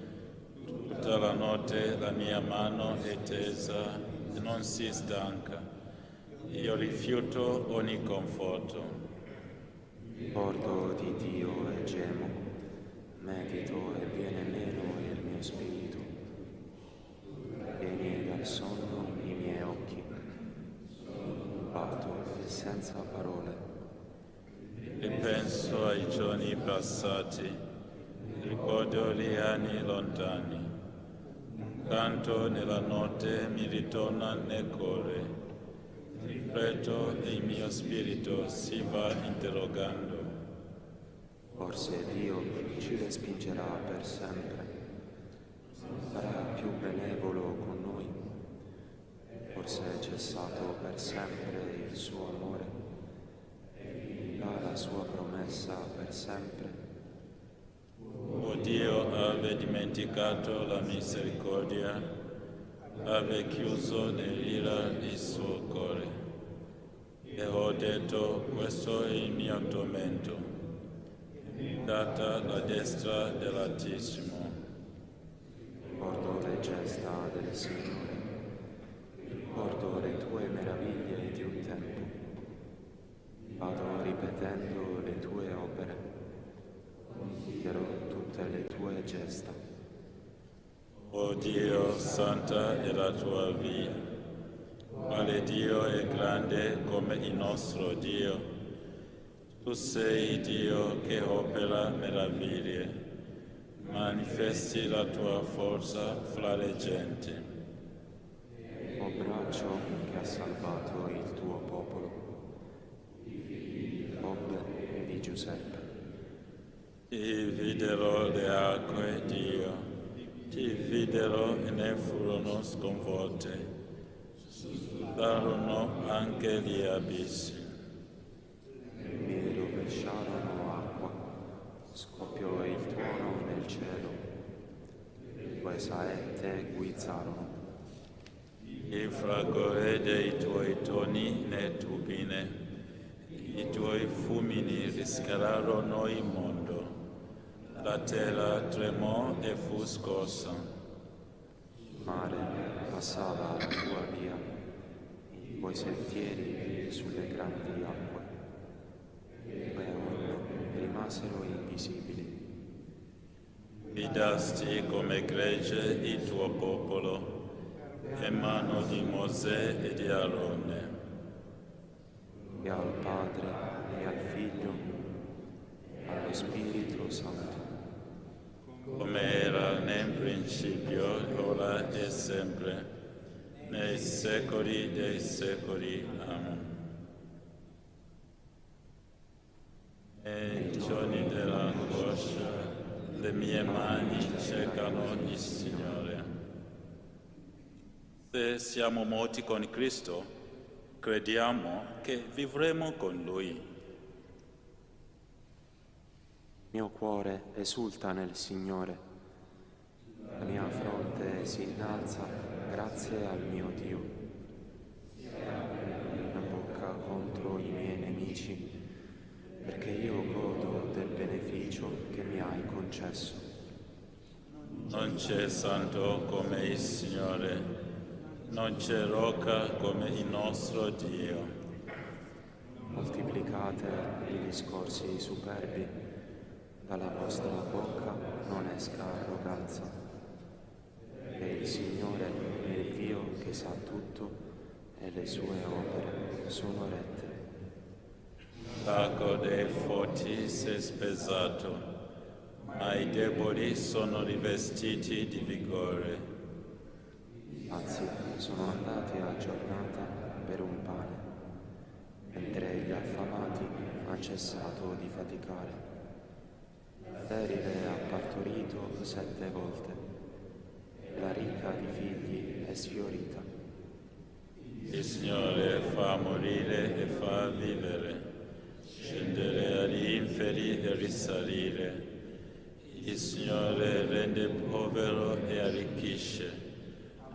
Tutta la notte la mia mano è tesa e non si stanca. Io rifiuto ogni conforto. Ricordo di Dio e gemo, medito e viene meno il mio spirito. Vieni dal sonno i miei occhi, parto e senza parole. Ripenso ai giorni passati, ricordo gli anni lontani. Canto nella notte mi ritorna nel cuore. Rifletto e il mio spirito si va interrogando. Forse Dio ci respingerà per sempre. Sarà più benevolo con noi. Forse è cessato per sempre il suo amore. Dà la sua promessa per sempre. O Dio, ave dimenticato la misericordia, ave chiuso nell'ira il suo cuore. E ho detto, questo è il mio tormento, data la destra dell'Altissimo. Ricordo le gesta del Signore, ricordo le tue meraviglie di un tempo. Vado ripetendo le tue opere, considero tutte le tue gesta. O Dio, santa è la tua via. Quale Dio è grande come il nostro Dio? Tu sei Dio che opera meraviglie, manifesti la tua forza fra le genti. O braccio che ha salvato il tuo popolo, i figli di Bob e di Giuseppe. Ti videro le acque, Dio, ti videro e ne furono sconvolte. Darono anche gli abissi. Mi rovesciarono acqua, scoppiò il tuono nel cielo, le tue saette guizzarono. Il fragore dei tuoi toni ne turbine, i tuoi fulmini riscalarono il mondo, la terra tremò e fu scossa. Il mare passava la tua via, i tuoi sentieri sulle grandi acque. Le onde rimasero invisibili. Guidasti come gregge il tuo popolo, e mano di Mosè e di Aarone. E al Padre e al Figlio, allo Spirito Santo. Come era nel principio, ora e sempre, nei secoli dei secoli. Amen. Nei giorni dell'angoscia, le mie mani cercano il Signore. Se siamo morti con Cristo, crediamo che vivremo con Lui. Mio cuore esulta nel Signore, la mia fronte si innalza grazie al mio Dio. La bocca contro i miei nemici, perché io godo del beneficio che mi hai concesso. Non c'è santo come il Signore, non c'è rocca come il nostro Dio. Moltiplicate i discorsi superbi, dalla vostra bocca non esca arroganza. E il Signore è il Dio che sa tutto e le sue opere sono rette. L'arco dei forti si è spezzato, ma i deboli sono rivestiti di vigore. Anzi, sono andati a giornata per un pane, mentre gli affamati hanno cessato di faticare. La sterile ha partorito 7 volte, la ricca di figli è sfiorita. Il Signore fa morire e fa vivere, scendere agli inferi e risalire. Il Signore rende povero e arricchisce,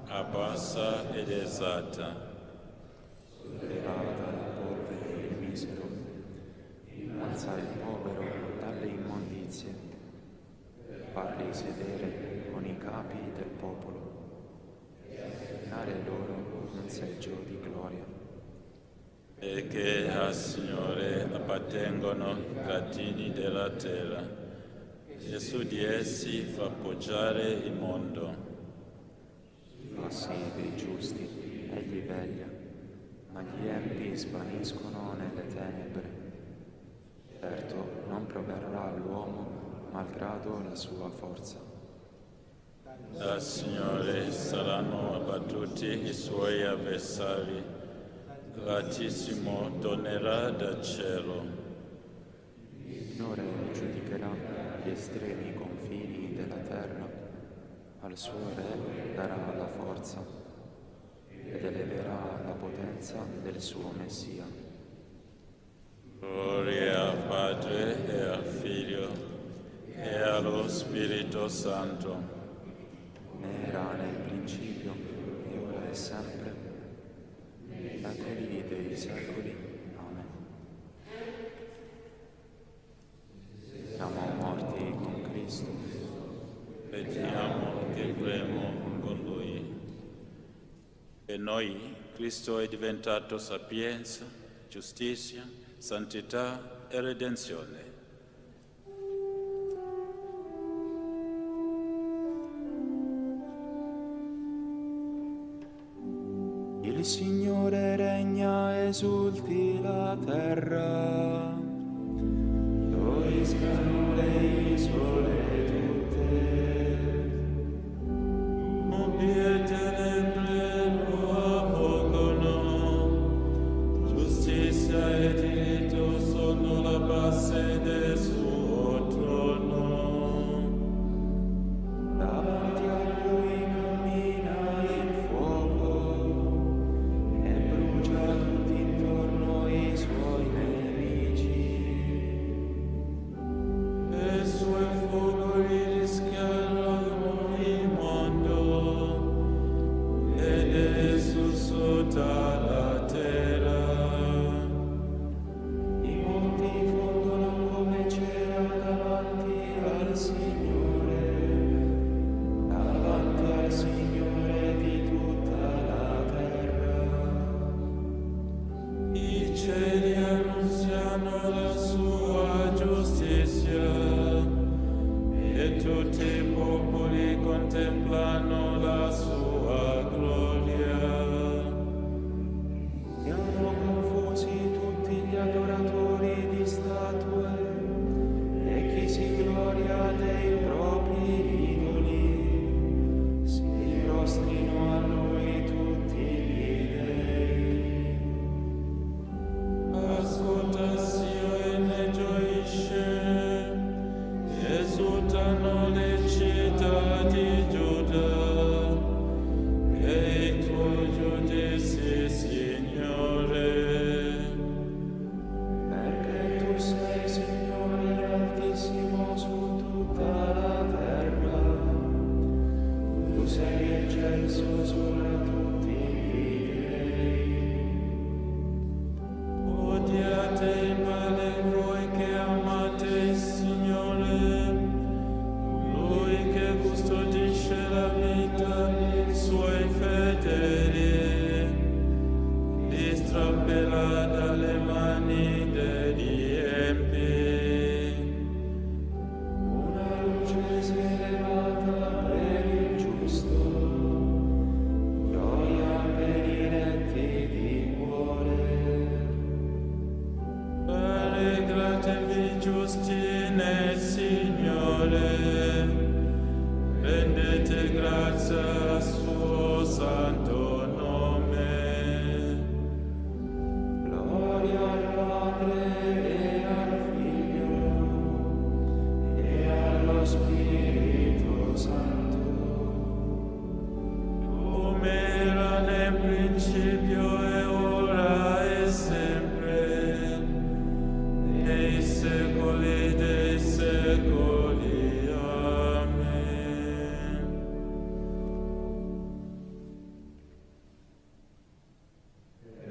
abbassa ed esalta. Solleva dalla polvere il misero, alza il povero dalle immondizie, farli sedere con i capi del popolo, e dare loro un seggio di gloria. Perché al Signore appartengono i gradini della terra, e su di essi fa poggiare il mondo. Passi dei giusti egli veglia, ma gli empi svaniscono nelle tenebre. Certo, non proverrà l'uomo malgrado la sua forza. Dal Signore saranno abbattuti i suoi avversari, l'Altissimo tornerà dal cielo. Il Signore giudicherà gli estremi confini della terra, al suo Re darà la forza ed eleverà la potenza del suo Messia. Gloria al Padre e al Figlio e allo Spirito Santo. Ne era nel principio, e ora e sempre, nei secoli dei secoli. Amen. Siamo morti con Cristo. Crediamo che vivremo con Lui. Per noi Cristo è diventato sapienza, giustizia, santità e redenzione. Il Signore regna, esulti la terra, gioiscano le isole tutte. Nubi e tenebre lo avvolgono, giustizia e diritto sono la base del suo trono. Davanti a lui cammina il fuoco e brucia tutti intorno i suoi nemici. E il suo fuoco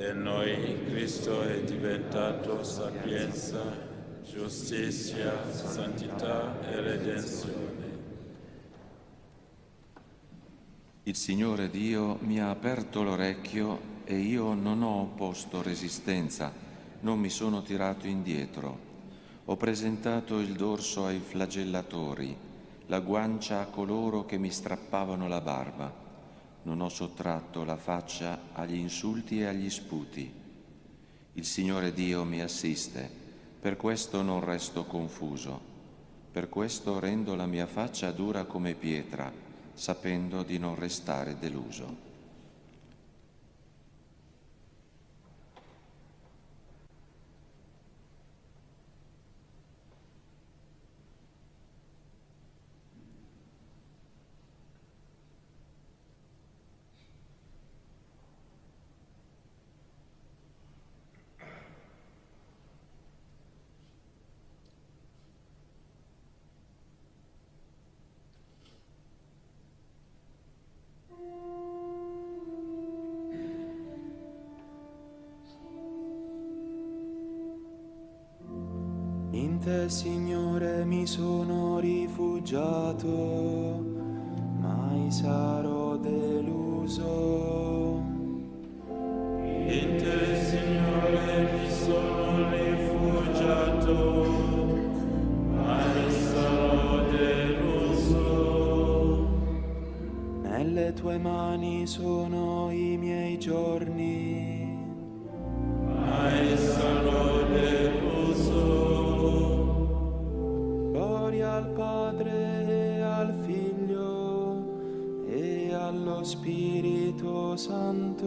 Per noi Cristo è diventato sapienza, giustizia, santità e redenzione. Il Signore Dio mi ha aperto l'orecchio e io non ho opposto resistenza, non mi sono tirato indietro. Ho presentato il dorso ai flagellatori, la guancia a coloro che mi strappavano la barba. Non ho sottratto la faccia agli insulti e agli sputi. Il Signore Dio mi assiste, per questo non resto confuso. Per questo rendo la mia faccia dura come pietra, sapendo di non restare deluso. In te, Signore, mi sono rifugiato, mai sarò deluso. In te, Signore, mi sono rifugiato, mai sarò deluso. Nelle tue mani sono i miei giorni, mai sarò deluso. Gloria al Padre e al Figlio e allo Spirito Santo.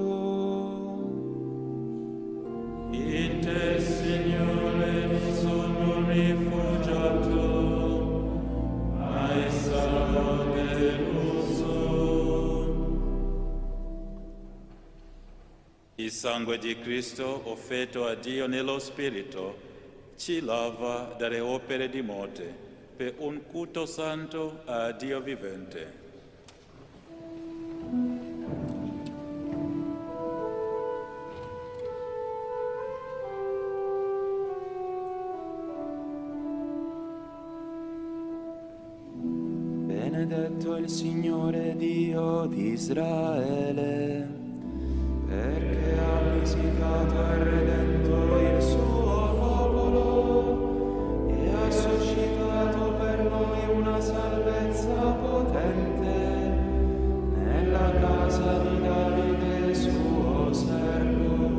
In te, Signore, mi sono rifugiato, mai sarò deluso. Il sangue di Cristo, offerto a Dio nello Spirito, ci lava dalle opere di morte per un culto santo a Dio vivente. Benedetto il Signore Dio di Israele, perché ha visitato e redento il suo popolo e ha suscitato per noi una salvezza potente nella casa di Davide suo servo.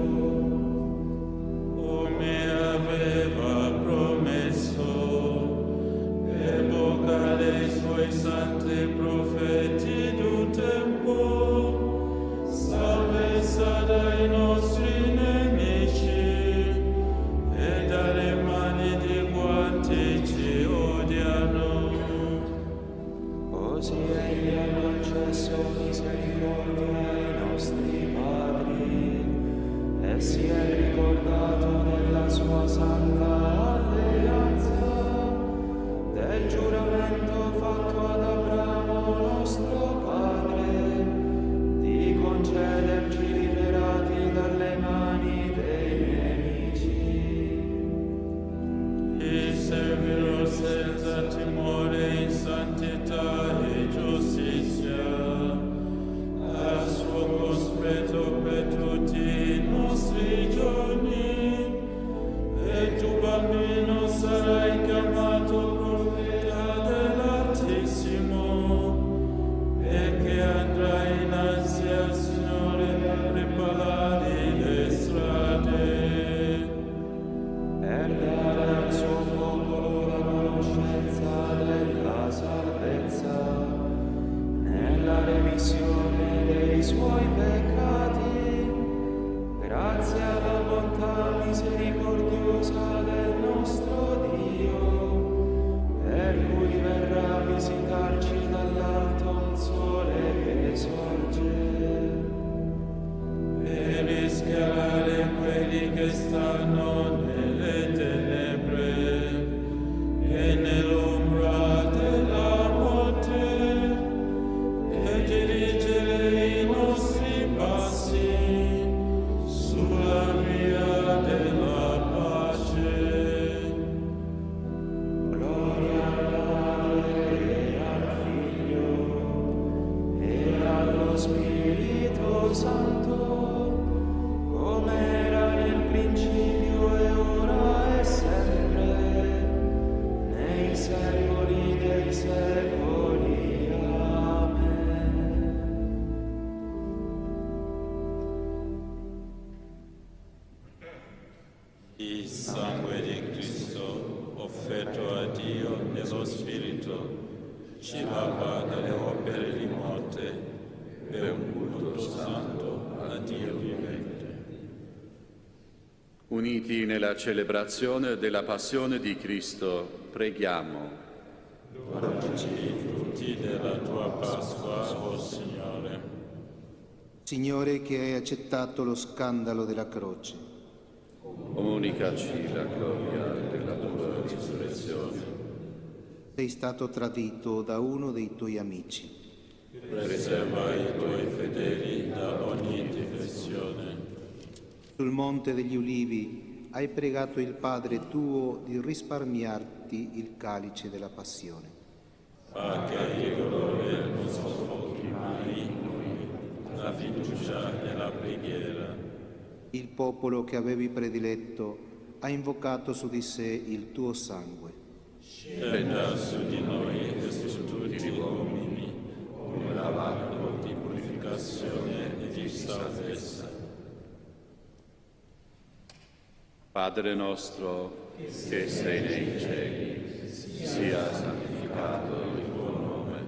Come aveva promesso per bocca dei suoi santi profeti d'un tempo, salvezza dai nostri nemici e dalle mani di quanti ci odiano. Così egli ha concesso misericordia ai nostri padri e si è ricordato della sua santa alleanza, del giuramento fatto ad Abramo nostro padre, di concederci liberati dalle mani dei nemici. E servirò senza timore in santità e giustizia, al suo cospetto per tutti i nostri giorni, e tu bambino sarai chiamato profeta sangue di Cristo, offerto a Dio nello Spirito, ci lava dalle opere di morte per un culto santo a Dio vivente. Uniti nella celebrazione della passione di Cristo, preghiamo. Guardaci i frutti della tua Pasqua, o Signore. Signore, che hai accettato lo scandalo della croce, comunicaci la gloria della tua risurrezione. sei stato tradito da uno dei tuoi amici. Preserva i tuoi fedeli da ogni difessione. Sul Monte degli Ulivi hai pregato il Padre tuo di risparmiarti il calice della passione. Fa che il dolore non soffochi mai in noi la fiducia nella preghiera. Il popolo che avevi prediletto ha invocato su di sé il tuo sangue. Scenda su di noi e su tutti gli uomini come lavaggio di purificazione e di salvezza. Padre nostro, che sei nei cieli, sia santificato il tuo nome,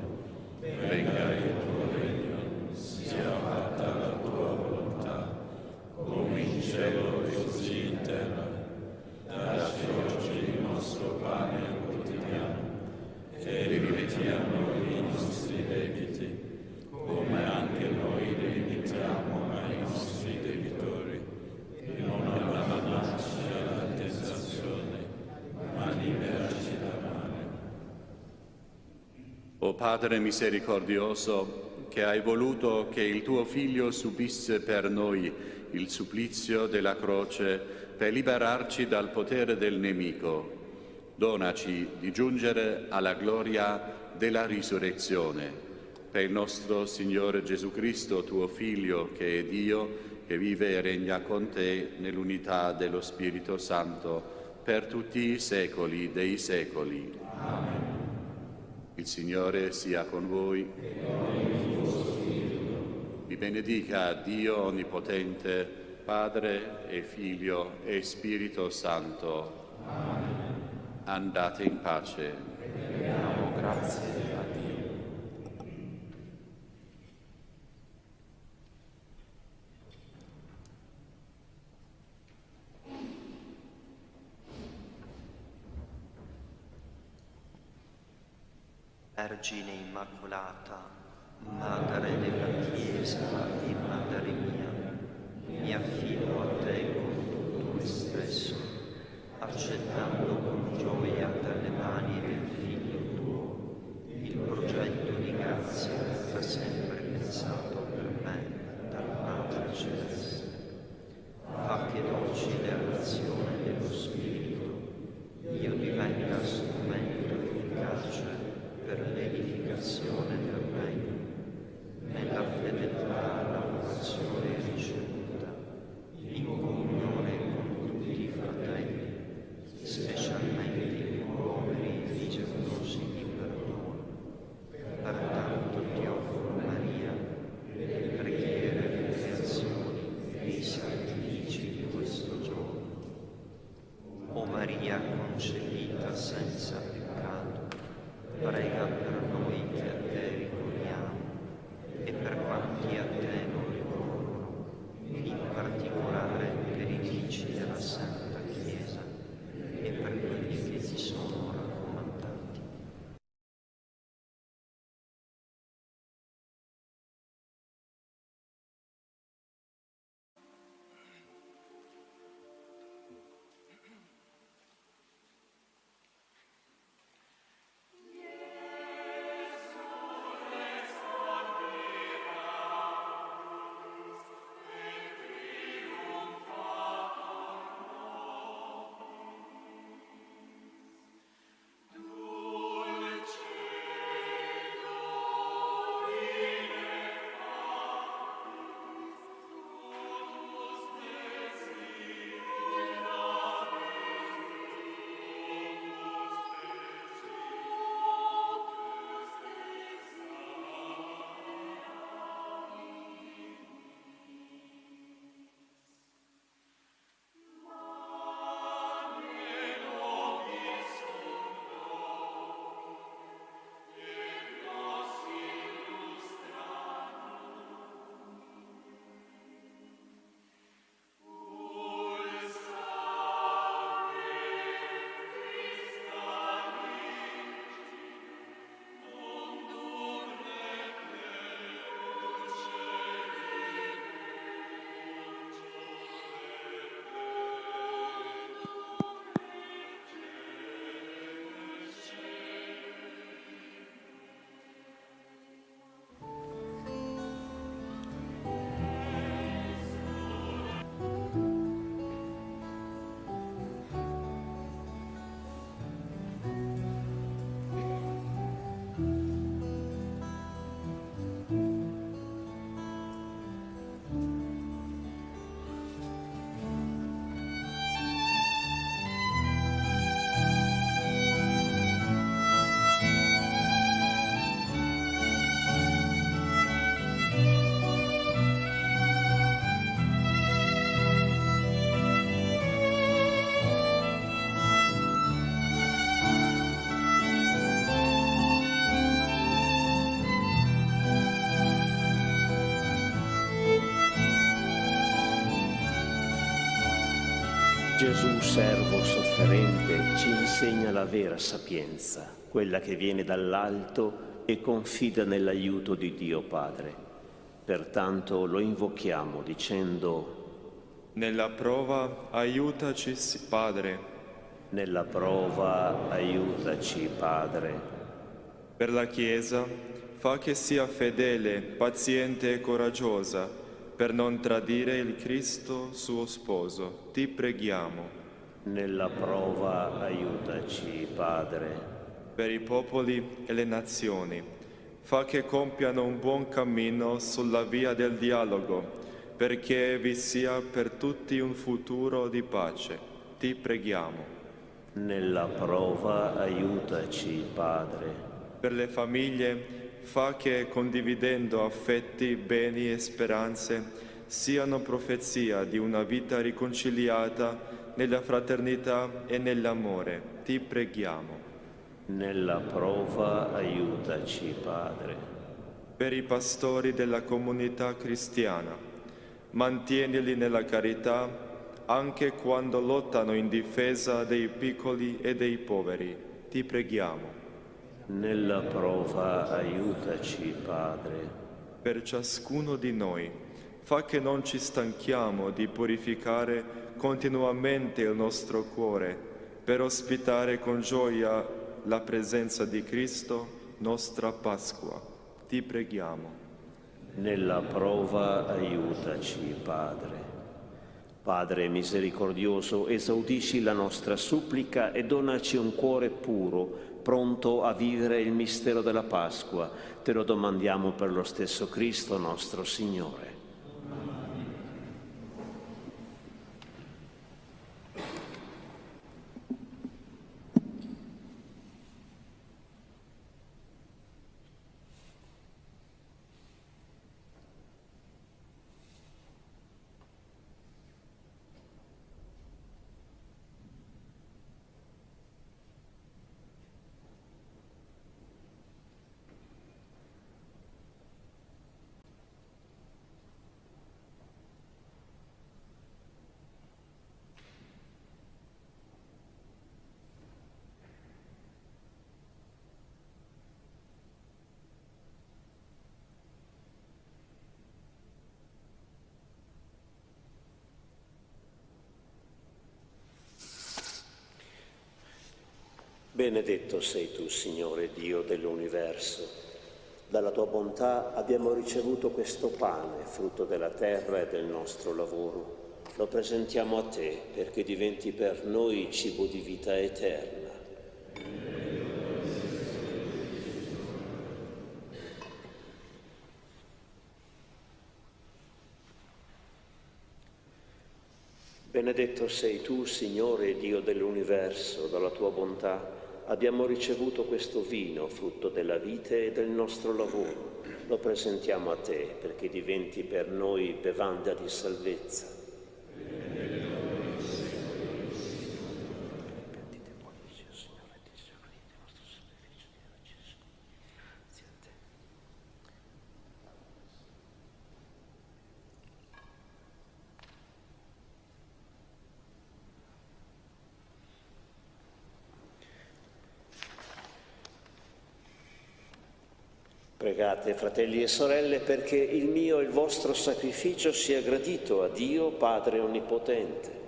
venga il tuo regno, sia fatta la tua volontà, come in cielo e così in terra. Dacci oggi il nostro pane quotidiano e rimetti a noi i nostri debiti, come anche noi rimetiamo ai nostri debitori. E non abbandonarci alla tentazione, ma liberaci dal male. O Padre misericordioso, che hai voluto che il tuo Figlio subisse per noi il supplizio della croce per liberarci dal potere del nemico, donaci di giungere alla gloria della risurrezione. Per il nostro Signore Gesù Cristo, tuo Figlio, che è Dio, che vive e regna con te nell'unità dello Spirito Santo, per tutti i secoli dei secoli. Amen. Il Signore sia con voi. Vi benedica Dio Onnipotente, Padre e Figlio e Spirito Santo. Amen. Andate in pace. Diamo grazie a Dio. Vergine Immacolata, Madre della Chiesa e Madre mia, mi affido a te con tutto me stesso, accettando con gioia dalle mani del Figlio tuo il progetto di grazia che ha sempre pensato per me dal Padre Celeste. Fa che docile all'azione dello Spirito io divenga strumento efficace per l'edificazione del Regno, nella fedeltà alla vocazione ricevuta, in comunione con tutti i fratelli, specialmente i poveri e bisognosi di perdono. Pertanto ti offro, Maria, le preghiere, le creazioni e i sacrifici di questo giorno. O Maria concepita senza peccato, prega per noi che a te ricorriamo e per quanti a te non ricorrono, in particolare per i figli della Santa Chiesa e per quelli che ti sono raccomandati. Gesù, servo sofferente, ci insegna la vera sapienza, quella che viene dall'alto e confida nell'aiuto di Dio Padre. Pertanto lo invochiamo dicendo: nella prova aiutaci, Padre. Nella prova aiutaci, Padre. Per la Chiesa, fa che sia fedele, paziente e coraggiosa, per non tradire il Cristo suo sposo. Ti preghiamo. Nella prova aiutaci, Padre. Per i popoli e le nazioni, fa che compiano un buon cammino sulla via del dialogo, perché vi sia per tutti un futuro di pace. Ti preghiamo. Nella prova aiutaci, Padre. Per le famiglie, fa che, condividendo affetti, beni e speranze, siano profezia di una vita riconciliata nella fraternità e nell'amore. Ti preghiamo. Nella prova aiutaci, Padre. Per i pastori della comunità cristiana, mantienili nella carità anche quando lottano in difesa dei piccoli e dei poveri. Ti preghiamo. Nella prova aiutaci, Padre. Per ciascuno di noi, fa che non ci stanchiamo di purificare continuamente il nostro cuore per ospitare con gioia la presenza di Cristo, nostra Pasqua. Ti preghiamo. Nella prova aiutaci, Padre. Padre misericordioso, esaudisci la nostra supplica e donaci un cuore puro, pronto a vivere il mistero della Pasqua. Te lo domandiamo per lo stesso Cristo nostro Signore. Benedetto sei tu, Signore Dio dell'universo. Dalla tua bontà abbiamo ricevuto questo pane, frutto della terra e del nostro lavoro. Lo presentiamo a te perché diventi per noi cibo di vita eterna. Benedetto sei tu, Signore Dio dell'universo, dalla tua bontà abbiamo ricevuto questo vino, frutto della vite e del nostro lavoro. Lo presentiamo a te perché diventi per noi bevanda di salvezza. Pregate, fratelli e sorelle, perché il mio e il vostro sacrificio sia gradito a Dio Padre Onnipotente.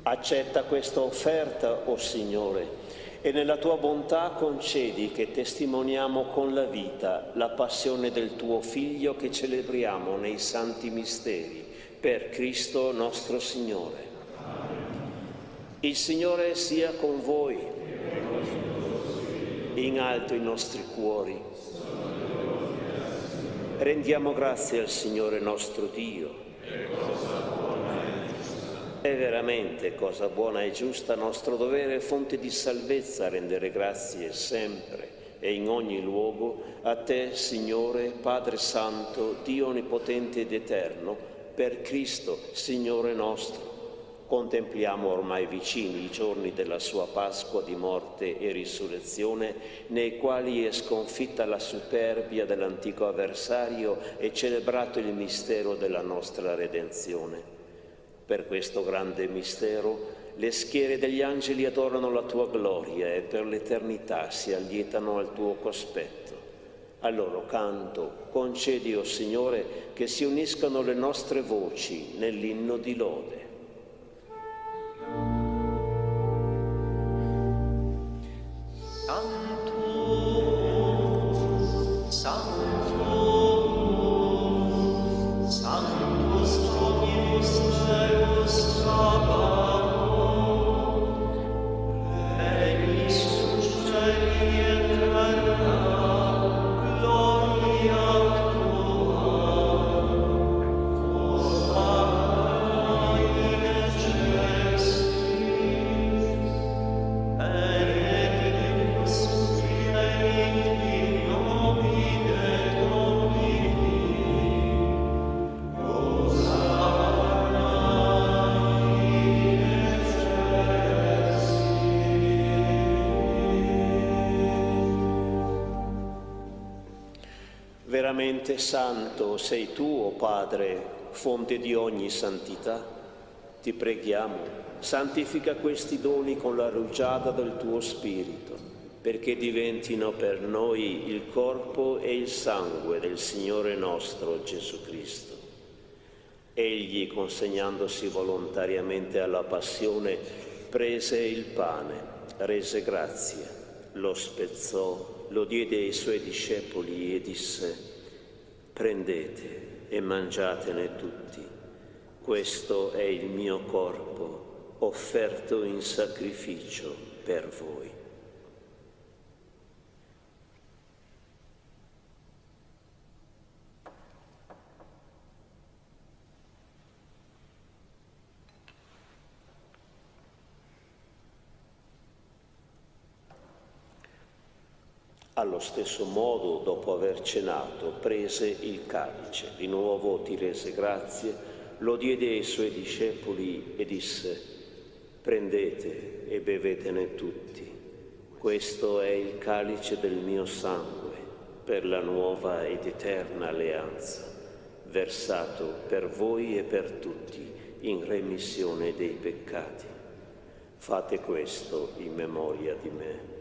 Accetta questa offerta, o Signore, e nella tua bontà concedi che testimoniamo con la vita la passione del tuo Figlio che celebriamo nei santi misteri, per Cristo nostro Signore. Il Signore sia con voi. In alto i nostri cuori. Rendiamo grazie al Signore nostro Dio. È veramente cosa buona e giusta, nostro dovere e fonte di salvezza rendere grazie sempre e in ogni luogo a te, Signore, Padre Santo, Dio Onnipotente ed Eterno, per Cristo, Signore nostro. contempliamo ormai vicini i giorni della sua Pasqua di morte e risurrezione, nei quali è sconfitta la superbia dell'antico avversario e celebrato il mistero della nostra redenzione. Per questo grande mistero le schiere degli angeli adorano la tua gloria e per l'eternità si allietano al tuo cospetto. Al loro canto concedi, o Signore, che si uniscano le nostre voci nell'inno di lode. Veramente santo sei tu, o Padre, fonte di ogni santità. Ti preghiamo, santifica questi doni con la rugiada del tuo Spirito, perché diventino per noi il corpo e il sangue del Signore nostro Gesù Cristo. Egli, consegnandosi volontariamente alla passione, prese il pane, rese grazie, lo spezzò, lo diede ai suoi discepoli e disse: prendete e mangiatene tutti, questo è il mio corpo offerto in sacrificio per voi. Allo stesso modo, dopo aver cenato, prese il calice, di nuovo ti rese grazie, lo diede ai suoi discepoli e disse: prendete e bevetene tutti, questo è il calice del mio sangue, per la nuova ed eterna alleanza, versato per voi e per tutti in remissione dei peccati. Fate questo in memoria di me.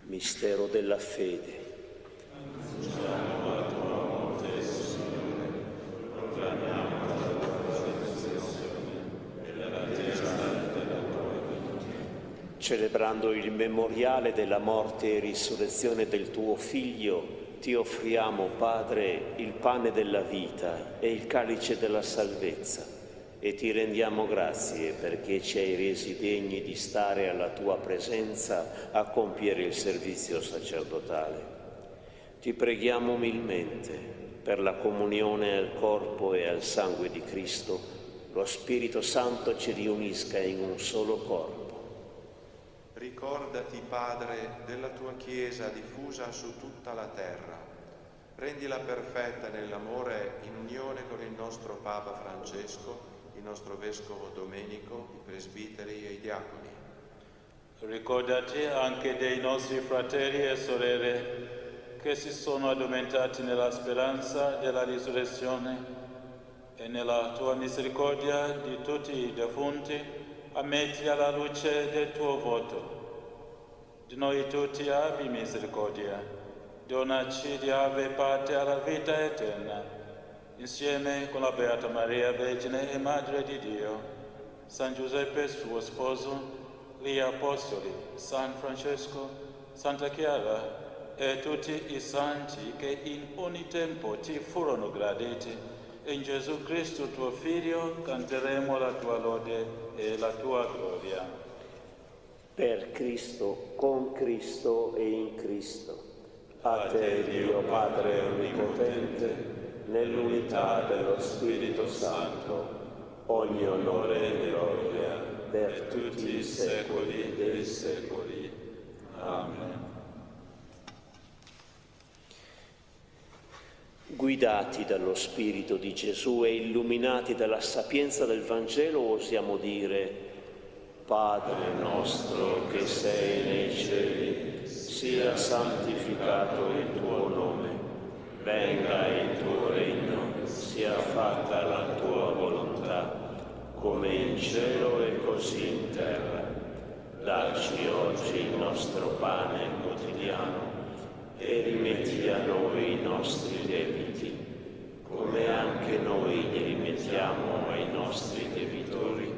Mistero della fede. Celebrando il memoriale della morte e risurrezione del tuo Figlio, ti offriamo, Padre, il pane della vita e il calice della salvezza. E ti rendiamo grazie perché ci hai resi degni di stare alla tua presenza a compiere il servizio sacerdotale. Ti preghiamo umilmente per la comunione al corpo e al sangue di Cristo, lo Spirito Santo ci riunisca in un solo corpo. Ricordati, Padre, della tua Chiesa diffusa su tutta la terra. Rendila perfetta nell'amore in unione con il nostro Papa Francesco, il nostro Vescovo Domenico, i presbiteri e i diaconi. Ricordati anche dei nostri fratelli e sorelle che si sono addormentati nella speranza della risurrezione e nella tua misericordia di tutti i defunti, ammetti alla luce del tuo voto. Di noi tutti abbi misericordia, donaci di avere parte alla vita eterna, insieme con la Beata Maria, Vergine e Madre di Dio, San Giuseppe suo sposo, gli Apostoli, San Francesco, Santa Chiara e tutti i santi che in ogni tempo ti furono graditi. In Gesù Cristo tuo Figlio canteremo la tua lode e la tua gloria. Per Cristo, con Cristo e in Cristo. A te, Dio Padre Onnipotente, nell'unità dello Spirito Santo, ogni onore e gloria per tutti i secoli dei secoli. Amen. Guidati dallo Spirito di Gesù e illuminati dalla sapienza del Vangelo, osiamo dire: Padre nostro che sei nei cieli, sia santificato il tuo nome, venga il tuo regno, sia fatta la tua volontà, come in cielo e così in terra. Dacci oggi il nostro pane quotidiano e rimetti a noi i nostri debiti, come anche noi li rimettiamo ai nostri debitori,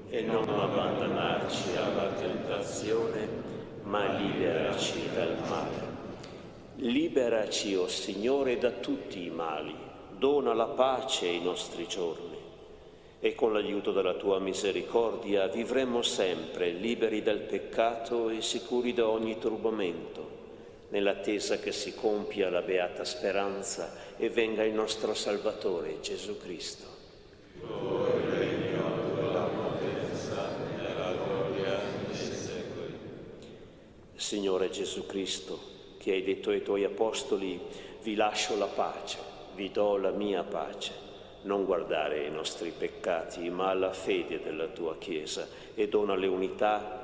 e non abbandonarci alla tentazione, ma liberaci dal male. Liberaci, o Signore, da tutti i mali, dona la pace ai nostri giorni, e con l'aiuto della tua misericordia vivremo sempre liberi dal peccato e sicuri da ogni turbamento, nell'attesa che si compia la beata speranza e venga il nostro Salvatore Gesù Cristo. Tuo il regno, tua la potenza e la gloria nei secoli. Signore Gesù Cristo, che hai detto ai tuoi apostoli: vi lascio la pace, vi do la mia pace. Non guardare ai nostri peccati, ma alla fede della tua Chiesa, e donale unità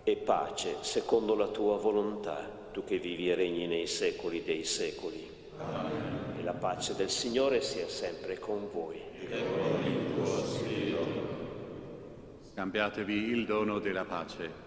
e pace secondo la tua volontà, tu che vivi e regni nei secoli dei secoli. Amen. E la pace del Signore sia sempre con voi. E con il tuo spirito. Scambiatevi il dono della pace.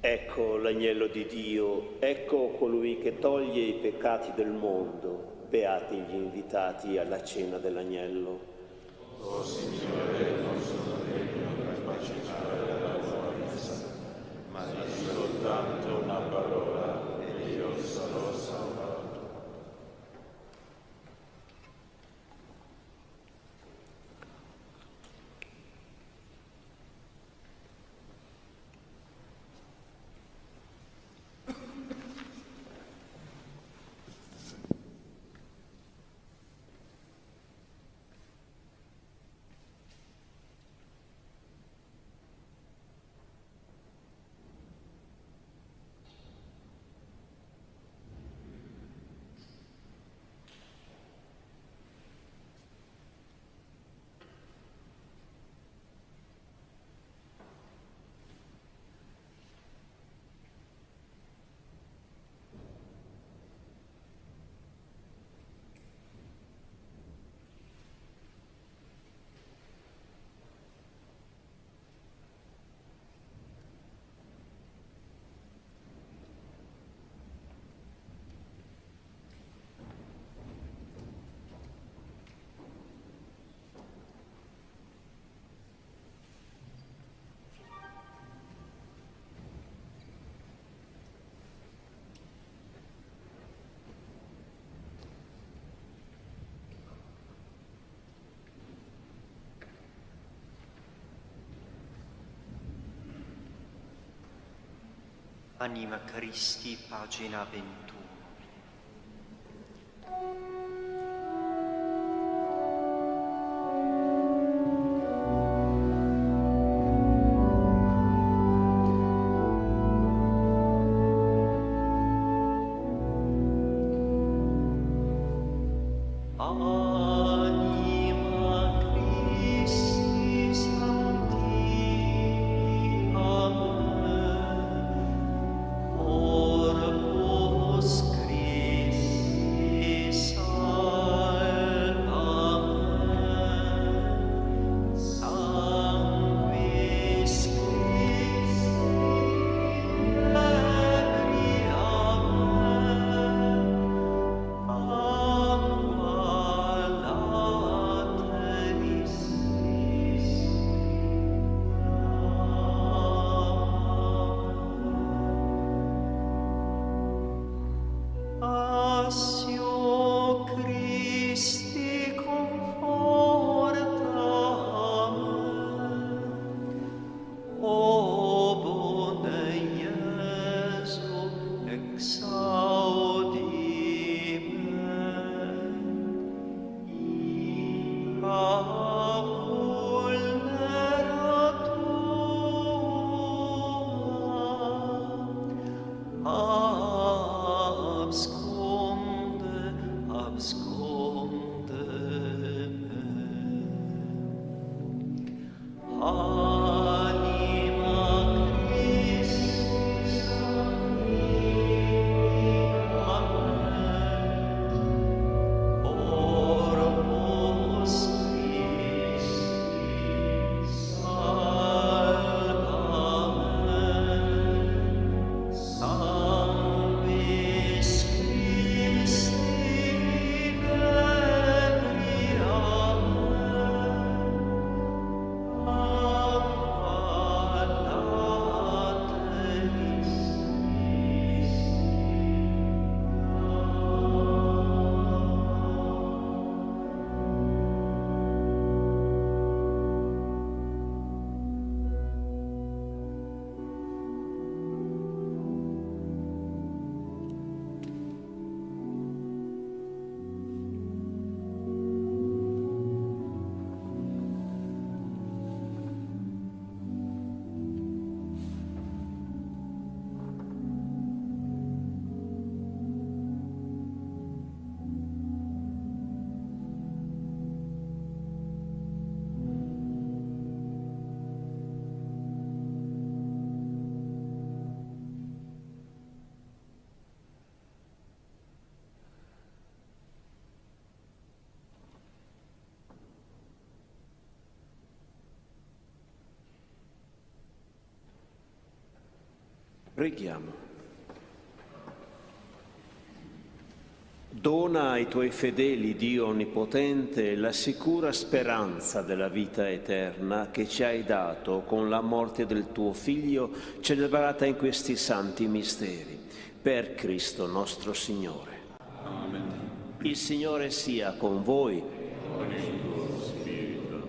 Ecco l'agnello di Dio, ecco colui che toglie i peccati del mondo. Beati gli invitati alla cena dell'agnello. O Signore, non sono degno di partecipare alla tua messa, ma di soltanto una parola e io sarò salvato. Anima Christi, pagina 21. Preghiamo. Dona ai tuoi fedeli, Dio Onnipotente, la sicura speranza della vita eterna che ci hai dato con la morte del tuo Figlio, celebrata in questi santi misteri. Per Cristo nostro Signore. Amen. Il Signore sia con voi. Con il tuo spirito.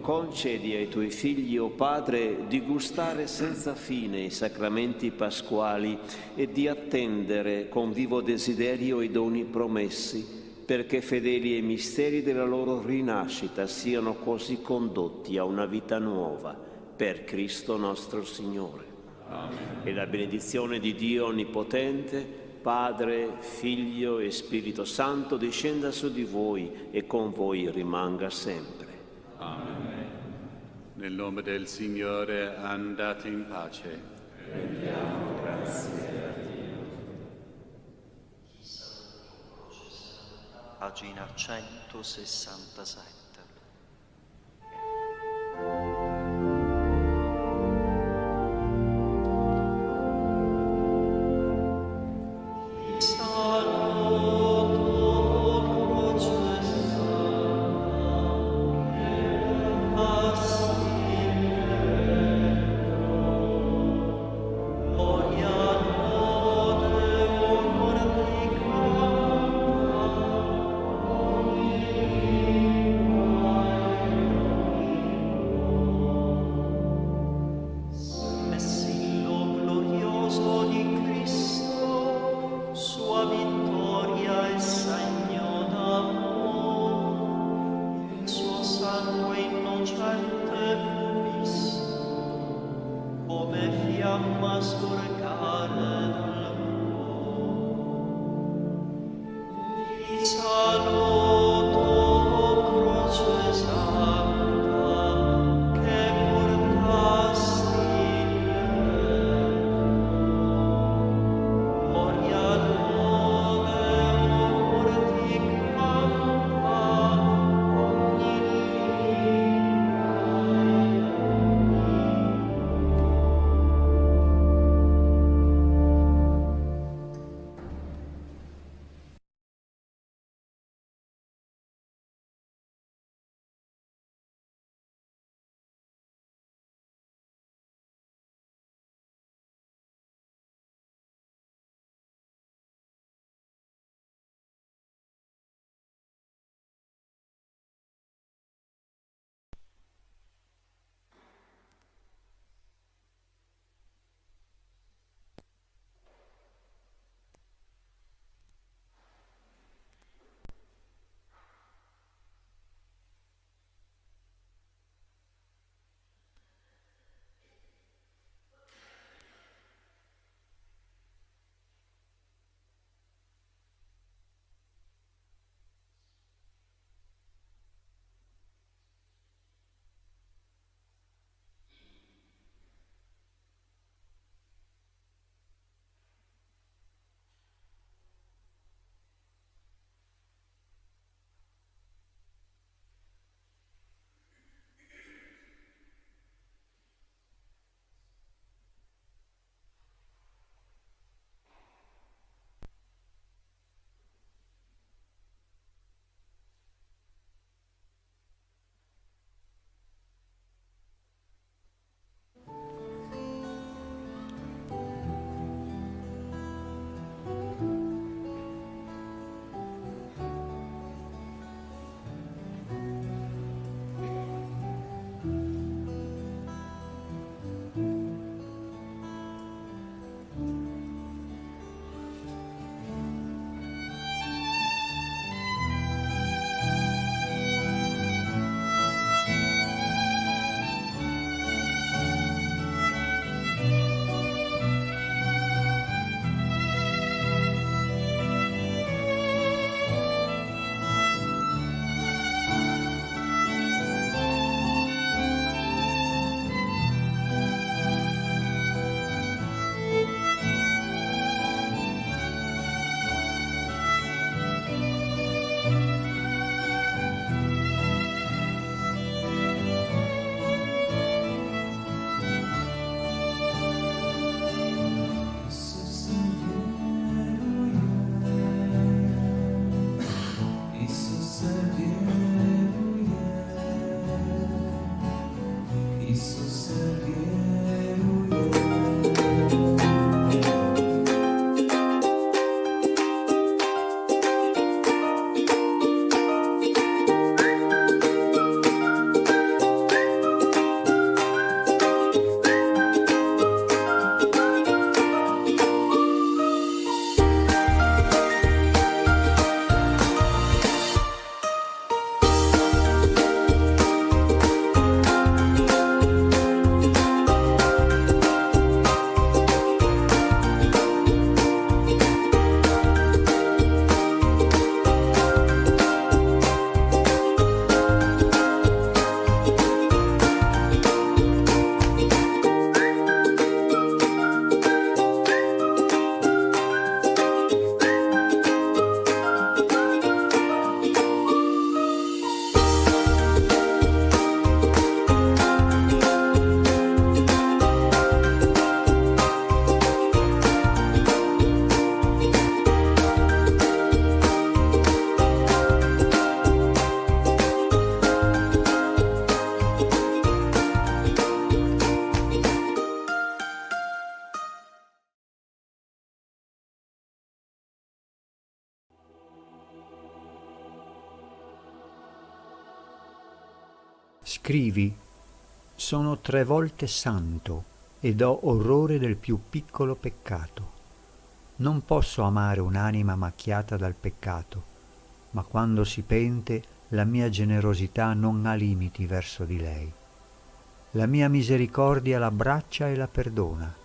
Concedi ai tuoi figli, o Padre, di gustare senza fine i sacramenti pasquali e di attendere con vivo desiderio i doni promessi, perché fedeli ai misteri della loro rinascita siano così condotti a una vita nuova. Per Cristo nostro Signore. Amen. E la benedizione di Dio Onnipotente, Padre, Figlio e Spirito Santo, discenda su di voi e con voi rimanga sempre. Amen. Nel nome del Signore andate in pace. Rendiamo grazie a Dio. Pagina 167. Scrivi: sono 3 volte santo ed ho orrore del più piccolo peccato. Non posso amare un'anima macchiata dal peccato, ma quando si pente la mia generosità non ha limiti verso di lei. La mia misericordia l'abbraccia e la perdona.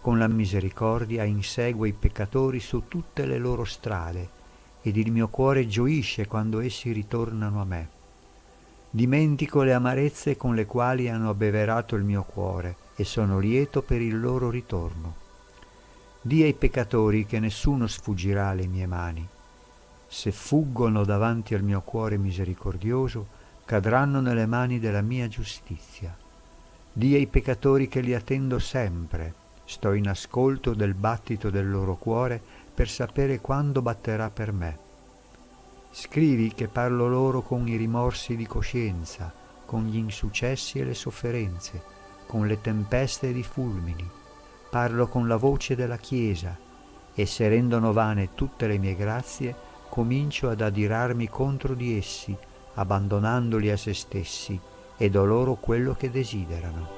Con la misericordia insegue i peccatori su tutte le loro strade ed il mio cuore gioisce quando essi ritornano a me. Dimentico le amarezze con le quali hanno abbeverato il mio cuore e sono lieto per il loro ritorno. Dì ai peccatori che nessuno sfuggirà alle mie mani. Se fuggono davanti al mio cuore misericordioso, cadranno nelle mani della mia giustizia. Dì ai peccatori che li attendo sempre, sto in ascolto del battito del loro cuore per sapere quando batterà per me. Scrivi che parlo loro con i rimorsi di coscienza, con gli insuccessi e le sofferenze, con le tempeste ed i fulmini. Parlo con la voce della Chiesa e se rendono vane tutte le mie grazie, comincio ad adirarmi contro di essi, abbandonandoli a se stessi, e do loro quello che desiderano.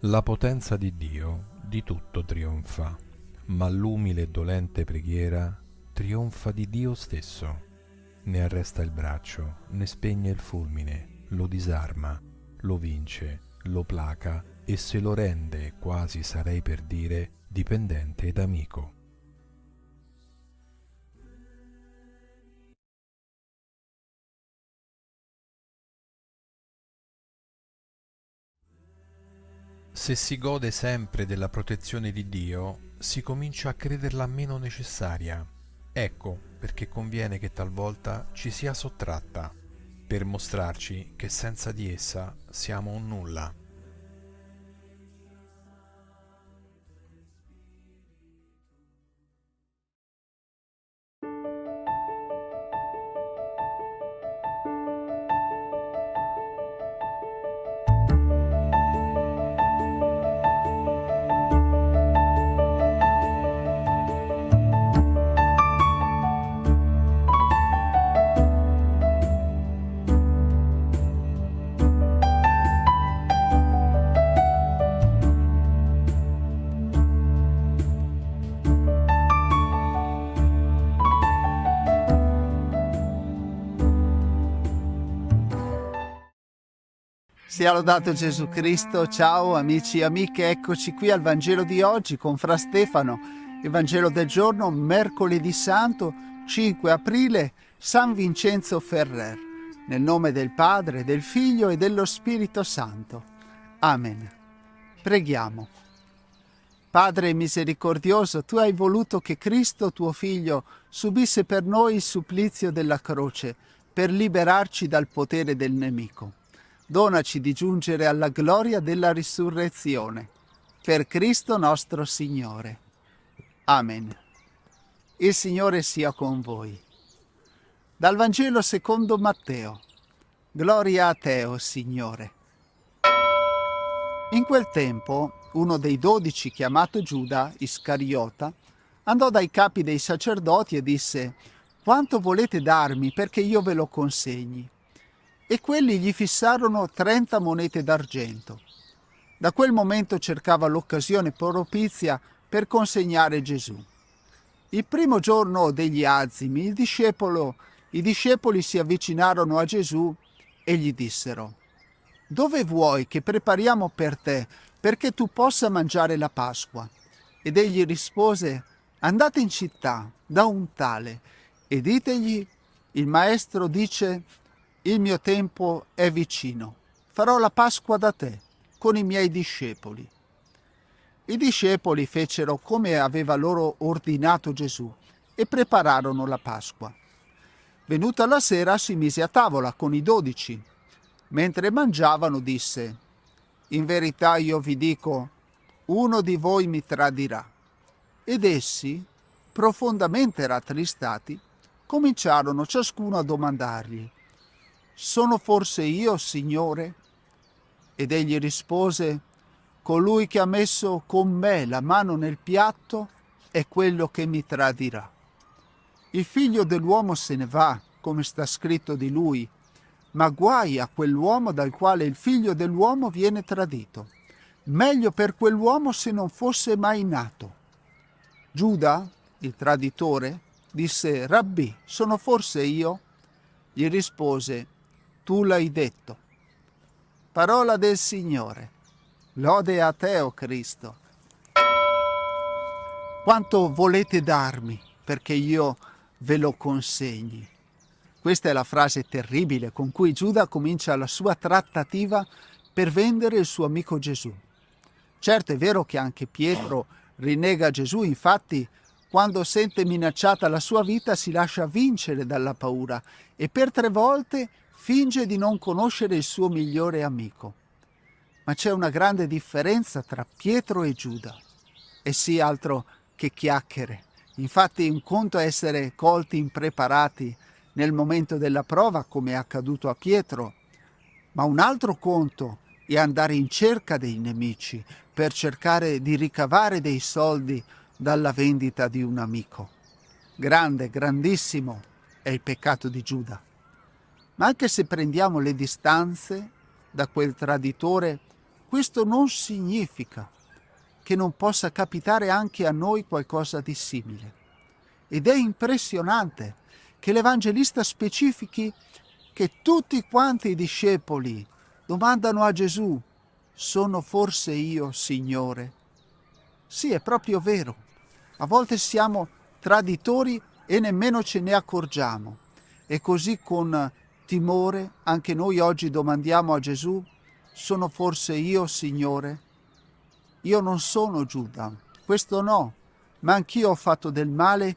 La potenza di Dio di tutto trionfa, ma l'umile e dolente preghiera trionfa di Dio stesso. Ne arresta il braccio, ne spegne il fulmine, lo disarma, lo vince, lo placa e se lo rende, quasi sarei per dire, dipendente ed amico. Se si gode sempre della protezione di Dio, si comincia a crederla meno necessaria. Ecco perché conviene che talvolta ci sia sottratta, per mostrarci che senza di essa siamo un nulla. Sia lodato Gesù Cristo. Ciao amici e amiche, eccoci qui al Vangelo di oggi con Fra Stefano, il Vangelo del giorno, mercoledì santo, 5 aprile, San Vincenzo Ferrer. Nel nome del Padre, del Figlio e dello Spirito Santo. Amen. Preghiamo. Padre misericordioso, Tu hai voluto che Cristo, Tuo Figlio, subisse per noi il supplizio della croce, per liberarci dal potere del nemico. Donaci di giungere alla gloria della risurrezione. Per Cristo nostro Signore. Amen. Il Signore sia con voi. Dal Vangelo secondo Matteo. Gloria a te, o Signore. In quel tempo, uno dei 12, chiamato Giuda Iscariota, andò dai capi dei sacerdoti e disse: «Quanto volete darmi perché io ve lo consegni?» E quelli gli fissarono 30 monete d'argento. Da quel momento cercava l'occasione propizia per consegnare Gesù. Il primo giorno degli azimi, i discepoli si avvicinarono a Gesù e gli dissero: «Dove vuoi che prepariamo per te, perché tu possa mangiare la Pasqua?» Ed egli rispose: «Andate in città da un tale e ditegli: il maestro dice: il mio tempo è vicino, farò la Pasqua da te, con i miei discepoli». I discepoli fecero come aveva loro ordinato Gesù e prepararono la Pasqua. Venuta la sera si mise a tavola con i 12. Mentre mangiavano disse: «In verità io vi dico, uno di voi mi tradirà». Ed essi, profondamente rattristati, cominciarono ciascuno a domandargli: sono forse io, Signore? Ed egli rispose, colui che ha messo con me la mano nel piatto è quello che mi tradirà. Il figlio dell'uomo se ne va, come sta scritto di lui, ma guai a quell'uomo dal quale il figlio dell'uomo viene tradito. Meglio per quell'uomo se non fosse mai nato. Giuda, il traditore, disse, Rabbì, sono forse io? Gli rispose, tu l'hai detto. Parola del Signore. Lode a te, o Cristo. Quanto volete darmi perché io ve lo consegni? Questa è la frase terribile con cui Giuda comincia la sua trattativa per vendere il suo amico Gesù. Certo è vero che anche Pietro rinnega Gesù, infatti quando sente minacciata la sua vita si lascia vincere dalla paura e per 3 volte finge di non conoscere il suo migliore amico. Ma c'è una grande differenza tra Pietro e Giuda. E sì, altro che chiacchiere. Infatti un conto è essere colti impreparati nel momento della prova, come è accaduto a Pietro, ma un altro conto è andare in cerca dei nemici per cercare di ricavare dei soldi dalla vendita di un amico. Grande, grandissimo è il peccato di Giuda. Ma anche se prendiamo le distanze da quel traditore, questo non significa che non possa capitare anche a noi qualcosa di simile. Ed è impressionante che l'Evangelista specifichi che tutti quanti i discepoli domandano a Gesù, sono forse io, Signore? Sì, è proprio vero. A volte siamo traditori e nemmeno ce ne accorgiamo. E così con timore anche noi oggi domandiamo a Gesù, sono forse io, Signore? Io non sono Giuda, questo no, ma anch'io ho fatto del male,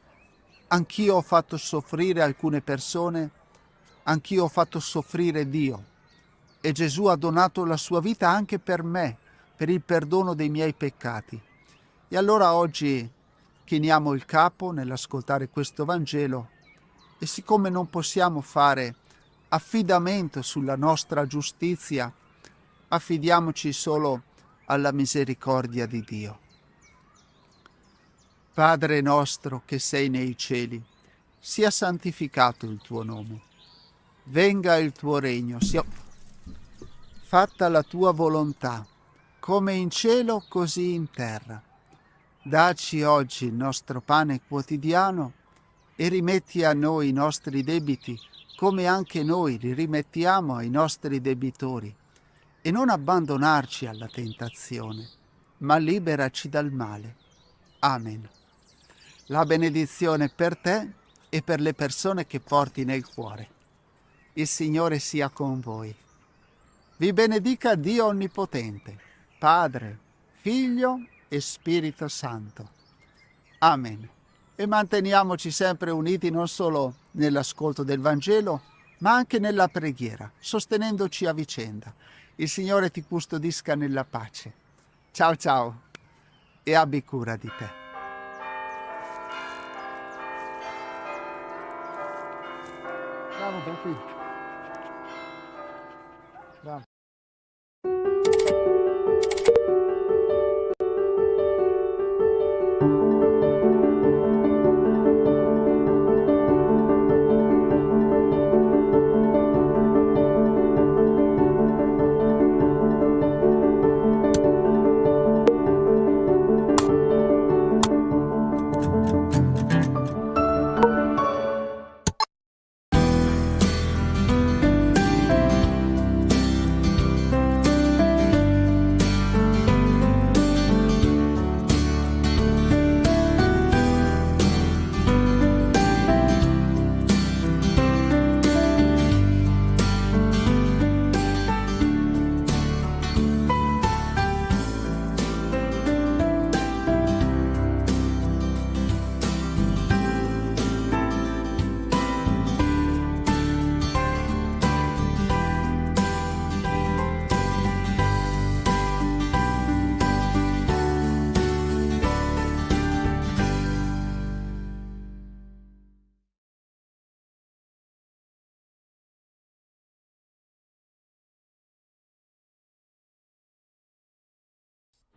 anch'io ho fatto soffrire alcune persone, anch'io ho fatto soffrire Dio. E Gesù ha donato la sua vita anche per me, per il perdono dei miei peccati. E allora oggi chiniamo il capo nell'ascoltare questo Vangelo e siccome non possiamo fare affidamento sulla nostra giustizia, affidiamoci solo alla misericordia di Dio. Padre nostro che sei nei cieli, sia santificato il tuo nome. Venga il tuo regno, sia fatta la tua volontà, come in cielo così in terra. Dacci oggi il nostro pane quotidiano e rimetti a noi i nostri debiti, come anche noi li rimettiamo ai nostri debitori. E non abbandonarci alla tentazione, ma liberaci dal male. Amen. La benedizione per te e per le persone che porti nel cuore. Il Signore sia con voi. Vi benedica Dio Onnipotente, Padre, Figlio e Spirito Santo. Amen. E manteniamoci sempre uniti non solo nell'ascolto del Vangelo, ma anche nella preghiera, sostenendoci a vicenda. Il Signore ti custodisca nella pace. Ciao ciao e abbi cura di te. Bravo, tranquillo. Bravo.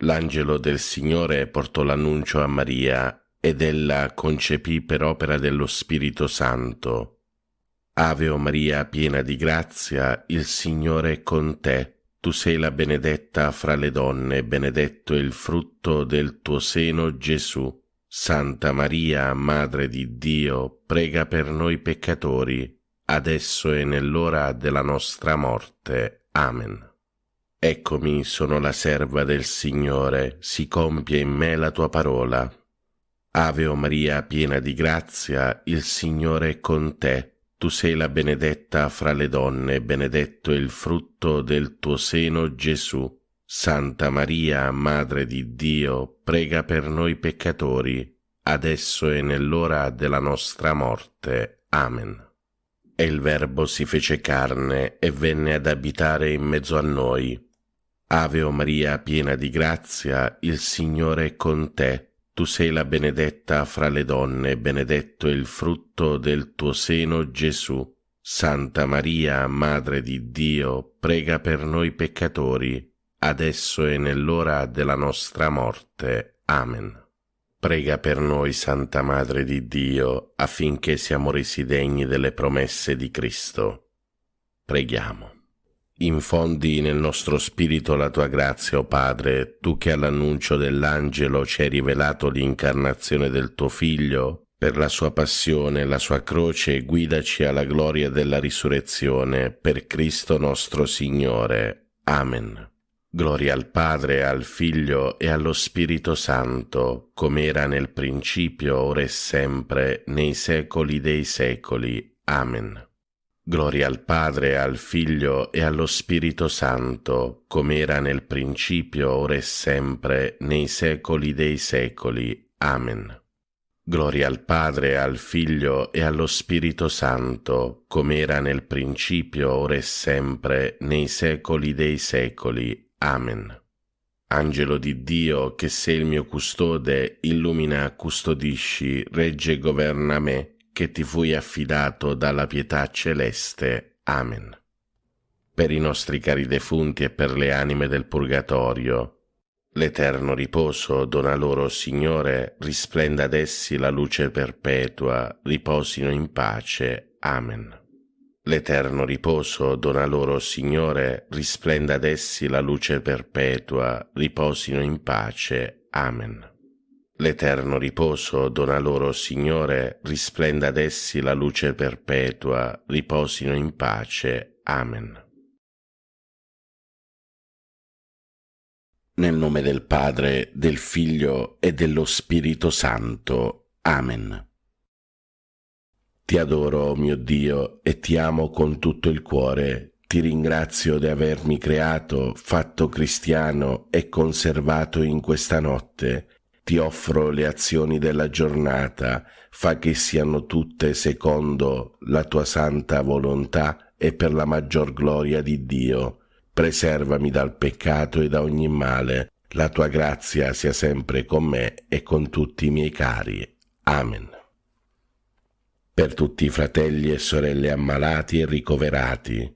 L'angelo del Signore portò l'annuncio a Maria ed ella concepì per opera dello Spirito Santo. Ave o Maria, piena di grazia, il Signore è con te. Tu sei la benedetta fra le donne, benedetto è il frutto del tuo seno, Gesù. Santa Maria, Madre di Dio, prega per noi peccatori, adesso e nell'ora della nostra morte. Amen. Eccomi, sono la serva del Signore, si compie in me la tua parola. Ave o Maria, piena di grazia, il Signore è con te. Tu sei la benedetta fra le donne, benedetto è il frutto del tuo seno, Gesù. Santa Maria, Madre di Dio, prega per noi peccatori, adesso e nell'ora della nostra morte. Amen. E il Verbo si fece carne e venne ad abitare in mezzo a noi. Ave o Maria, piena di grazia, il Signore è con te. Tu sei la benedetta fra le donne, benedetto è il frutto del tuo seno, Gesù. Santa Maria, Madre di Dio, prega per noi peccatori, adesso e nell'ora della nostra morte. Amen. Prega per noi, Santa Madre di Dio, affinché siamo resi degni delle promesse di Cristo. Preghiamo. Infondi nel nostro spirito la tua grazia, o Padre, tu che all'annuncio dell'angelo ci hai rivelato l'incarnazione del tuo Figlio, per la sua passione e la sua croce guidaci alla gloria della risurrezione, per Cristo nostro Signore. Amen. Gloria al Padre, al Figlio e allo Spirito Santo, come era nel principio, ora e sempre, nei secoli dei secoli. Amen. Gloria al Padre, al Figlio e allo Spirito Santo, come era nel principio, ora e sempre, nei secoli dei secoli. Amen. Gloria al Padre, al Figlio e allo Spirito Santo, come era nel principio, ora e sempre, nei secoli dei secoli. Amen. Angelo di Dio, che sei il mio custode, illumina, custodisci, regge e governa me, che ti fui affidato dalla pietà celeste. Amen. Per i nostri cari defunti e per le anime del purgatorio, l'eterno riposo dona loro, Signore, risplenda ad essi la luce perpetua, riposino in pace. Amen. L'eterno riposo dona loro, Signore, risplenda ad essi la luce perpetua, riposino in pace. Amen. L'eterno riposo dona loro, Signore, risplenda ad essi la luce perpetua, riposino in pace. Amen. Nel nome del Padre, del Figlio e dello Spirito Santo. Amen. Ti adoro, mio Dio, e ti amo con tutto il cuore. Ti ringrazio di avermi creato, fatto cristiano e conservato in questa notte. Ti offro le azioni della giornata, fa che siano tutte secondo la tua santa volontà e per la maggior gloria di Dio. Preservami dal peccato e da ogni male. La tua grazia sia sempre con me e con tutti i miei cari. Amen. Per tutti i fratelli e sorelle ammalati e ricoverati.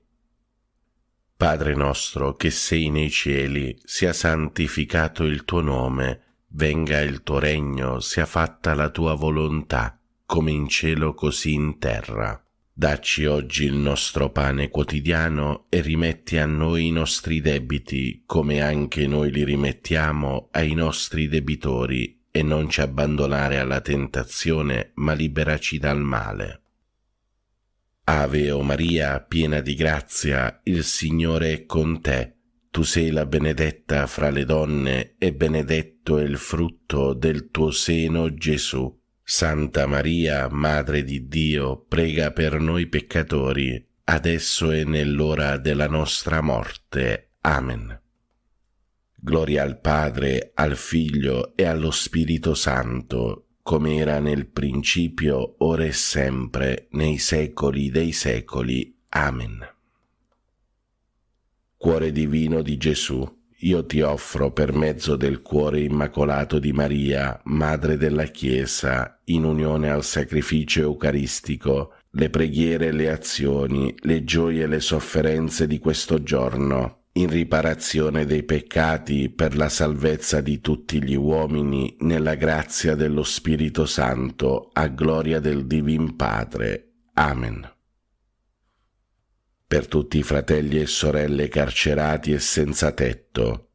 Padre nostro che sei nei cieli, sia santificato il tuo nome. Venga il tuo regno, sia fatta la tua volontà, come in cielo così in terra. Dacci oggi il nostro pane quotidiano e rimetti a noi i nostri debiti, come anche noi li rimettiamo ai nostri debitori, e non ci abbandonare alla tentazione, ma liberaci dal male. Ave o Maria, piena di grazia, il Signore è con te. Tu sei la benedetta fra le donne e benedetto è il frutto del tuo seno, Gesù. Santa Maria, Madre di Dio, prega per noi peccatori, adesso e nell'ora della nostra morte. Amen. Gloria al Padre, al Figlio e allo Spirito Santo, come era nel principio, ora e sempre, nei secoli dei secoli. Amen. Cuore divino di Gesù, io ti offro per mezzo del cuore immacolato di Maria, Madre della Chiesa, in unione al sacrificio eucaristico, le preghiere e le azioni, le gioie e le sofferenze di questo giorno, in riparazione dei peccati per la salvezza di tutti gli uomini, nella grazia dello Spirito Santo, a gloria del Divin Padre. Amen. Per tutti i fratelli e sorelle carcerati e senza tetto.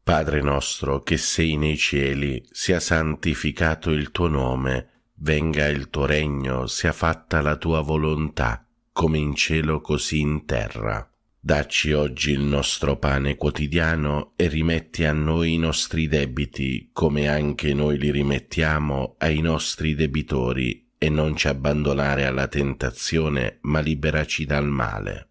Padre nostro che sei nei cieli, sia santificato il tuo nome, venga il tuo regno, sia fatta la tua volontà, come in cielo così in terra. Dacci oggi il nostro pane quotidiano e rimetti a noi i nostri debiti, come anche noi li rimettiamo ai nostri debitori, e non ci abbandonare alla tentazione, ma liberaci dal male.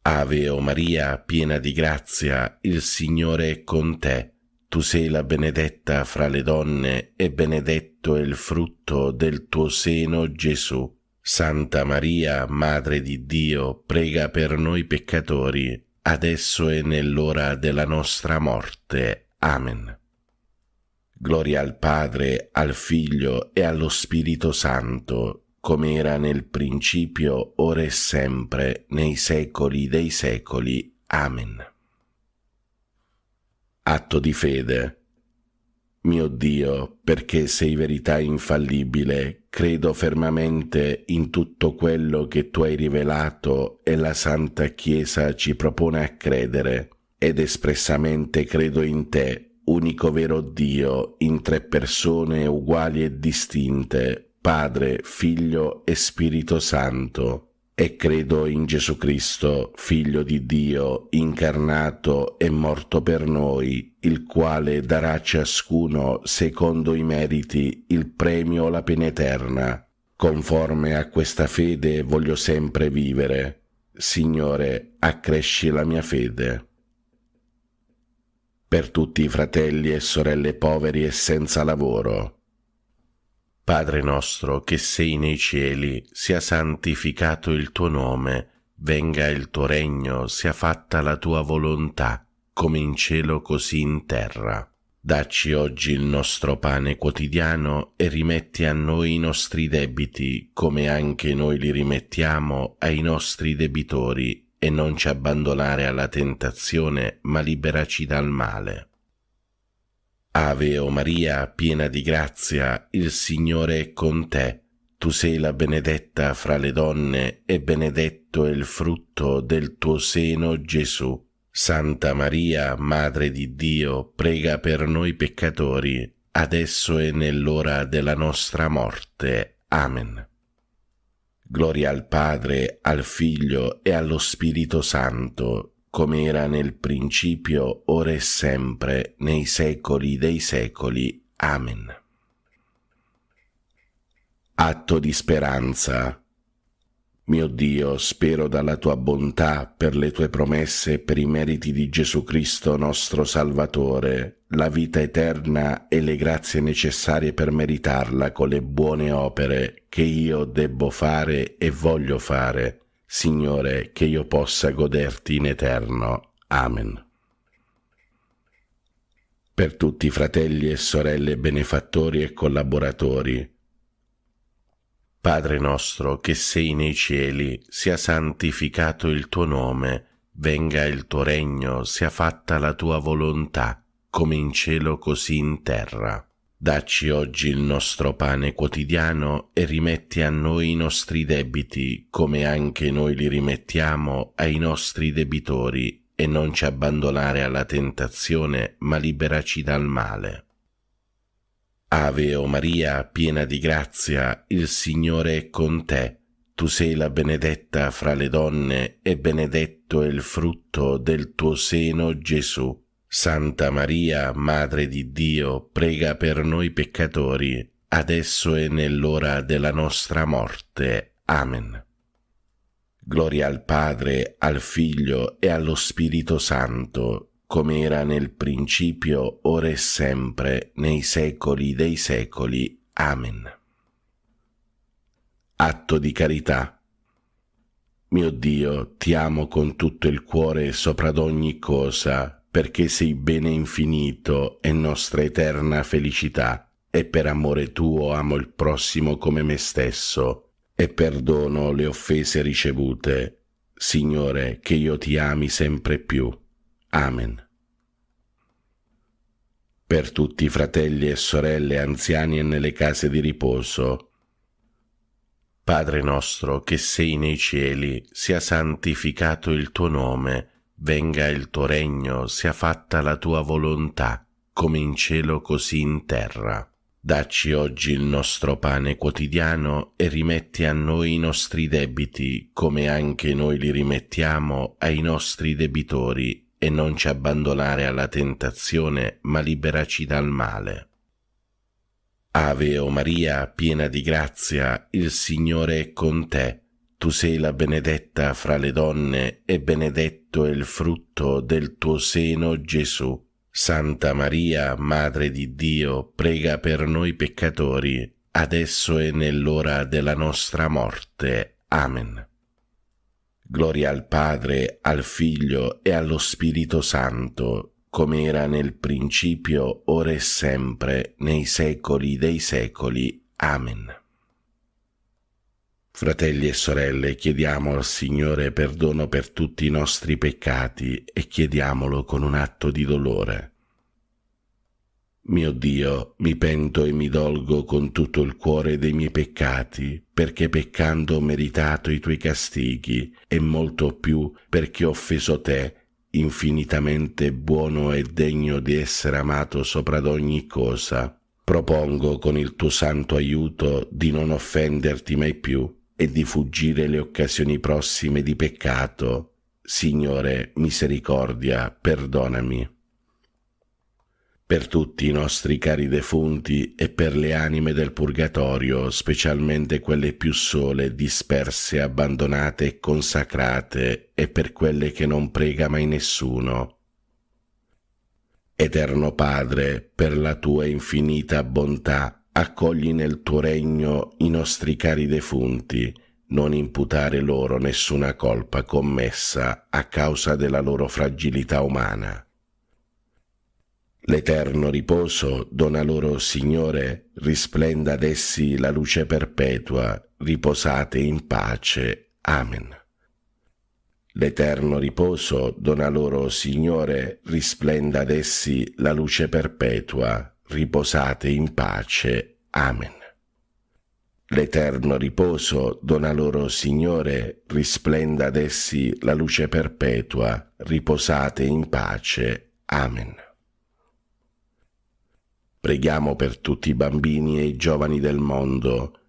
Ave o Maria, piena di grazia, il Signore è con te. Tu sei la benedetta fra le donne, e benedetto è il frutto del tuo seno, Gesù. Santa Maria, Madre di Dio, prega per noi peccatori, adesso e nell'ora della nostra morte. Amen. Gloria al Padre, al Figlio e allo Spirito Santo, come era nel principio, ora e sempre, nei secoli dei secoli. Amen. Atto di fede. Mio Dio, perché sei verità infallibile, credo fermamente in tutto quello che tu hai rivelato e la Santa Chiesa ci propone a credere, ed espressamente credo in te, unico vero Dio, in tre persone uguali e distinte, Padre, Figlio e Spirito Santo. E credo in Gesù Cristo, Figlio di Dio, incarnato e morto per noi, il quale darà a ciascuno, secondo i meriti, il premio o la pena eterna. Conforme a questa fede voglio sempre vivere. Signore, accresci la mia fede. Per tutti i fratelli e sorelle poveri e senza lavoro. Padre nostro che sei nei cieli, sia santificato il tuo nome, venga il tuo regno, sia fatta la tua volontà, come in cielo così in terra. Dacci oggi il nostro pane quotidiano e rimetti a noi i nostri debiti, come anche noi li rimettiamo ai nostri debitori, e non ci abbandonare alla tentazione, ma liberaci dal male. Ave o Maria, piena di grazia, il Signore è con te. Tu sei la benedetta fra le donne, e benedetto è il frutto del tuo seno, Gesù. Santa Maria, Madre di Dio, prega per noi peccatori, adesso e nell'ora della nostra morte. Amen. Gloria al Padre, al Figlio e allo Spirito Santo, come era nel principio, ora e sempre, nei secoli dei secoli. Amen. Atto di speranza. Mio Dio, spero dalla tua bontà, per le tue promesse e per i meriti di Gesù Cristo nostro Salvatore, la vita eterna e le grazie necessarie per meritarla con le buone opere che io debbo fare e voglio fare. Signore, che io possa goderti in eterno. Amen. Per tutti i fratelli e sorelle benefattori e collaboratori. Padre nostro che sei nei cieli, sia santificato il tuo nome, venga il tuo regno, sia fatta la tua volontà, come in cielo così in terra. Dacci oggi il nostro pane quotidiano e rimetti a noi i nostri debiti, come anche noi li rimettiamo ai nostri debitori, e non ci abbandonare alla tentazione, ma liberaci dal male. Ave o Maria, piena di grazia, il Signore è con te. Tu sei la benedetta fra le donne, e benedetto è il frutto del tuo seno, Gesù. Santa Maria, Madre di Dio, prega per noi peccatori, adesso e nell'ora della nostra morte. Amen. Gloria al Padre, al Figlio e allo Spirito Santo, come era nel principio, ora e sempre, nei secoli dei secoli. Amen. Atto di carità. Mio Dio, ti amo con tutto il cuore sopra ad ogni cosa, perché sei bene infinito e nostra eterna felicità, e per amore tuo amo il prossimo come me stesso, e perdono le offese ricevute. Signore, che io ti ami sempre più. Amen. Per tutti i fratelli e sorelle anziani e nelle case di riposo. Padre nostro che sei nei cieli, sia santificato il tuo nome, venga il tuo regno, sia fatta la tua volontà, come in cielo così in terra. Dacci oggi il nostro pane quotidiano e rimetti a noi i nostri debiti, come anche noi li rimettiamo ai nostri debitori, e non ci abbandonare alla tentazione, ma liberaci dal male. Ave o Maria, piena di grazia, il Signore è con te. Tu sei la benedetta fra le donne, e benedetto è il frutto del tuo seno, Gesù. Santa Maria, Madre di Dio, prega per noi peccatori, adesso e nell'ora della nostra morte. Amen. Gloria al Padre, al Figlio e allo Spirito Santo, come era nel principio, ora e sempre, nei secoli dei secoli. Amen. Fratelli e sorelle, chiediamo al Signore perdono per tutti i nostri peccati e chiediamolo con un atto di dolore. Mio Dio, mi pento e mi dolgo con tutto il cuore dei miei peccati, perché peccando ho meritato i tuoi castighi, e molto più perché ho offeso te, infinitamente buono e degno di essere amato sopra ad ogni cosa. Propongo con il tuo santo aiuto di non offenderti mai più e di fuggire le occasioni prossime di peccato. Signore, misericordia, perdonami. Per tutti i nostri cari defunti e per le anime del purgatorio, specialmente quelle più sole, disperse, abbandonate e consacrate, e per quelle che non prega mai nessuno. Eterno Padre, per la tua infinita bontà, accogli nel tuo regno i nostri cari defunti, non imputare loro nessuna colpa commessa a causa della loro fragilità umana. L'eterno riposo dona loro, Signore, risplenda ad essi la luce perpetua, riposate in pace. Amen. L'eterno riposo dona loro, Signore, risplenda ad essi la luce perpetua, riposate in pace. Amen. L'eterno riposo dona loro, Signore, risplenda ad essi la luce perpetua, riposate in pace. Amen. Preghiamo per tutti i bambini e i giovani del mondo.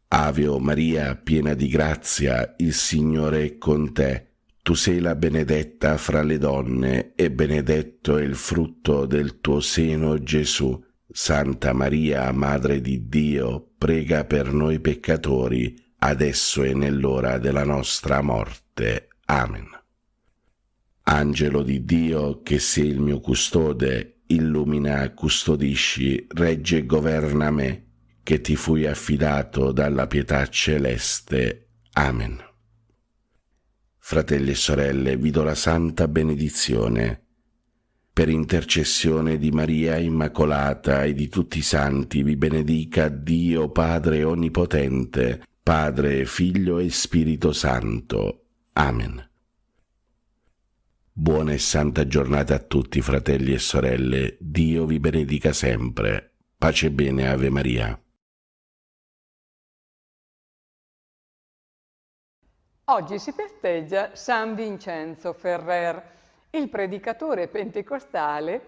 Ave o Maria, piena di grazia, il Signore è con te. Tu sei la benedetta fra le donne, e benedetto è il frutto del tuo seno, Gesù. Santa Maria, Madre di Dio, prega per noi peccatori, adesso e nell'ora della nostra morte. Amen. Angelo di Dio, che sei il mio custode, illumina, custodisci, regge e governa me, che ti fui affidato dalla pietà celeste. Amen. Fratelli e sorelle, vi do la santa benedizione. Per intercessione di Maria Immacolata e di tutti i santi vi benedica Dio Padre Onnipotente, Padre, Figlio e Spirito Santo. Amen. Buona e santa giornata a tutti, fratelli e sorelle. Dio vi benedica sempre. Pace e bene, Ave Maria. Oggi si festeggia San Vincenzo Ferrer, il predicatore pentecostale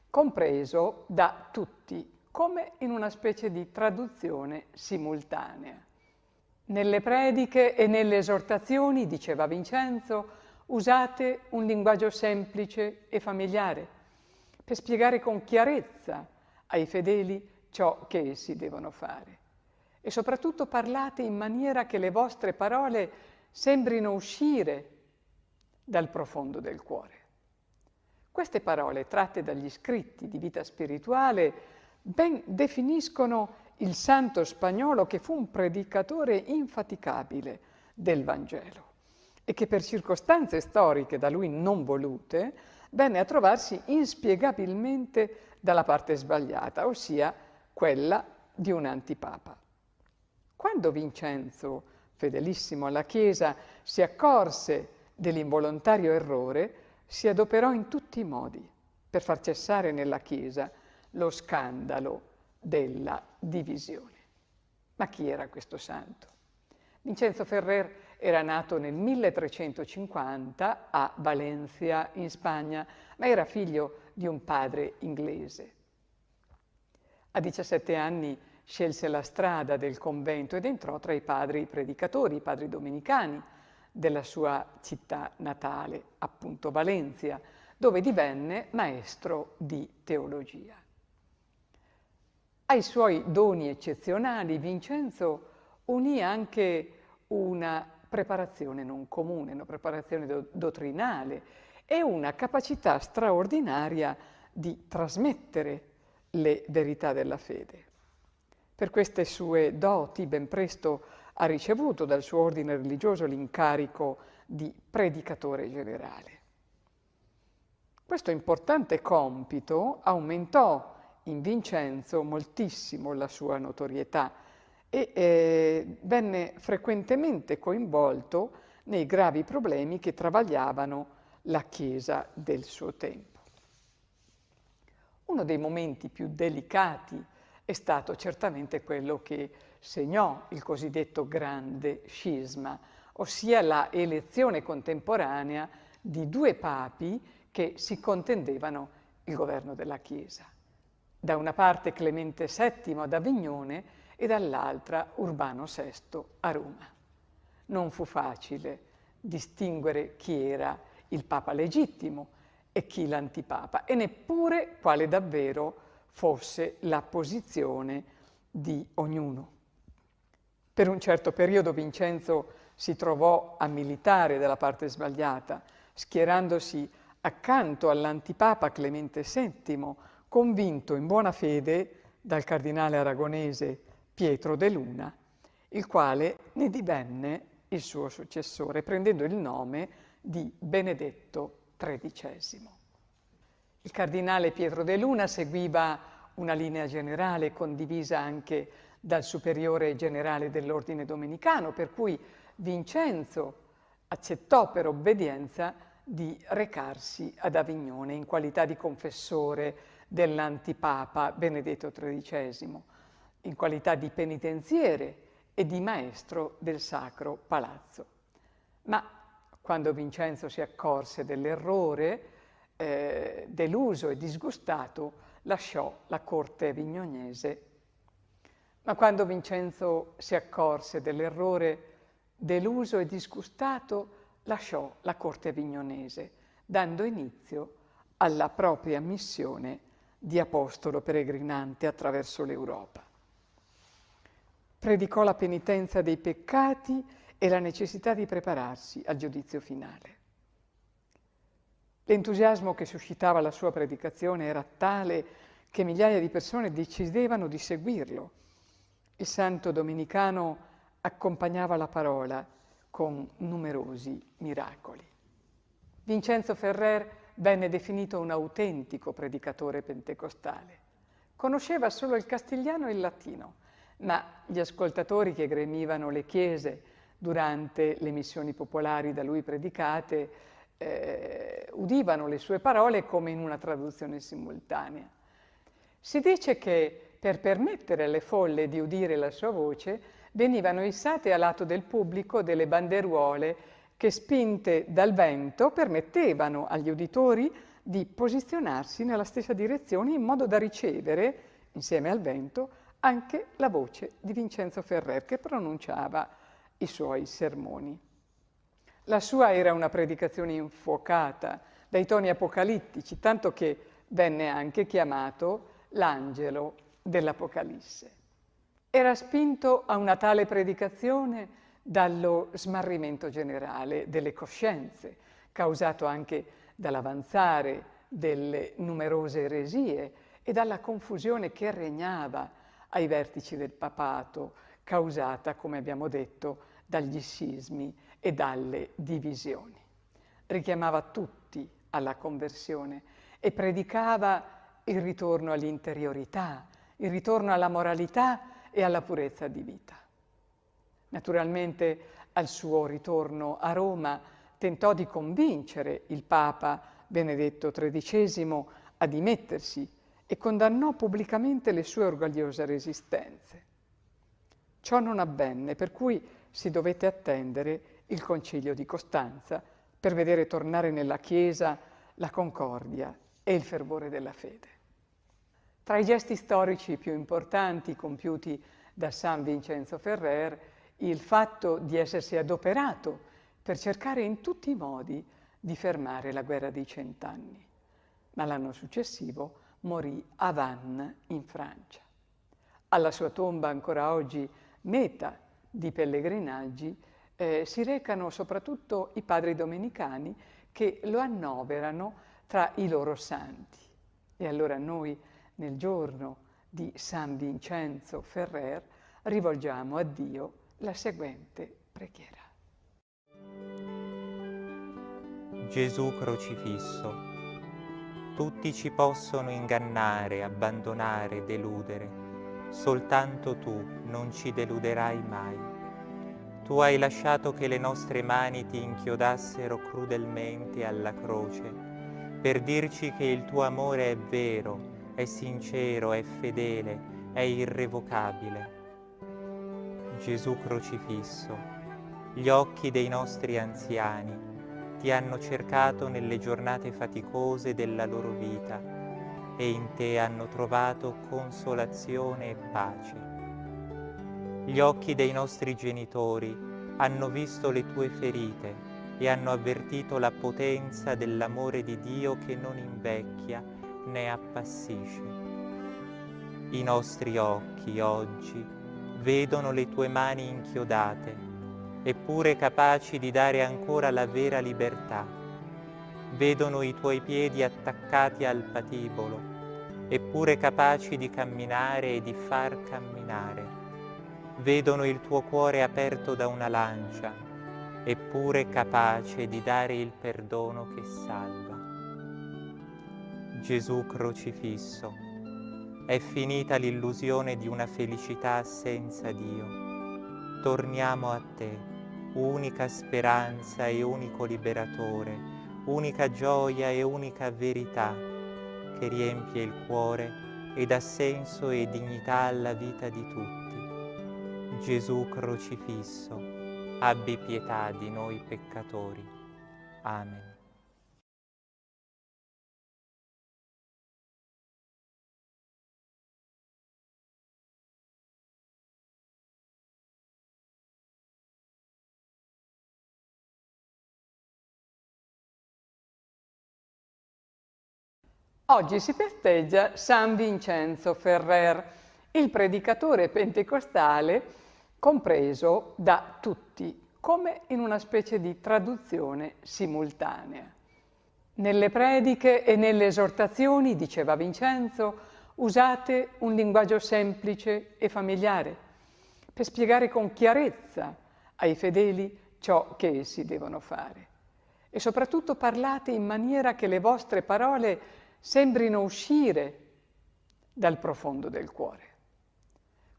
compreso da tutti, come in una specie di traduzione simultanea. Nelle prediche e nelle esortazioni, diceva Vincenzo, usate un linguaggio semplice e familiare per spiegare con chiarezza ai fedeli ciò che essi devono fare. E soprattutto parlate in maniera che le vostre parole sembrino uscire dal profondo del cuore. Queste parole, tratte dagli scritti di vita spirituale, ben definiscono il santo spagnolo che fu un predicatore infaticabile del Vangelo e che per circostanze storiche da lui non volute venne a trovarsi inspiegabilmente dalla parte sbagliata, ossia quella di un antipapa. Quando Vincenzo, fedelissimo alla Chiesa, si accorse dell'involontario errore, si adoperò in tutti i modi per far cessare nella Chiesa lo scandalo della divisione. Ma chi era questo santo? Vincenzo Ferrer era nato nel 1350 a Valencia, in Spagna, ma era figlio di un padre inglese. A 17 anni scelse la strada del convento ed entrò tra i padri predicatori, i padri domenicani della sua città natale, appunto Valencia, dove divenne maestro di teologia. Ai suoi doni eccezionali Vincenzo unì anche una preparazione non comune, una preparazione dottrinale e una capacità straordinaria di trasmettere le verità della fede. Per queste sue doti ben presto ha ricevuto dal suo ordine religioso l'incarico di predicatore generale. Questo importante compito aumentò in Vincenzo moltissimo la sua notorietà e venne frequentemente coinvolto nei gravi problemi che travagliavano la Chiesa del suo tempo. Uno dei momenti più delicati è stato certamente quello che segnò il cosiddetto grande scisma, ossia la elezione contemporanea di due papi che si contendevano il governo della Chiesa. Da una parte Clemente VII ad Avignone e dall'altra Urbano VI a Roma. Non fu facile distinguere chi era il Papa legittimo e chi l'antipapa, e neppure quale davvero fosse la posizione di ognuno. Per un certo periodo Vincenzo si trovò a militare dalla parte sbagliata, schierandosi accanto all'antipapa Clemente VII, convinto in buona fede dal cardinale aragonese Pietro de Luna, il quale ne divenne il suo successore, prendendo il nome di Benedetto XIII. Il cardinale Pietro de Luna seguiva una linea generale condivisa anche dal superiore generale dell'ordine domenicano, per cui Vincenzo accettò per obbedienza di recarsi ad Avignone in qualità di confessore dell'antipapa Benedetto XIII, in qualità di penitenziere e di maestro del Sacro Palazzo. Ma quando Vincenzo si accorse dell'errore, deluso e disgustato, lasciò la corte avignonese. Ma quando Vincenzo si accorse dell'errore, deluso e disgustato, lasciò la corte avignonese, dando inizio alla propria missione di apostolo peregrinante attraverso l'Europa. Predicò la penitenza dei peccati e la necessità di prepararsi al giudizio finale. L'entusiasmo che suscitava la sua predicazione era tale che migliaia di persone decidevano di seguirlo. Il santo domenicano accompagnava la parola con numerosi miracoli. Vincenzo Ferrer venne definito un autentico predicatore pentecostale. Conosceva solo il castigliano e il latino, ma gli ascoltatori che gremivano le chiese durante le missioni popolari da lui predicate udivano le sue parole come in una traduzione simultanea. Si dice che per permettere alle folle di udire la sua voce venivano issate a lato del pubblico delle banderuole che, spinte dal vento, permettevano agli uditori di posizionarsi nella stessa direzione in modo da ricevere, insieme al vento, anche la voce di Vincenzo Ferrer che pronunciava i suoi sermoni. La sua era una predicazione infuocata, dai toni apocalittici, tanto che venne anche chiamato l'angelo dell'Apocalisse. Era spinto a una tale predicazione dallo smarrimento generale delle coscienze, causato anche dall'avanzare delle numerose eresie e dalla confusione che regnava ai vertici del papato, causata, come abbiamo detto, dagli scismi e dalle divisioni. Richiamava tutti alla conversione e predicava il ritorno all'interiorità, il ritorno alla moralità e alla purezza di vita. Naturalmente al suo ritorno a Roma, tentò di convincere il Papa Benedetto XIII a dimettersi e condannò pubblicamente le sue orgogliose resistenze. Ciò non avvenne, per cui si dovette attendere il Concilio di Costanza per vedere tornare nella Chiesa la concordia e il fervore della fede. Tra i gesti storici più importanti compiuti da San Vincenzo Ferrer, il fatto di essersi adoperato per cercare in tutti i modi di fermare la guerra dei 100 anni. Ma l'anno successivo morì a Vannes, in Francia. Alla sua tomba, ancora oggi meta di pellegrinaggi, si recano soprattutto i padri domenicani che lo annoverano tra i loro santi. E allora noi, nel giorno di San Vincenzo Ferrer, rivolgiamo a Dio la seguente preghiera. Gesù crocifisso, tutti ci possono ingannare, abbandonare, deludere, soltanto tu non ci deluderai mai. Tu hai lasciato che le nostre mani ti inchiodassero crudelmente alla croce, per dirci che il tuo amore è vero, è sincero, è fedele, è irrevocabile. Gesù crocifisso, gli occhi dei nostri anziani ti hanno cercato nelle giornate faticose della loro vita e in te hanno trovato consolazione e pace. Gli occhi dei nostri genitori hanno visto le tue ferite e hanno avvertito la potenza dell'amore di Dio che non invecchia né appassisce. I nostri occhi oggi vedono le tue mani inchiodate, eppure capaci di dare ancora la vera libertà. Vedono i tuoi piedi attaccati al patibolo, eppure capaci di camminare e di far camminare. Vedono il tuo cuore aperto da una lancia, eppure capace di dare il perdono che salva. Gesù crocifisso, è finita l'illusione di una felicità senza Dio. Torniamo a te, unica speranza e unico liberatore, unica gioia e unica verità, che riempie il cuore e dà senso e dignità alla vita di tutti. Gesù crocifisso, abbi pietà di noi peccatori. Amen. Oggi si festeggia San Vincenzo Ferrer, il predicatore pentecostale compreso da tutti, come in una specie di traduzione simultanea. Nelle prediche e nelle esortazioni, diceva Vincenzo, usate un linguaggio semplice e familiare per spiegare con chiarezza ai fedeli ciò che essi devono fare. E soprattutto parlate in maniera che le vostre parole sembrino uscire dal profondo del cuore.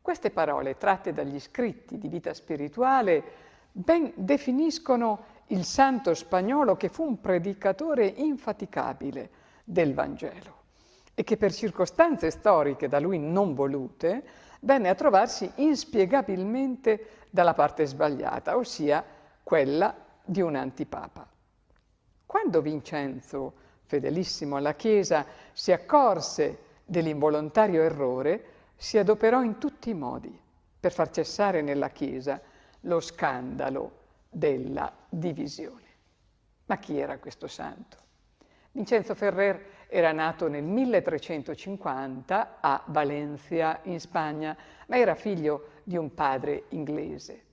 Queste parole, tratte dagli scritti di vita spirituale, ben definiscono il santo spagnolo che fu un predicatore infaticabile del Vangelo e che per circostanze storiche da lui non volute venne a trovarsi inspiegabilmente dalla parte sbagliata, ossia quella di un antipapa. Quando Vincenzo, fedelissimo alla Chiesa, si accorse dell'involontario errore, si adoperò in tutti i modi per far cessare nella Chiesa lo scandalo della divisione. Ma chi era questo santo? Vincenzo Ferrer era nato nel 1350 a Valencia, in Spagna, ma era figlio di un padre inglese.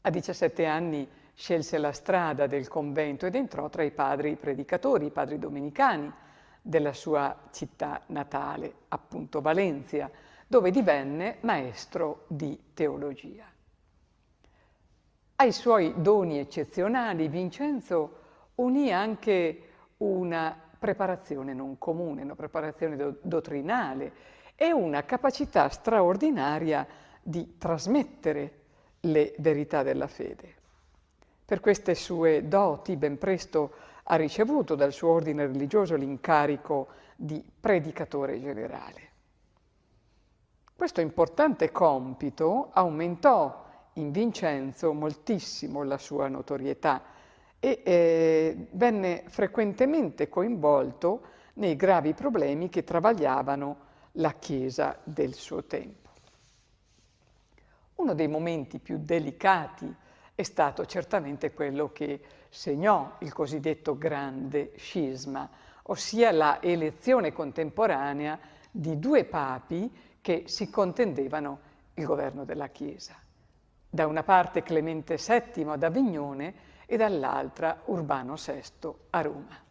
A 17 anni scelse la strada del convento ed entrò tra i padri predicatori, i padri domenicani della sua città natale, appunto Valencia, dove divenne maestro di teologia. Ai suoi doni eccezionali Vincenzo unì anche una preparazione non comune, una preparazione dottrinale e una capacità straordinaria di trasmettere le verità della fede. Per queste sue doti ben presto ha ricevuto dal suo ordine religioso l'incarico di predicatore generale. Questo importante compito aumentò in Vincenzo moltissimo la sua notorietà e venne frequentemente coinvolto nei gravi problemi che travagliavano la Chiesa del suo tempo. Uno dei momenti più delicati è stato certamente quello che segnò il cosiddetto grande scisma, ossia la elezione contemporanea di due papi che si contendevano il governo della Chiesa. Da una parte Clemente VII ad Avignone e dall'altra Urbano VI a Roma.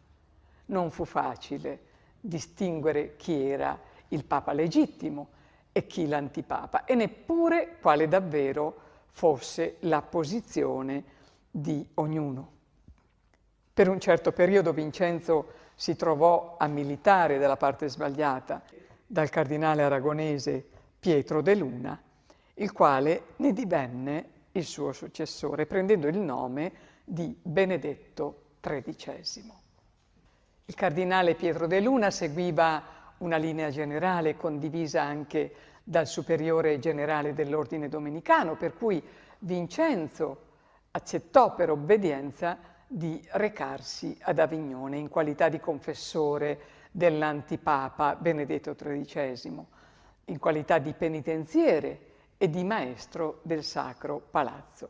Non fu facile distinguere chi era il Papa legittimo e chi l'antipapa, e neppure quale davvero fosse la posizione di ognuno. Per un certo periodo Vincenzo si trovò a militare dalla parte sbagliata, dal cardinale aragonese Pietro de Luna, il quale ne divenne il suo successore, prendendo il nome di Benedetto XIII. Il cardinale Pietro de Luna seguiva una linea generale condivisa anche dal superiore generale dell'ordine domenicano, per cui Vincenzo accettò per obbedienza di recarsi ad Avignone in qualità di confessore dell'antipapa Benedetto XIII, in qualità di penitenziere e di maestro del Sacro Palazzo.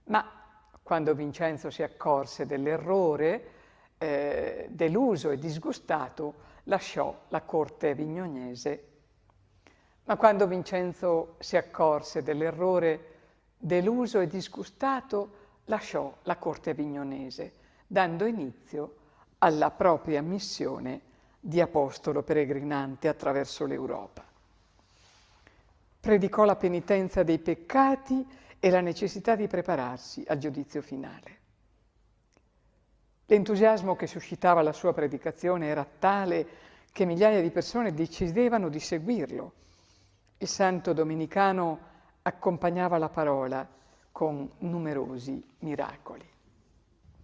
Ma quando Vincenzo si accorse dell'errore, deluso e disgustato, lasciò la corte avignonese. Ma quando Vincenzo si accorse dell'errore, deluso e disgustato, lasciò la corte avignonese, dando inizio alla propria missione di apostolo peregrinante attraverso l'Europa. Predicò la penitenza dei peccati e la necessità di prepararsi al giudizio finale. L'entusiasmo che suscitava la sua predicazione era tale che migliaia di persone decidevano di seguirlo. Il santo domenicano accompagnava la parola con numerosi miracoli.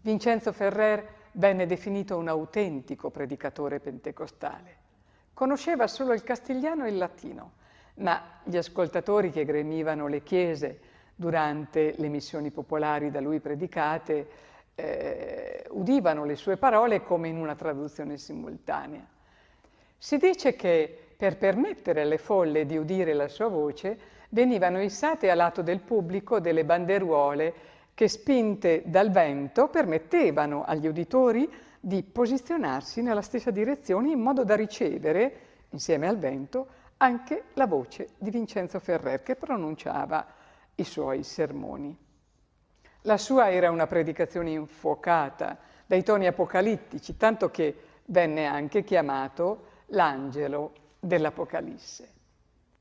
Vincenzo Ferrer venne definito un autentico predicatore pentecostale. Conosceva solo il castigliano e il latino, ma gli ascoltatori che gremivano le chiese durante le missioni popolari da lui predicate udivano le sue parole come in una traduzione simultanea. Si dice che per permettere alle folle di udire la sua voce venivano issate a lato del pubblico delle banderuole che, spinte dal vento, permettevano agli uditori di posizionarsi nella stessa direzione in modo da ricevere, insieme al vento, anche la voce di Vincenzo Ferrer che pronunciava i suoi sermoni. La sua era una predicazione infuocata, dai toni apocalittici, tanto che venne anche chiamato l'angelo dell'Apocalisse.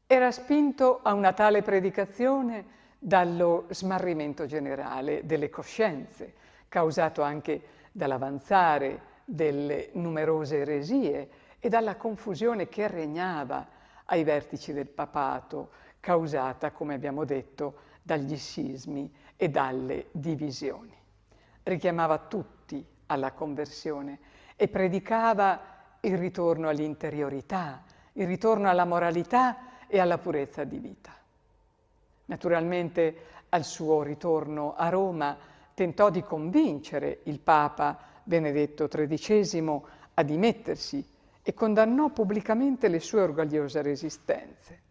Era spinto a una tale predicazione dallo smarrimento generale delle coscienze, causato anche dall'avanzare delle numerose eresie e dalla confusione che regnava ai vertici del papato, causata, come abbiamo detto, dagli scismi e dalle divisioni. Richiamava tutti alla conversione e predicava il ritorno all'interiorità, il ritorno alla moralità e alla purezza di vita. Naturalmente, al suo ritorno a Roma, tentò di convincere il Papa Benedetto XIII a dimettersi e condannò pubblicamente le sue orgogliose resistenze.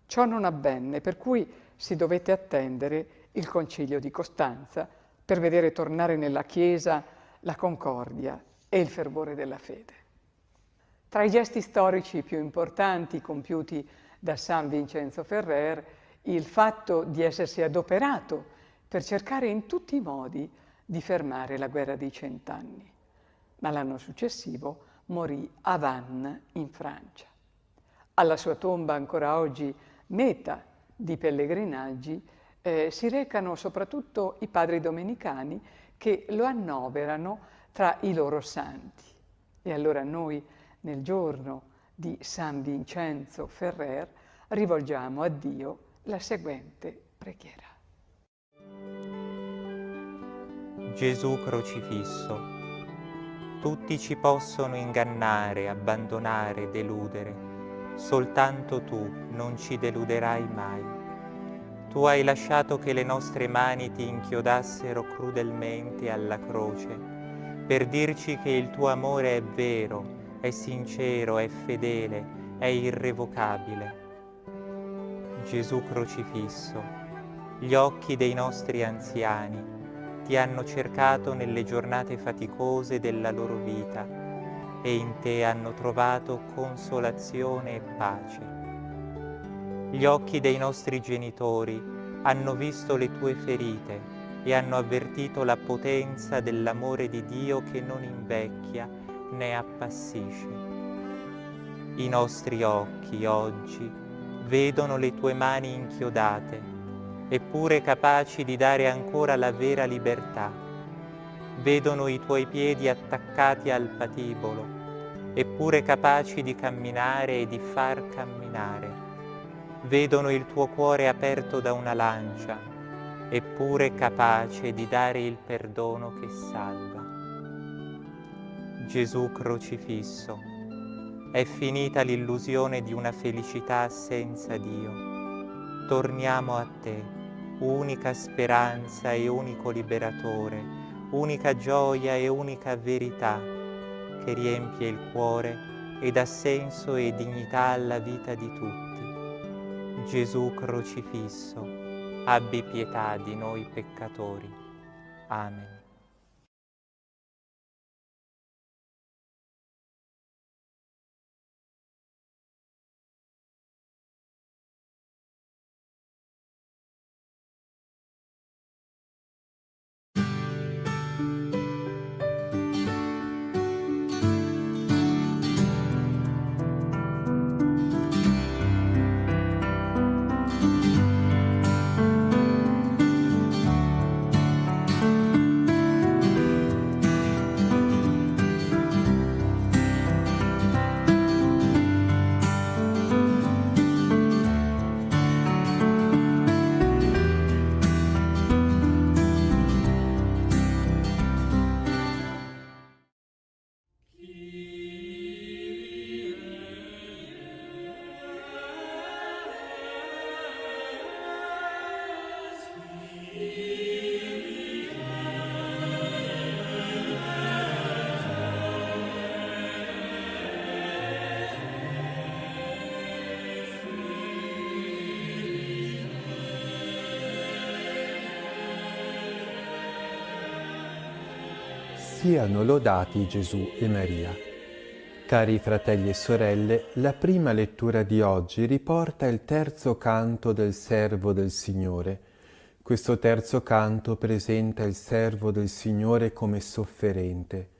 Ciò non avvenne, per cui si dovette attendere il Concilio di Costanza per vedere tornare nella Chiesa la concordia e il fervore della fede. Tra i gesti storici più importanti compiuti da San Vincenzo Ferrer, il fatto di essersi adoperato per cercare in tutti i modi di fermare la guerra dei 100 anni. Ma l'anno successivo morì a Vannes, in Francia. Alla sua tomba, ancora oggi meta di pellegrinaggi, si recano soprattutto i padri domenicani che lo annoverano tra i loro santi. E allora noi, nel giorno di San Vincenzo Ferrer, rivolgiamo a Dio la seguente Preghiera. Gesù crocifisso, tutti ci possono ingannare, abbandonare, deludere, soltanto tu non ci deluderai mai. Tu hai lasciato che le nostre mani ti inchiodassero crudelmente alla croce, per dirci che il tuo amore è vero, è sincero, è fedele, è irrevocabile. Gesù crocifisso, gli occhi dei nostri anziani ti hanno cercato nelle giornate faticose della loro vita e in te hanno trovato consolazione e pace. Gli occhi dei nostri genitori hanno visto le tue ferite e hanno avvertito la potenza dell'amore di Dio che non invecchia né appassisce. I nostri occhi oggi vedono le tue mani inchiodate, eppure capaci di dare ancora la vera libertà. Vedono i tuoi piedi attaccati al patibolo, eppure capaci di camminare e di far camminare. Vedono il tuo cuore aperto da una lancia, eppure capace di dare il perdono che salva. Gesù crocifisso, è finita l'illusione di una felicità senza Dio. Torniamo a te, unica speranza e unico liberatore, unica gioia e unica verità, che riempie il cuore e dà senso e dignità alla vita di tutti. Gesù crocifisso, abbi pietà di noi peccatori. Amen. Siano lodati Gesù e Maria. Cari fratelli e sorelle, la prima lettura di oggi riporta il terzo canto del servo del Signore. Questo terzo canto presenta il servo del Signore come sofferente.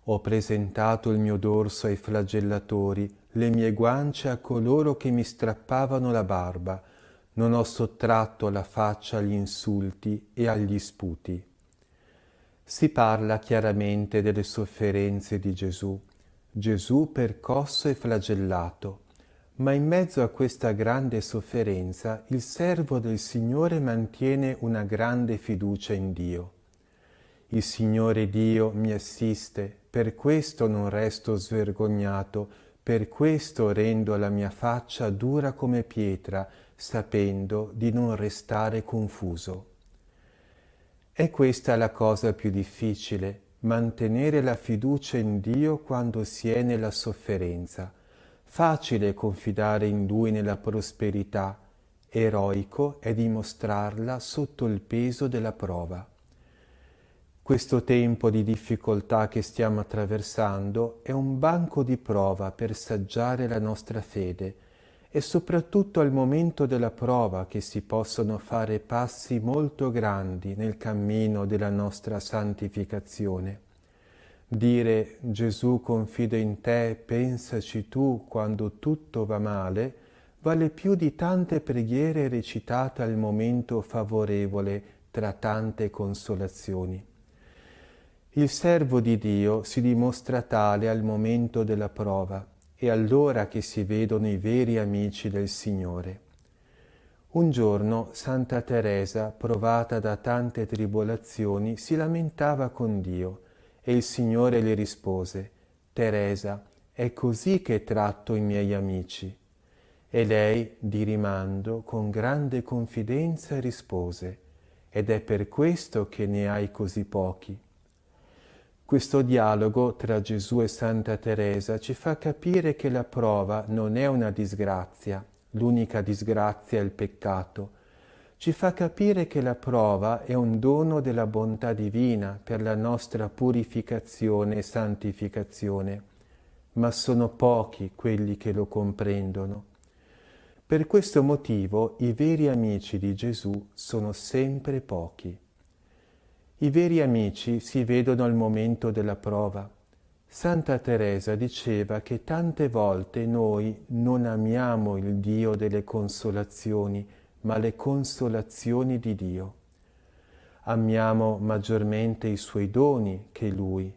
Ho presentato il mio dorso ai flagellatori, le mie guance a coloro che mi strappavano la barba. Non ho sottratto la faccia agli insulti e agli sputi. Si parla chiaramente delle sofferenze di Gesù. Gesù percosso e flagellato. Ma in mezzo a questa grande sofferenza il servo del Signore mantiene una grande fiducia in Dio. Il Signore Dio mi assiste, per questo non resto svergognato, per questo rendo la mia faccia dura come pietra, sapendo di non restare confuso. È questa la cosa più difficile, mantenere la fiducia in Dio quando si è nella sofferenza. Facile confidare in Lui nella prosperità, eroico è dimostrarla sotto il peso della prova. Questo tempo di difficoltà che stiamo attraversando è un banco di prova per saggiare la nostra fede. È soprattutto al momento della prova che si possono fare passi molto grandi nel cammino della nostra santificazione. Dire Gesù confido in te, pensaci tu quando tutto va male, vale più di tante preghiere recitate al momento favorevole tra tante consolazioni. Il servo di Dio si dimostra tale al momento della prova. È allora che si vedono i veri amici del Signore. Un giorno Santa Teresa, provata da tante tribolazioni, si lamentava con Dio e il Signore le rispose: Teresa, è così che tratto i miei amici. E lei, di rimando, con grande confidenza rispose: ed è per questo che ne hai così pochi. Questo dialogo tra Gesù e Santa Teresa ci fa capire che la prova non è una disgrazia, l'unica disgrazia è il peccato. Ci fa capire che la prova è un dono della bontà divina per la nostra purificazione e santificazione, ma sono pochi quelli che lo comprendono. Per questo motivo i veri amici di Gesù sono sempre pochi. I veri amici si vedono al momento della prova. Santa Teresa diceva che tante volte noi non amiamo il Dio delle consolazioni, ma le consolazioni di Dio. Amiamo maggiormente i suoi doni che Lui,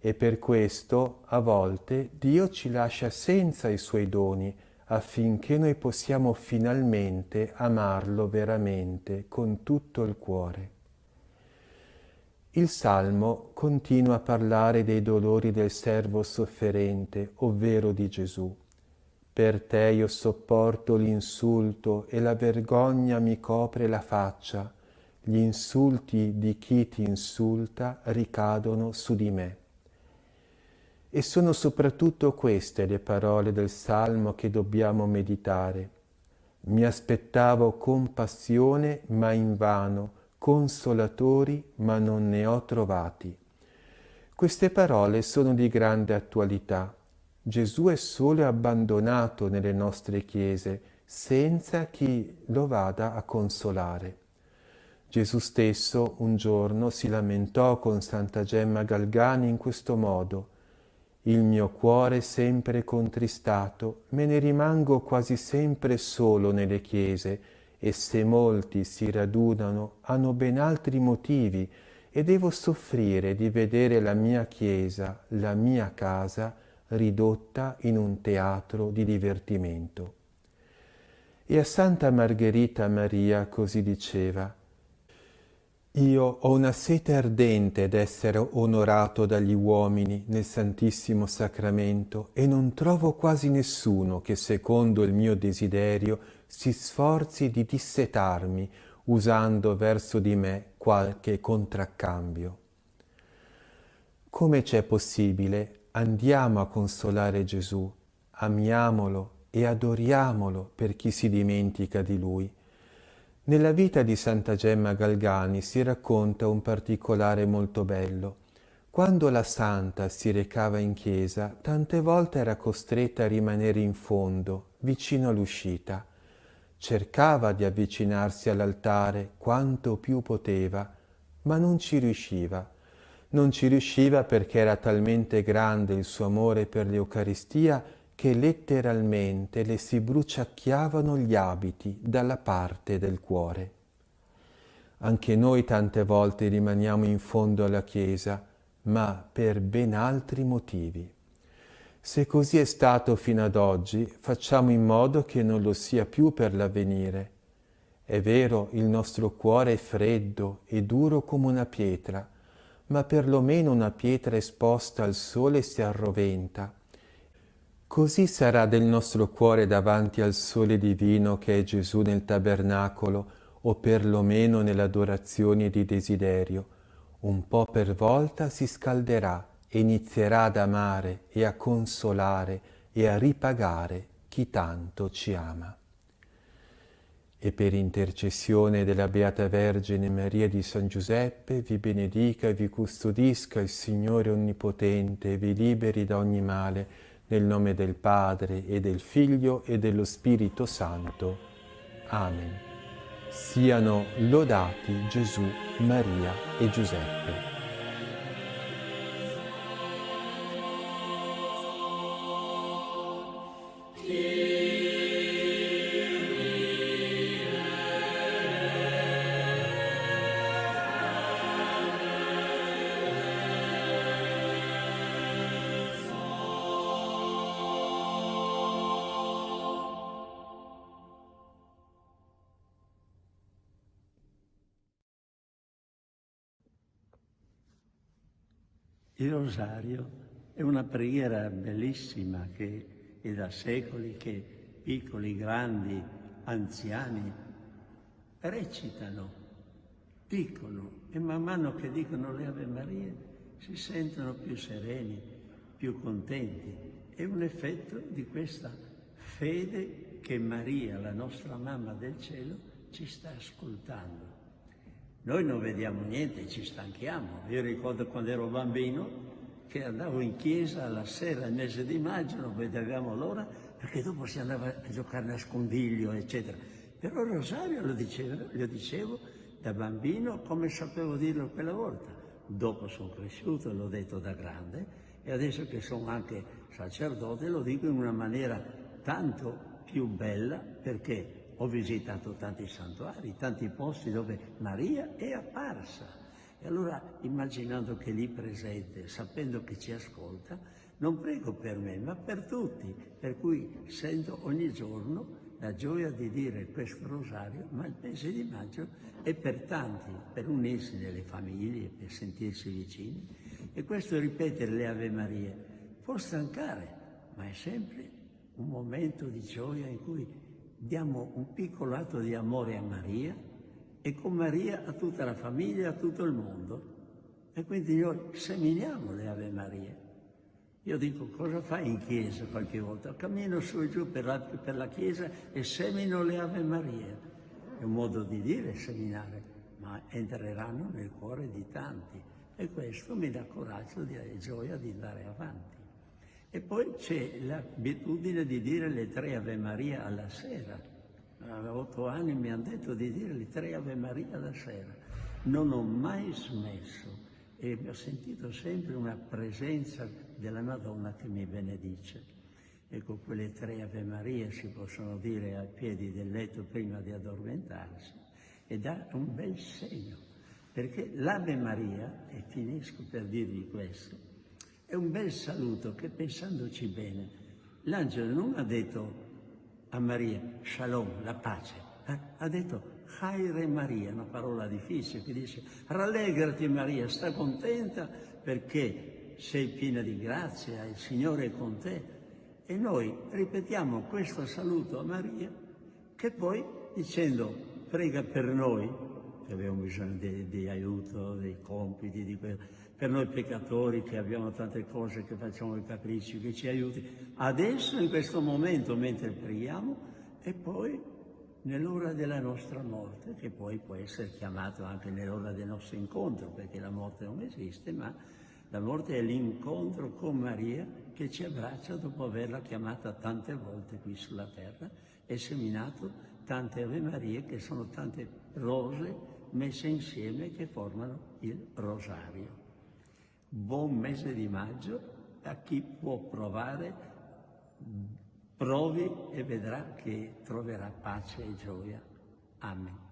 e per questo a volte Dio ci lascia senza i suoi doni, affinché noi possiamo finalmente amarlo veramente con tutto il cuore. Il Salmo continua a parlare dei dolori del servo sofferente, ovvero di Gesù. Per te io sopporto l'insulto e la vergogna mi copre la faccia. Gli insulti di chi ti insulta ricadono su di me. E sono soprattutto queste le parole del Salmo che dobbiamo meditare. Mi aspettavo compassione, ma invano, consolatori, ma non ne ho trovati. Queste parole sono di grande attualità. Gesù è solo abbandonato nelle nostre chiese, senza chi lo vada a consolare. Gesù stesso un giorno si lamentò con Santa Gemma Galgani in questo modo: il mio cuore sempre contristato, me ne rimango quasi sempre solo nelle chiese, e se molti si radunano hanno ben altri motivi, e devo soffrire di vedere la mia chiesa, la mia casa, ridotta in un teatro di divertimento. E a Santa Margherita Maria così diceva: io ho una sete ardente d'essere onorato dagli uomini nel Santissimo Sacramento e non trovo quasi nessuno che secondo il mio desiderio si sforzi di dissetarmi usando verso di me qualche contraccambio. Come c'è possibile? Andiamo a consolare Gesù, amiamolo e adoriamolo per chi si dimentica di Lui. Nella vita di Santa Gemma Galgani si racconta un particolare molto bello. Quando la santa si recava in chiesa, tante volte era costretta a rimanere in fondo, vicino all'uscita. Cercava di avvicinarsi all'altare quanto più poteva, ma non ci riusciva. Non ci riusciva perché era talmente grande il suo amore per l'Eucaristia che letteralmente le si bruciacchiavano gli abiti dalla parte del cuore. Anche noi tante volte rimaniamo in fondo alla Chiesa, ma per ben altri motivi. Se così è stato fino ad oggi, facciamo in modo che non lo sia più per l'avvenire. È vero, il nostro cuore è freddo e duro come una pietra, ma perlomeno una pietra esposta al sole si arroventa. Così sarà del nostro cuore davanti al sole divino che è Gesù nel tabernacolo, o perlomeno nell'adorazione di desiderio. Un po' per volta si scalderà e inizierà ad amare e a consolare e a ripagare chi tanto ci ama. E per intercessione della Beata Vergine Maria di San Giuseppe vi benedica e vi custodisca il Signore Onnipotente e vi liberi da ogni male, nel nome del Padre e del Figlio e dello Spirito Santo. Amen. Siano lodati Gesù, Maria e Giuseppe. Il rosario è una preghiera bellissima che è da secoli che piccoli, grandi, anziani recitano, dicono, e man mano che dicono le Ave Marie si sentono più sereni, più contenti. È un effetto di questa fede che Maria, la nostra mamma del cielo, ci sta ascoltando. Noi non vediamo niente, ci stanchiamo. Io ricordo quando ero bambino che andavo in chiesa alla sera, il mese di maggio, non vedevamo l'ora, perché dopo si andava a giocare a nascondiglio, eccetera. Però il rosario lo dicevo da bambino come sapevo dirlo quella volta. Dopo sono cresciuto, l'ho detto da grande, e adesso che sono anche sacerdote lo dico in una maniera tanto più bella, perché ho visitato tanti santuari, tanti posti dove Maria è apparsa. E allora, immaginando che è lì presente, sapendo che ci ascolta, non prego per me, ma per tutti. Per cui sento ogni giorno la gioia di dire questo rosario, ma il mese di maggio è per tanti, per unirsi nelle famiglie, per sentirsi vicini. E questo ripetere le Ave Marie può stancare, ma è sempre un momento di gioia in cui diamo un piccolo atto di amore a Maria e con Maria a tutta la famiglia, a tutto il mondo. E quindi noi seminiamo le Ave Marie. Io dico, cosa fai in chiesa qualche volta? Cammino su e giù per la chiesa e semino le Ave Marie. È un modo di dire seminare, ma entreranno nel cuore di tanti. E questo mi dà coraggio e gioia di andare avanti. E poi c'è l'abitudine di dire le 3 Ave Maria alla sera. A 8 anni mi hanno detto di dire le 3 Ave Maria alla sera. Non ho mai smesso e ho sentito sempre una presenza della Madonna che mi benedice. Ecco, quelle 3 Ave Maria si possono dire ai piedi del letto prima di addormentarsi e dà un bel segno, perché l'Ave Maria, e finisco per dirvi questo, è un bel saluto che, pensandoci bene, l'angelo non ha detto a Maria, Shalom, la pace, ha detto Chaire Maria, una parola difficile che dice rallegrati Maria, sta contenta perché sei piena di grazia, il Signore è con te. E noi ripetiamo questo saluto a Maria, che poi dicendo prega per noi, che abbiamo bisogno di aiuto, dei compiti, per noi peccatori che abbiamo tante cose, che facciamo i capricci, che ci aiuti adesso in questo momento mentre preghiamo e poi nell'ora della nostra morte, che poi può essere chiamato anche nell'ora del nostro incontro, perché la morte non esiste, ma la morte è l'incontro con Maria che ci abbraccia dopo averla chiamata tante volte qui sulla terra e seminato tante Ave Marie, che sono tante rose messe insieme che formano il rosario. Buon mese di maggio a chi può provare, provi e vedrà che troverà pace e gioia. Amen.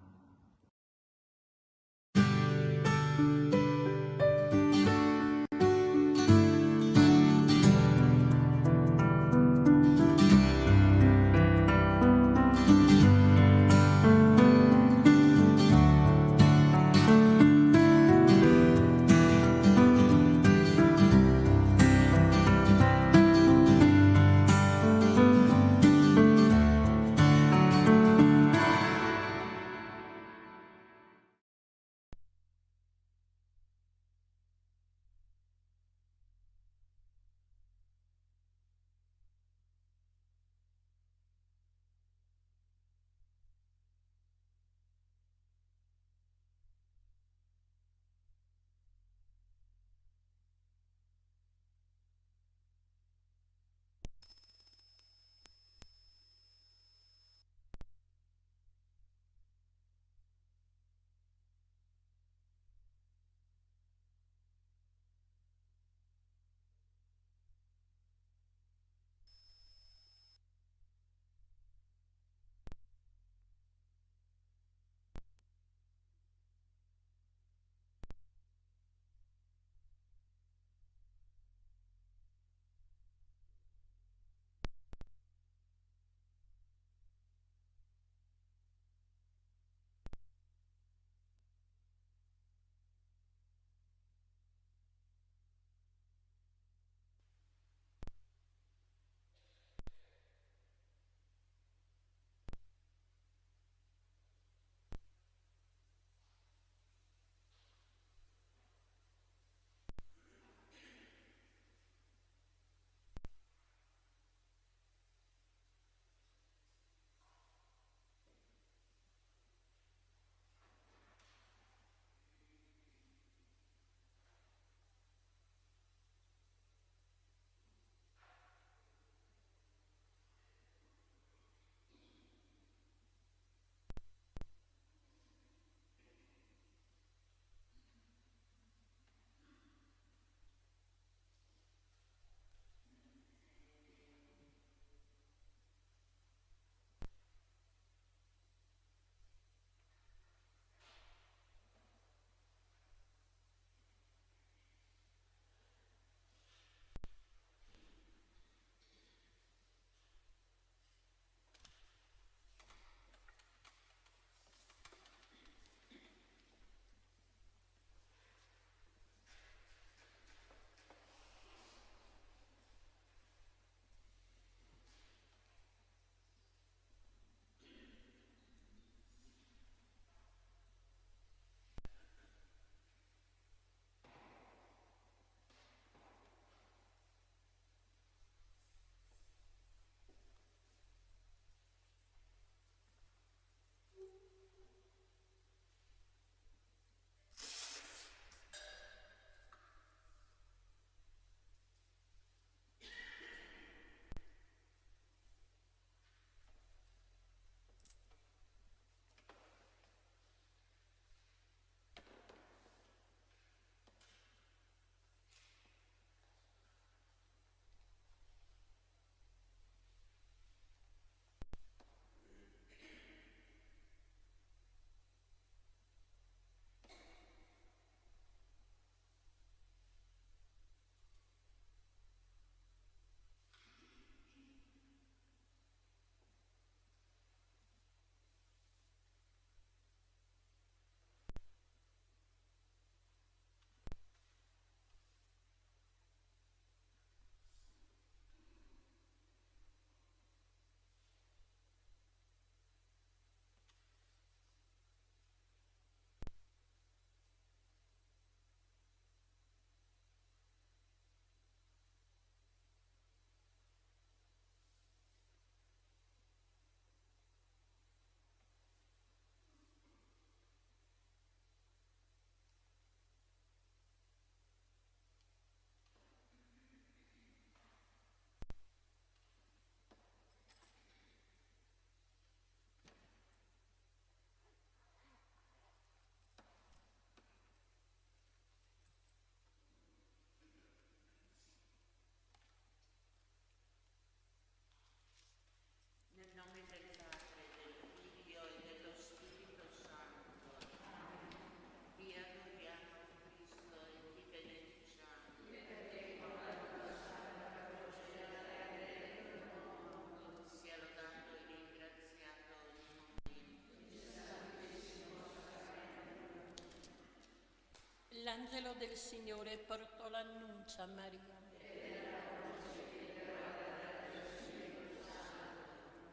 L'angelo del Signore portò l'annuncio a Maria.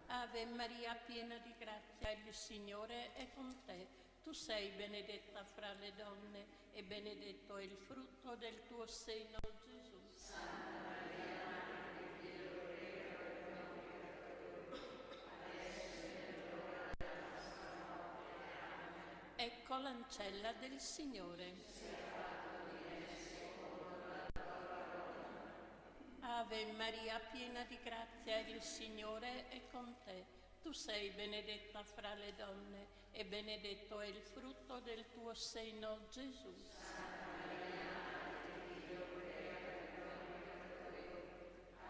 Ave Maria, piena di grazia, il Signore è con te. Tu sei benedetta fra le donne e benedetto è il frutto del tuo seno, Gesù. Santa Maria, Madre di Dio, prega per noi peccatori, adesso è l'ora della nostra morte. Amen. Ecco l'ancella del Signore. Ave Maria, piena di grazia, il Signore è con te. Tu sei benedetta fra le donne e benedetto è il frutto del tuo seno, Gesù. Santa Maria, Madre di Dio, prega per noi peccatori,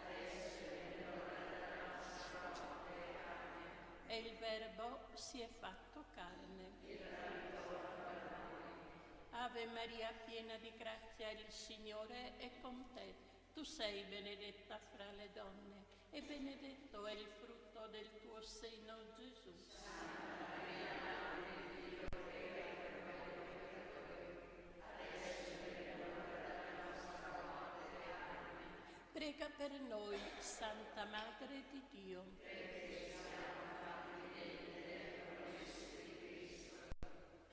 adesso è l'ora della nostra morte. Amen. E il Verbo si è fatto carne. Ave Maria, piena di grazia, il Signore è con te. Tu sei benedetta fra le donne e benedetto è il frutto del tuo seno, Gesù. Santa Maria, Madre di Dio, prega per noi peccatori, adesso è l'ora della nostra morte. Amen. Prega per noi, Santa Madre di Dio. Perché siamo fatti degne delle promesse di Cristo.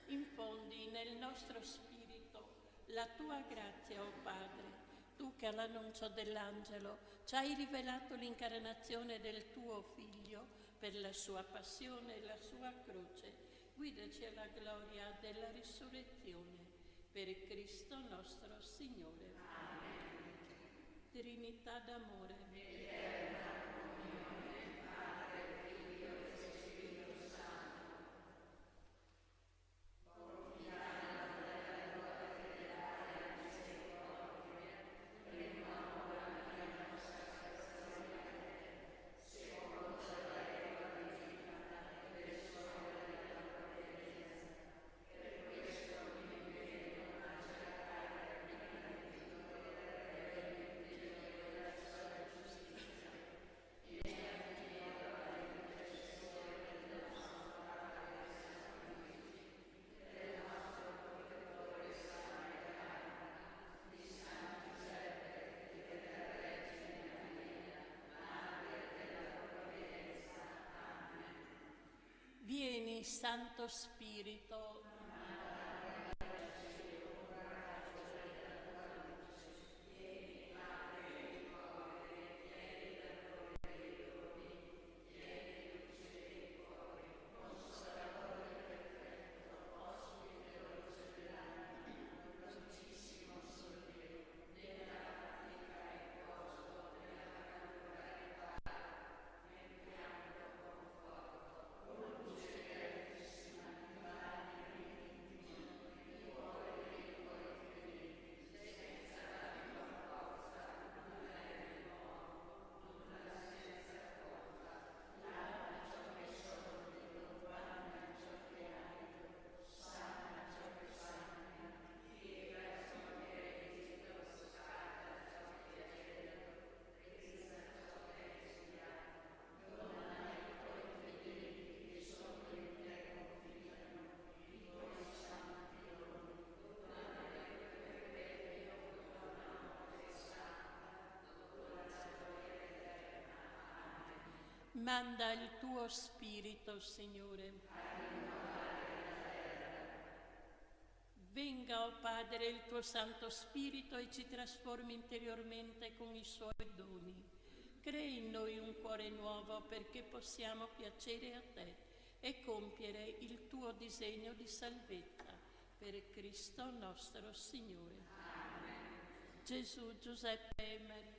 Infondi nel nostro spirito la tua grazia, o Padre. Tu che all'annuncio dell'angelo ci hai rivelato l'incarnazione del tuo Figlio per la sua passione e la sua croce, guidaci alla gloria della risurrezione. Per Cristo nostro Signore. Amen. Trinità d'amore. Eterna comunione, Padre, Figlio e Spirito Santo. Confidiamo nella tua fedele misericordia. Vieni, Santo Spirito. Manda il tuo Spirito, Signore. Venga, o Padre, il tuo Santo Spirito e ci trasformi interiormente con i suoi doni. Crei in noi un cuore nuovo perché possiamo piacere a te e compiere il tuo disegno di salvezza. Per Cristo nostro Signore. Amen. Gesù, Giuseppe e Maria.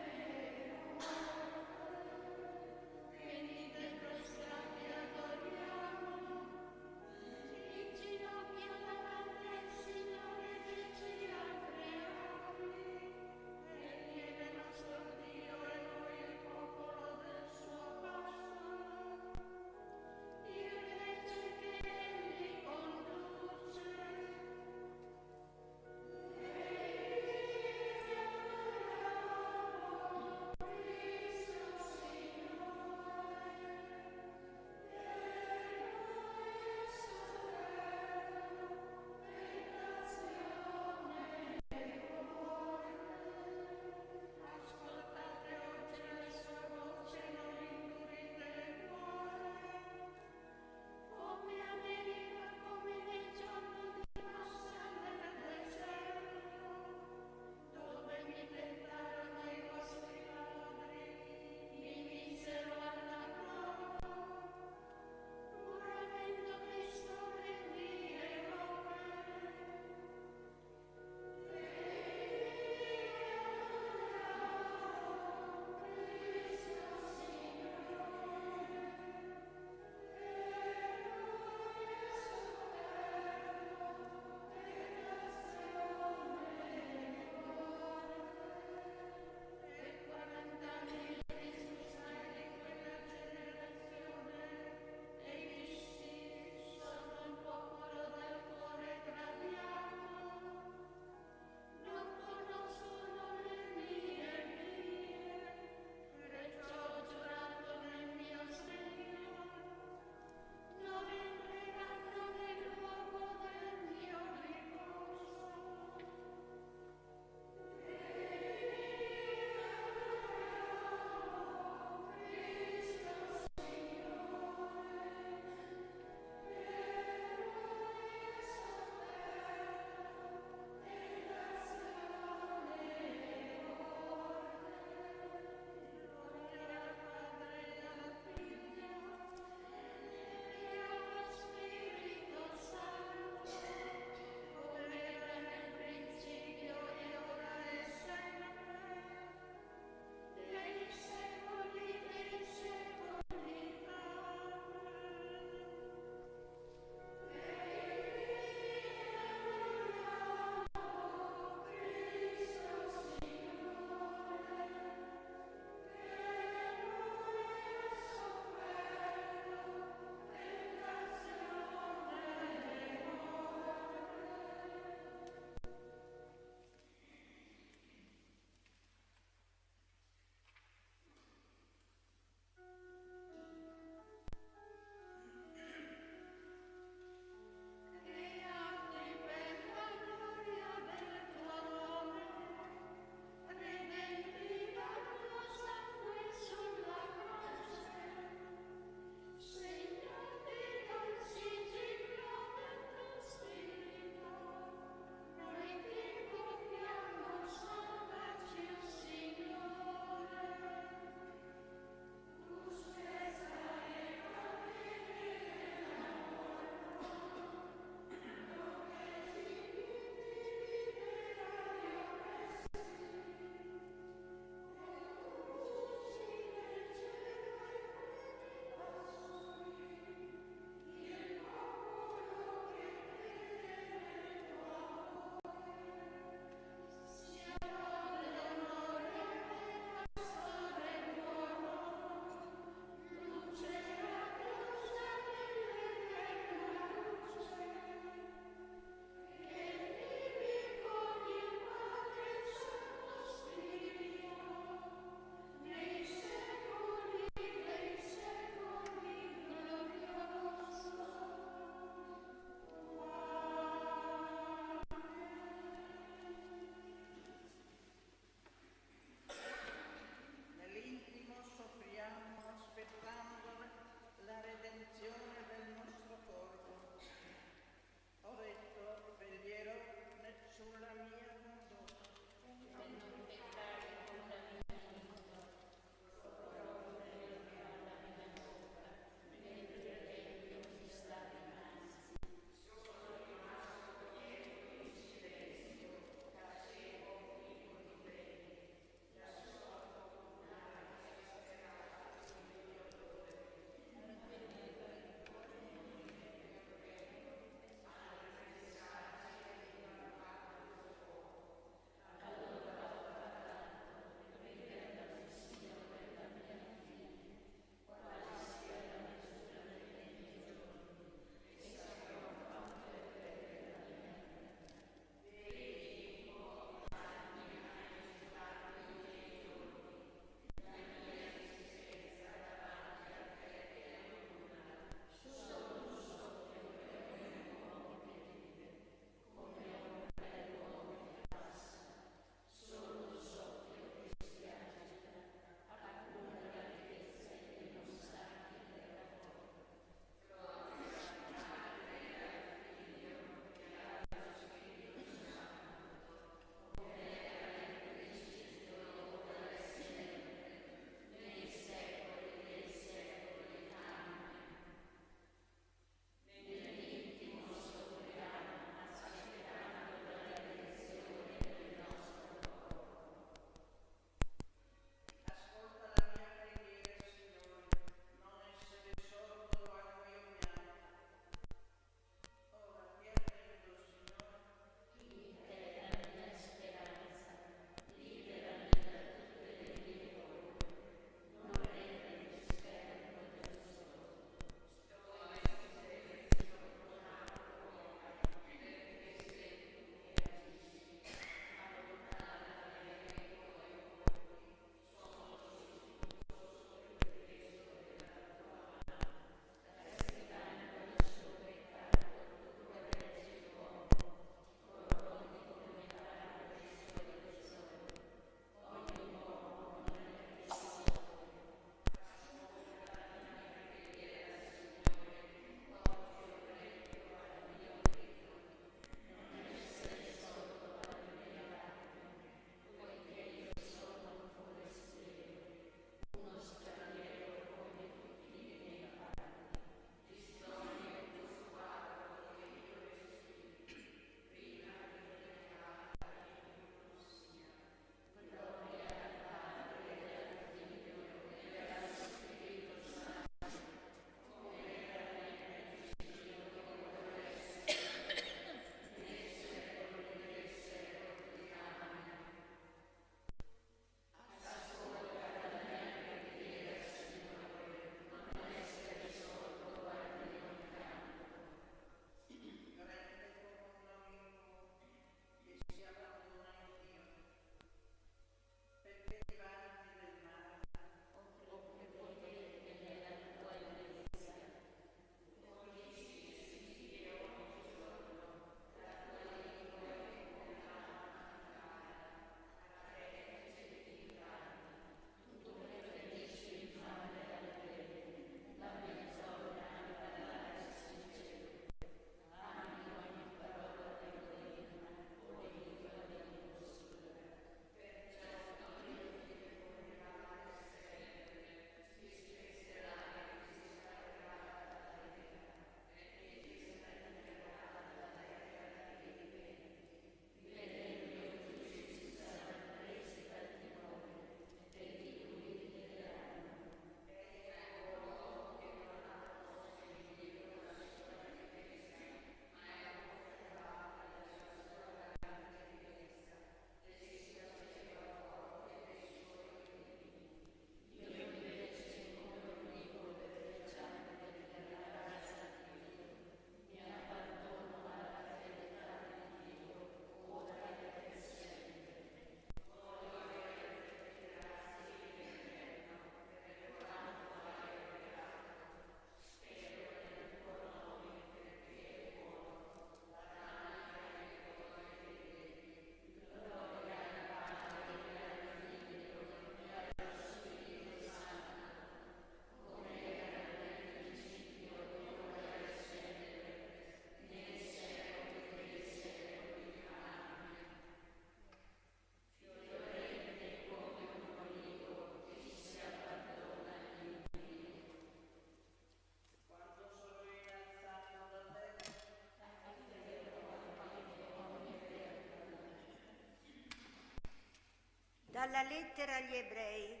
Dalla lettera agli Ebrei.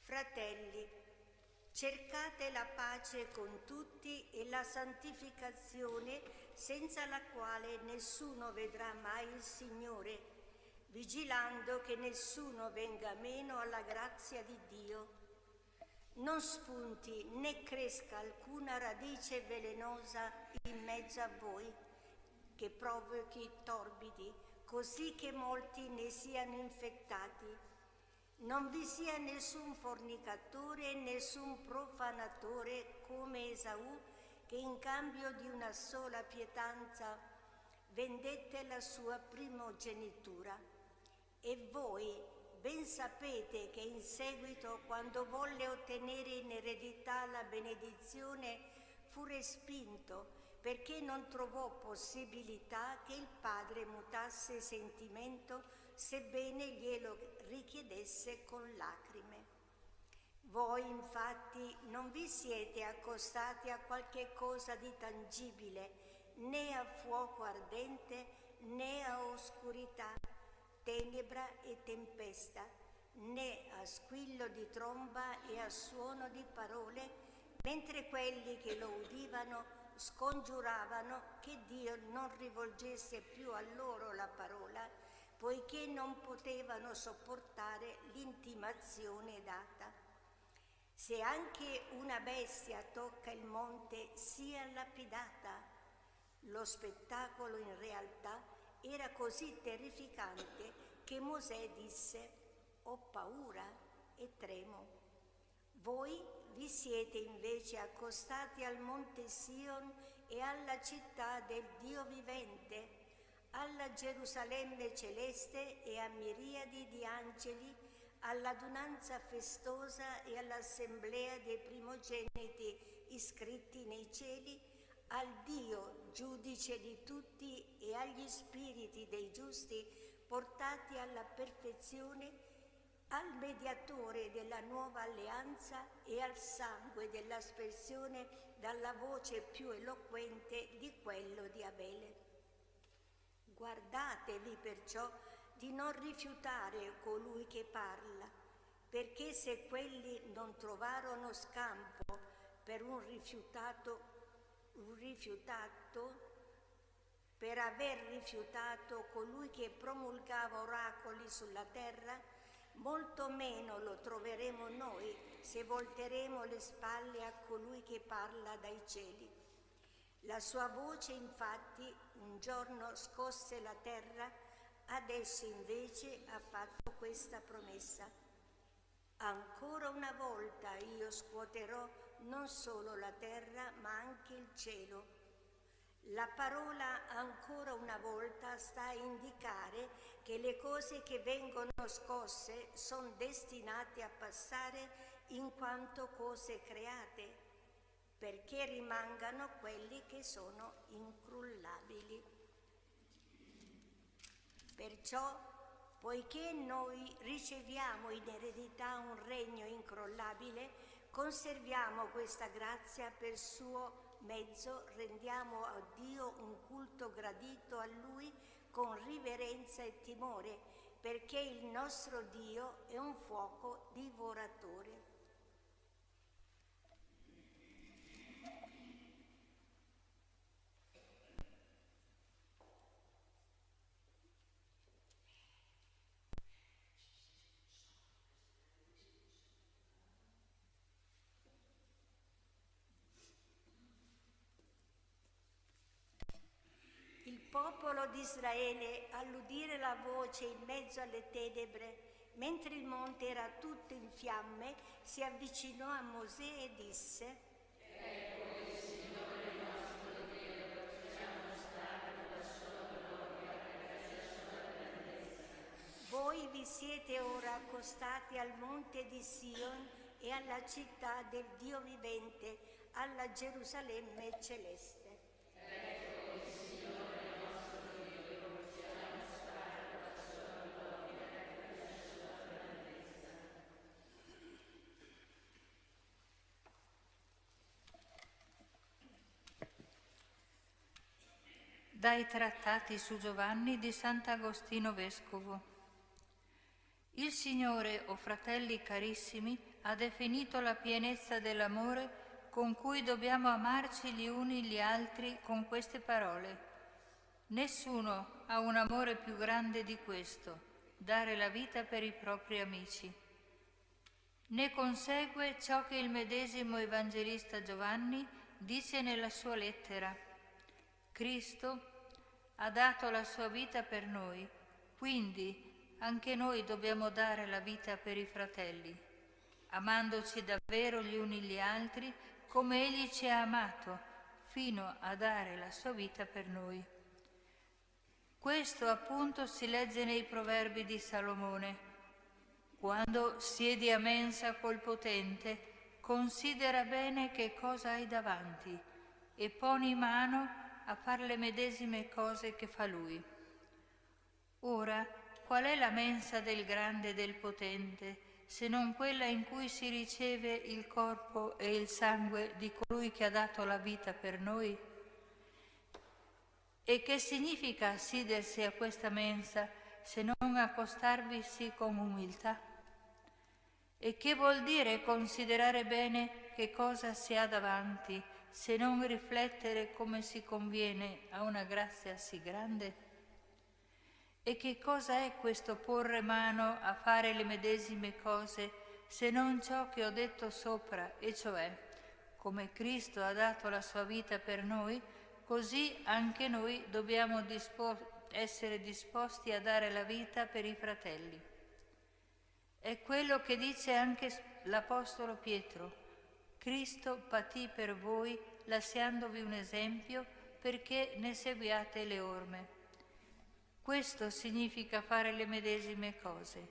Fratelli, cercate la pace con tutti e la santificazione, senza la quale nessuno vedrà mai il Signore, vigilando che nessuno venga meno alla grazia di Dio. Non spunti né cresca alcuna radice velenosa in mezzo a voi, che provochi torbidi, così che molti ne siano infettati. Non vi sia nessun fornicatore, nessun profanatore come Esaù, che in cambio di una sola pietanza vendette la sua primogenitura. E voi ben sapete che in seguito, quando volle ottenere in eredità la benedizione, fu respinto, perché non trovò possibilità che il padre mutasse sentimento, sebbene glielo richiedesse con lacrime. Voi infatti non vi siete accostati a qualche cosa di tangibile, né a fuoco ardente, né a oscurità, tenebra e tempesta, né a squillo di tromba e a suono di parole, mentre quelli che lo udivano scongiuravano che Dio non rivolgesse più a loro la parola, poiché non potevano sopportare l'intimazione data. Se anche una bestia tocca il monte, sia lapidata. Lo spettacolo in realtà era così terrificante che Mosè disse: «Ho paura e tremo». Voi vi siete invece accostati al monte Sion e alla città del Dio vivente, alla Gerusalemme celeste e a miriadi di angeli, all'adunanza festosa e all'assemblea dei primogeniti iscritti nei cieli, al Dio giudice di tutti e agli spiriti dei giusti portati alla perfezione, al mediatore della nuova alleanza e al sangue dell'aspersione dalla voce più eloquente di quello di Abele. Guardatevi perciò di non rifiutare colui che parla, perché se quelli non trovarono scampo per per aver rifiutato colui che promulgava oracoli sulla terra, molto meno lo troveremo noi se volteremo le spalle a colui che parla dai cieli. La sua voce infatti un giorno scosse la terra, adesso invece ha fatto questa promessa: ancora una volta io scuoterò non solo la terra ma anche il cielo. La parola ancora una volta sta a indicare che le cose che vengono scosse sono destinate a passare in quanto cose create, perché rimangano quelli che sono incrullabili. Perciò, poiché noi riceviamo in eredità un regno incrollabile, conserviamo questa grazia per suo mezzo, rendiamo a Dio un culto gradito a Lui con riverenza e timore, perché il nostro Dio è un fuoco divoratore. Il popolo di Israele, all'udire la voce in mezzo alle tenebre, mentre il monte era tutto in fiamme, si avvicinò a Mosè e disse: «Ecco il Signore nostro Dio, facciamo stare la sua gloria e la sua grandezza». Voi vi siete ora accostati al monte di Sion e alla città del Dio vivente, alla Gerusalemme celeste. Dai trattati su Giovanni di Sant'Agostino Vescovo. Il Signore, o fratelli carissimi, ha definito la pienezza dell'amore con cui dobbiamo amarci gli uni gli altri con queste parole: nessuno ha un amore più grande di questo, dare la vita per i propri amici. Ne consegue ciò che il medesimo Evangelista Giovanni dice nella sua lettera: Cristo ha dato la sua vita per noi, quindi anche noi dobbiamo dare la vita per i fratelli, amandoci davvero gli uni gli altri come Egli ci ha amato, fino a dare la sua vita per noi. Questo appunto si legge nei Proverbi di Salomone: quando siedi a mensa col potente, considera bene che cosa hai davanti e poni mano a fare le medesime cose che fa Lui. Ora, qual è la mensa del grande e del potente, se non quella in cui si riceve il corpo e il sangue di colui che ha dato la vita per noi? E che significa assidersi a questa mensa se non accostarvisi con umiltà? E che vuol dire considerare bene che cosa si ha davanti, se non riflettere come si conviene a una grazia sì grande? E che cosa è questo porre mano a fare le medesime cose, se non ciò che ho detto sopra, e cioè, come Cristo ha dato la sua vita per noi, così anche noi dobbiamo essere disposti a dare la vita per i fratelli. È quello che dice anche l'Apostolo Pietro: Cristo patì per voi, lasciandovi un esempio perché ne seguiate le orme. Questo significa fare le medesime cose.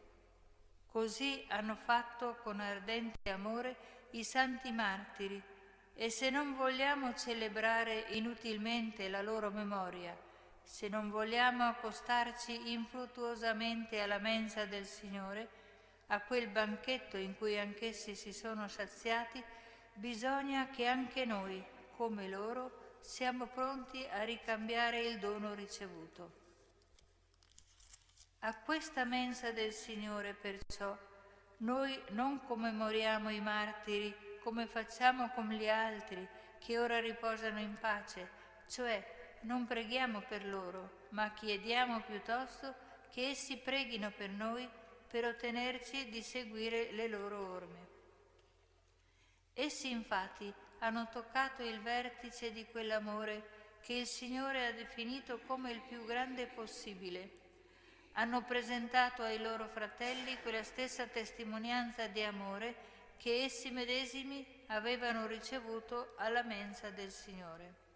Così hanno fatto con ardente amore i santi martiri, e se non vogliamo celebrare inutilmente la loro memoria, se non vogliamo accostarci infruttuosamente alla mensa del Signore, a quel banchetto in cui anch'essi si sono saziati, bisogna che anche noi, come loro, siamo pronti a ricambiare il dono ricevuto. A questa mensa del Signore, perciò, noi non commemoriamo i martiri come facciamo con gli altri che ora riposano in pace, cioè non preghiamo per loro, ma chiediamo piuttosto che essi preghino per noi per ottenerci di seguire le loro orme. Essi infatti hanno toccato il vertice di quell'amore che il Signore ha definito come il più grande possibile. Hanno presentato ai loro fratelli quella stessa testimonianza di amore che essi medesimi avevano ricevuto alla mensa del Signore.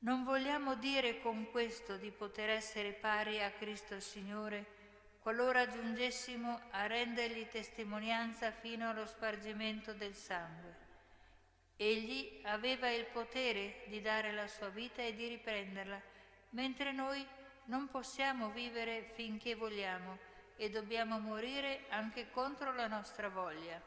Non vogliamo dire con questo di poter essere pari a Cristo Signore, qualora giungessimo a rendergli testimonianza fino allo spargimento del sangue. Egli aveva il potere di dare la sua vita e di riprenderla, mentre noi non possiamo vivere finché vogliamo e dobbiamo morire anche contro la nostra voglia.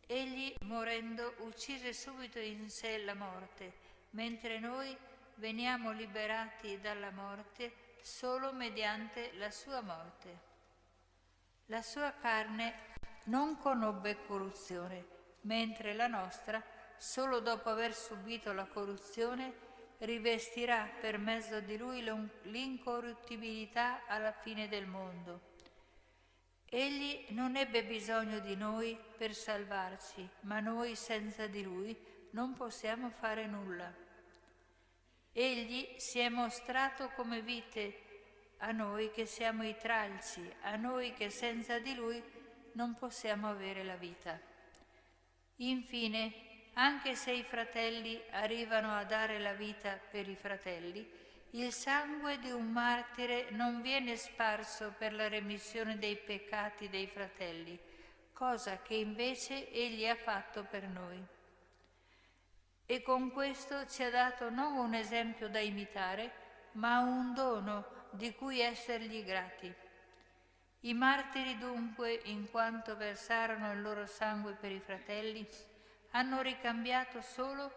Egli, morendo, uccise subito in sé la morte, mentre noi veniamo liberati dalla morte solo mediante la sua morte. La sua carne non conobbe corruzione, mentre la nostra, solo dopo aver subito la corruzione, rivestirà per mezzo di lui l'incorruttibilità alla fine del mondo. Egli non ebbe bisogno di noi per salvarci, ma noi senza di lui non possiamo fare nulla. Egli si è mostrato come vite a noi che siamo i tralci, a noi che senza di lui non possiamo avere la vita. Infine, anche se i fratelli arrivano a dare la vita per i fratelli, il sangue di un martire non viene sparso per la remissione dei peccati dei fratelli, cosa che invece egli ha fatto per noi. E con questo ci ha dato non un esempio da imitare, ma un dono di cui essergli grati. I martiri dunque, in quanto versarono il loro sangue per i fratelli, hanno ricambiato solo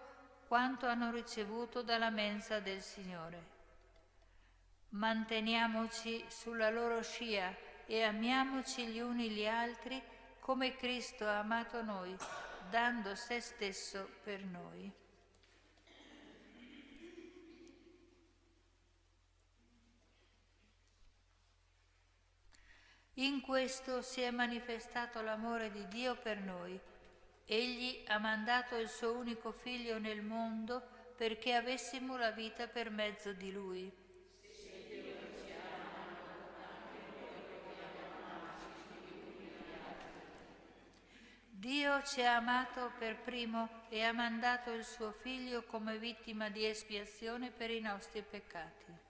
quanto hanno ricevuto dalla mensa del Signore. Manteniamoci sulla loro scia e amiamoci gli uni gli altri come Cristo ha amato noi, dando se stesso per noi. In questo si è manifestato l'amore di Dio per noi. Egli ha mandato il suo unico Figlio nel mondo perché avessimo la vita per mezzo di Lui. Dio ci ha amato per primo e ha mandato il suo Figlio come vittima di espiazione per i nostri peccati.